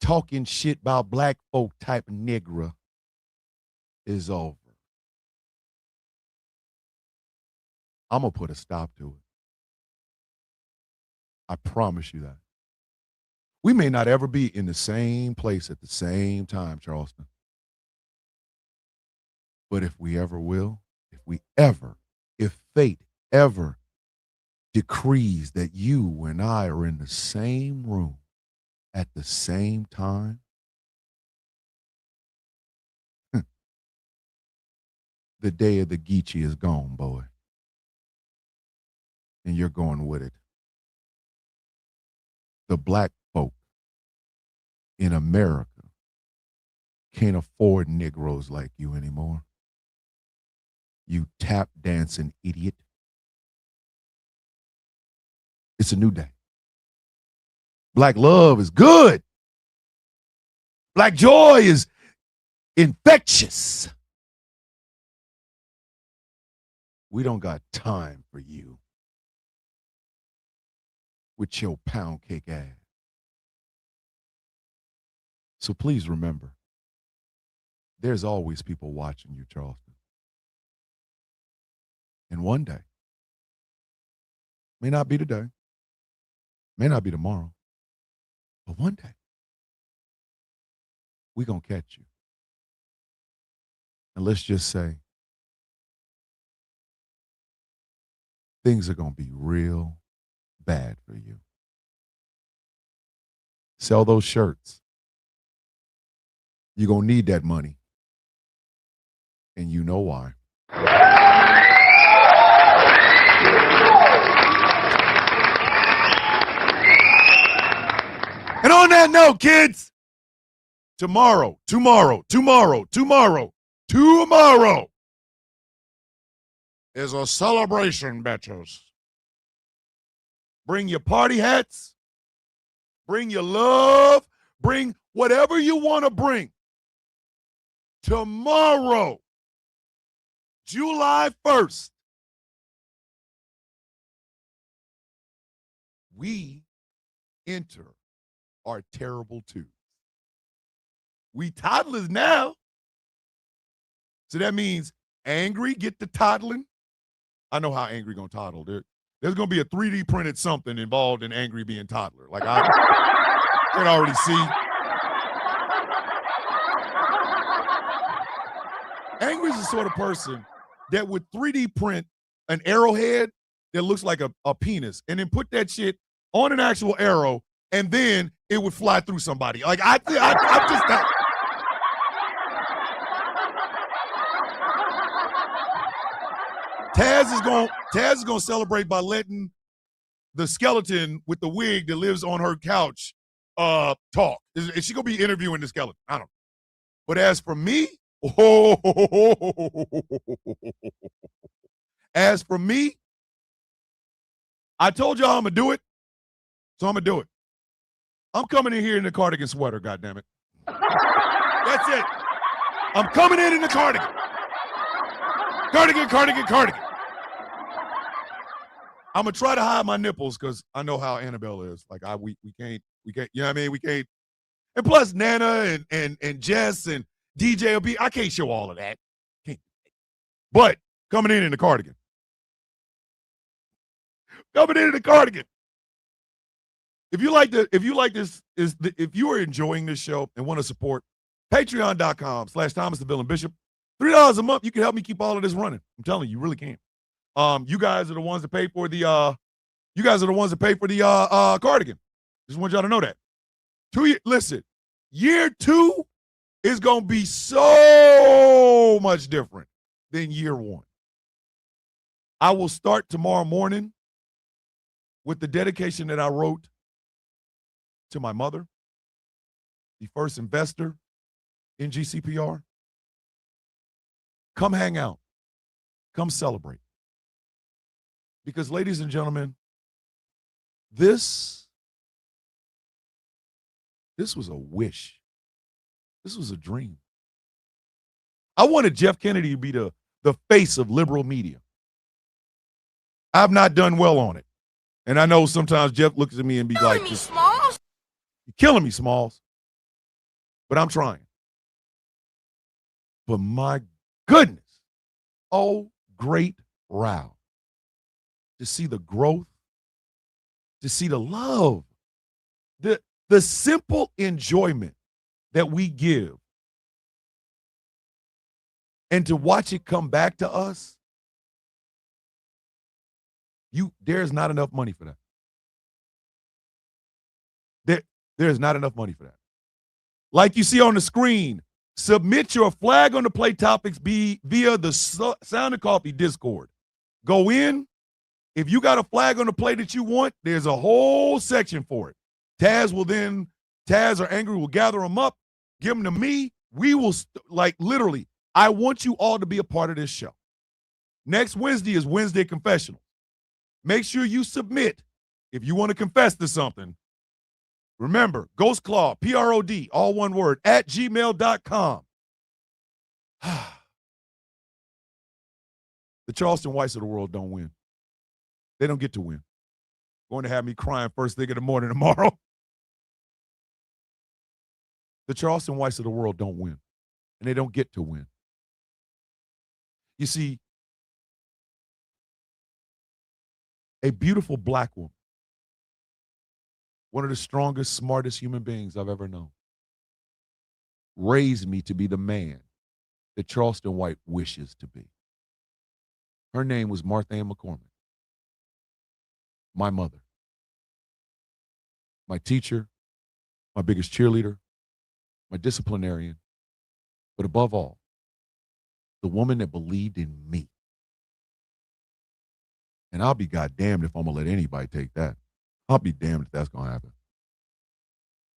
talking shit about black folk type nigger is over. I'm going to put a stop to it. I promise you that. We may not ever be in the same place at the same time, Charleston. But if we ever will, if fate ever decrees that you and I are in the same room at the same time, the day of the Geechee is gone, boy. And you're going with it. The black folk in America can't afford Negroes like you anymore. You tap dancing idiot. It's a new day. Black love is good. Black joy is infectious. We don't got time for you with your pound cake ass. So please remember, there's always people watching you, Charleston. And one day, may not be today, may not be tomorrow, but one day, we're going to catch you. And let's just say, things are going to be real bad for you. Sell those shirts. You're going to need that money. And you know why. And on that note, kids, tomorrow, is a celebration, bitches. Bring your party hats. Bring your love. Bring whatever you want to bring. Tomorrow, July 1st, we enter our terrible twos. We toddlers now. So that means angry, get the toddling. I know how angry gonna toddle. There's gonna be a 3D printed something involved in angry being toddler. Like I can already see. Angry is the sort of person that would 3D print an arrowhead that looks like a penis and then put that shit on an actual arrow and then it would fly through somebody. Like I just not. Taz is gonna celebrate by letting the skeleton with the wig that lives on her couch talk. Is she gonna be interviewing the skeleton? I don't know. But as for me, I told y'all I'm gonna do it, so I'm gonna do it. I'm coming in here in the cardigan sweater, goddammit. That's it. I'm coming in the cardigan. Cardigan. I'm gonna try to hide my nipples because I know how Annabelle is. Like we can't, you know what I mean? We can't. And plus Nana and Jess and DJ will be, I can't show all of that. Can't. But coming in the cardigan. Coming in the cardigan. If you are enjoying this show and want to support, patreon.com/Thomas the Villain Bishop. $3 a month, you can help me keep all of this running. I'm telling you, you really can. You guys are the ones that pay for the cardigan. Just want y'all to know that. Listen, year 2 is gonna be so much different than year 1. I will start tomorrow morning with the dedication that I wrote to my mother, the first investor in GCPR. Come hang out. Come celebrate. Because, ladies and gentlemen, this was a wish This was a dream. I wanted Jeff Kennedy to be the face of liberal media. I've not done well on it. And I know sometimes Jeff looks at me and be like, Smalls? You're killing me, Smalls. But I'm trying. But my goodness, oh, great row. To see the growth, to see the love, the simple enjoyment that we give, and to watch it come back to us, there's not enough money for that. There's not enough money for that. Like you see on the screen, submit your flag on the play topics via the Sound of Coffee Discord. Go in. If you got a flag on the play that you want, there's a whole section for it. Taz or Angry will gather them up, give them to me. We will, literally, I want you all to be a part of this show. Next Wednesday is Wednesday Confessional. Make sure you submit if you want to confess to something. Remember, Ghost Claw, PROD, all one word, @gmail.com. The Charleston Whites of the world don't win. They don't get to win. Going to have me crying first thing in the morning tomorrow. The Charleston Whites of the world don't win, and they don't get to win. You see, a beautiful black woman, one of the strongest, smartest human beings I've ever known, raised me to be the man that Charleston White wishes to be. Her name was Martha Ann McCormick, my mother, my teacher, my biggest cheerleader, my disciplinarian, but above all, the woman that believed in me. And I'll be goddamned if I'm going to let anybody take that. I'll be damned if that's going to happen.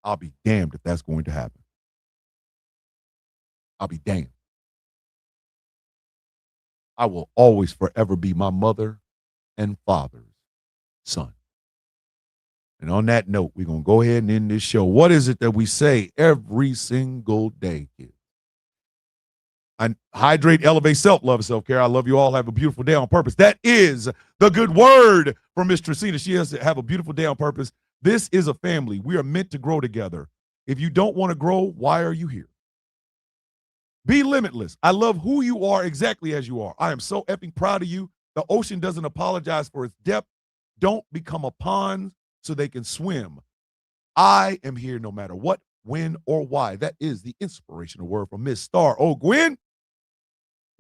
I'll be damned if that's going to happen. I'll be damned. I will always forever be my mother and father's son. And on that note, we're going to go ahead and end this show. What is it that we say every single day, kids? I hydrate, elevate, self-love, self-care. I love you all. Have a beautiful day on purpose. That is the good word from Miss Tracina. She has to have a beautiful day on purpose. This is a family. We are meant to grow together. If you don't want to grow, why are you here? Be limitless. I love who you are exactly as you are. I am so effing proud of you. The ocean doesn't apologize for its depth. Don't become a pond so they can swim. I am here no matter what, when, or why. That is the inspirational word from Miss Star. Oh, Gwen.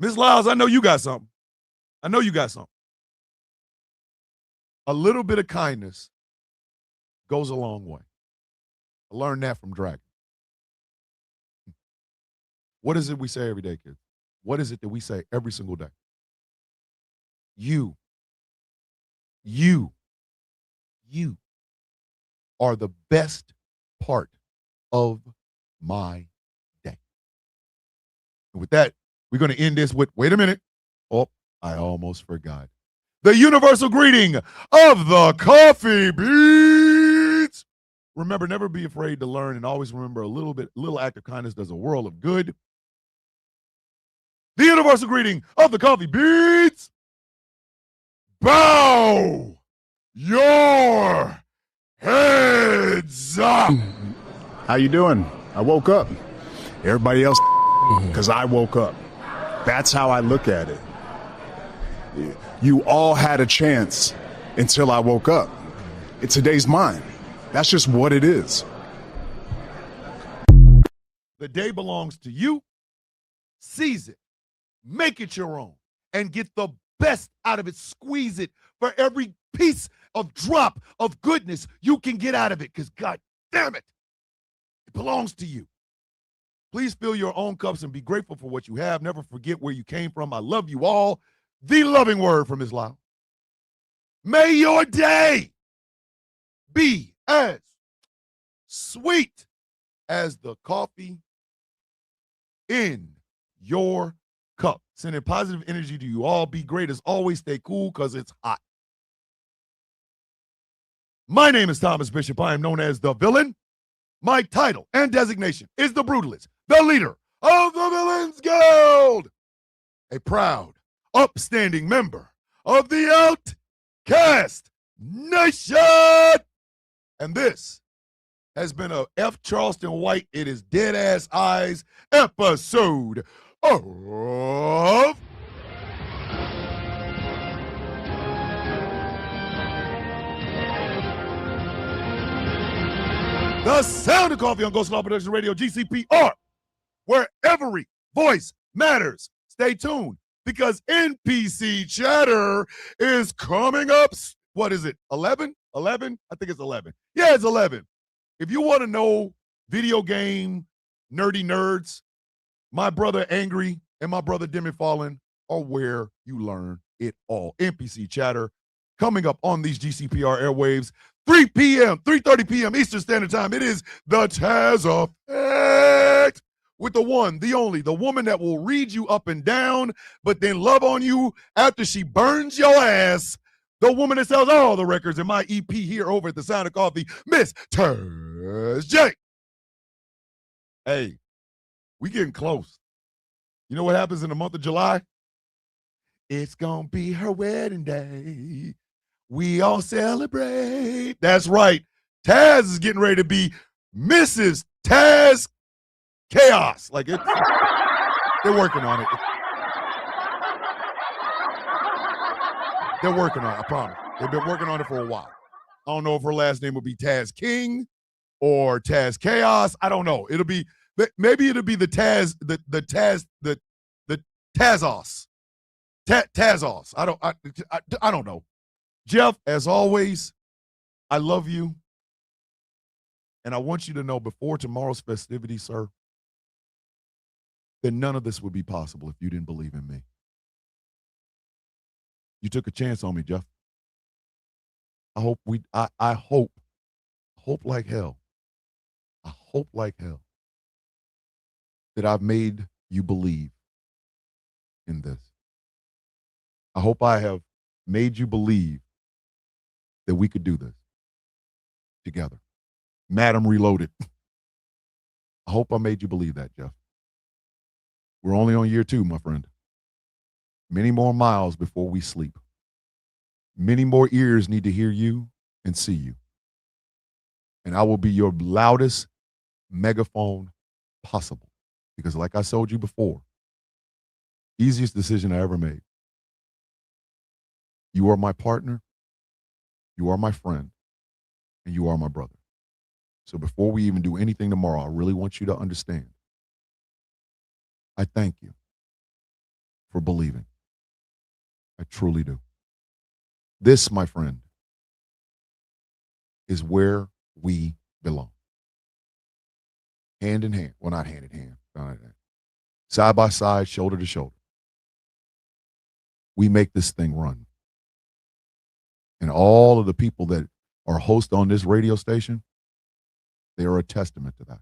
Miss Lyles, I know you got something. I know you got something. A little bit of kindness goes a long way. I learned that from Dragon. What is it we say every day, kids? What is it that we say every single day? You are the best part of my day. And with that, we're going to end this with, wait a minute. Oh, I almost forgot. The universal greeting of the coffee beats. Remember, never be afraid to learn, and always remember a little act of kindness does a world of good. The universal greeting of the coffee beats. Bow your heads up. How you doing? I woke up. Everybody else, because I woke up. That's how I look at it. You all had a chance until I woke up. Today's mine. That's just what it is. The day belongs to you. Seize it. Make it your own. And get the best out of it. Squeeze it for every piece of drop of goodness you can get out of it. Because, God damn it, it belongs to you. Please fill your own cups and be grateful for what you have. Never forget where you came from. I love you all. The loving word from Ms. Lau. May your day be as sweet as the coffee in your cup. Sending positive energy to you all. Be great as always. Stay cool because it's hot. My name is Thomas Bishop. I am known as the villain. My title and designation is the brutalist, the leader of the Villains Guild, a proud, upstanding member of the Outcast Nation. And this has been a F. Charleston White, It Is Dead Ass Eyes episode of The Sound of Coffee on Ghost Law Production Radio, GCPR, where every voice matters. Stay tuned, because NPC Chatter is coming up. What is it, 11? 11? I think it's 11. Yeah, it's 11. If you want to know video game nerdy nerds, my brother Angry and my brother Demi Fallen are where you learn it all. NPC Chatter coming up on these GCPR airwaves, 3 p.m., 3:30 p.m. Eastern Standard Time. It is the Taz Effect with the one, the only, the woman that will read you up and down, but then love on you after she burns your ass. The woman that sells all the records in my EP here over at the Sound of Coffee, Miss Taz J. Hey, we getting close. You know what happens in the month of July? It's gonna be her wedding day. We all celebrate. That's right. Taz is getting ready to be Mrs. Taz Chaos. Like it's, they're working on it. They're working on it, I promise. They've been working on it for a while. I don't know if her last name will be Taz King or Taz Chaos. I don't know. Maybe it'll be the Taz, the Tazos. Tazos. I don't know. Jeff, as always, I love you. And I want you to know before tomorrow's festivity, sir, that none of this would be possible if you didn't believe in me. You took a chance on me, Jeff. I hope like hell. I hope like hell that I've made you believe in this. I hope I have made you believe that we could do this together. Madam Reloaded. I hope I made you believe that, Jeff. We're only on year 2, my friend. Many more miles before we sleep. Many more ears need to hear you and see you. And I will be your loudest megaphone possible. Because like I told you before, easiest decision I ever made. You are my partner, you are my friend, and you are my brother. So before we even do anything tomorrow, I really want you to understand. I thank you for believing. I truly do. This, my friend, is where we belong. Hand in hand. Well, not hand in hand. Side by side, shoulder to shoulder. We make this thing run. And all of the people that are hosts on this radio station, they are a testament to that.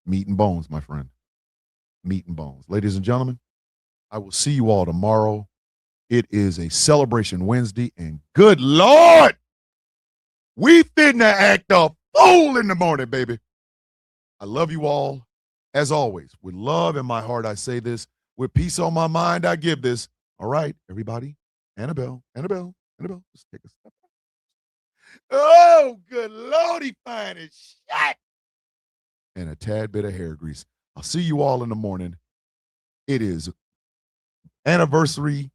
Meat and bones, my friend. Meat and bones. Ladies and gentlemen, I will see you all tomorrow. It is a celebration Wednesday, and good Lord, we finna act a fool in the morning, baby. I love you all. As always, with love in my heart, I say this. With peace on my mind, I give this. All right, everybody. Annabelle, just take a step back. Oh, good Lordy, fine as shit. And a tad bit of hair grease. I'll see you all in the morning. It is anniversary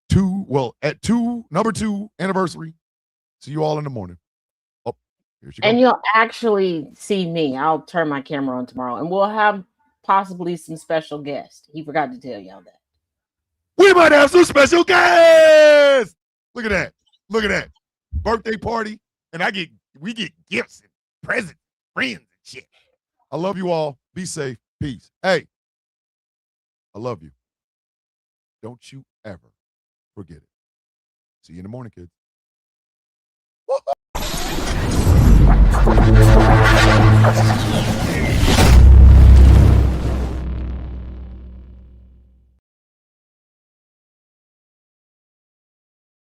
2, well, at 2, number 2 anniversary. See you all in the morning. Oh, here she goes. And you'll actually see me. I'll turn my camera on tomorrow, and we'll have possibly some special guests. He forgot to tell y'all that. We might have some special guests. Look at that. Look at that. Birthday party. And we get gifts and presents, friends and shit. I love you all. Be safe. Peace. Hey, I love you. Don't you ever forget it. See you in the morning, kids. Woo-hoo!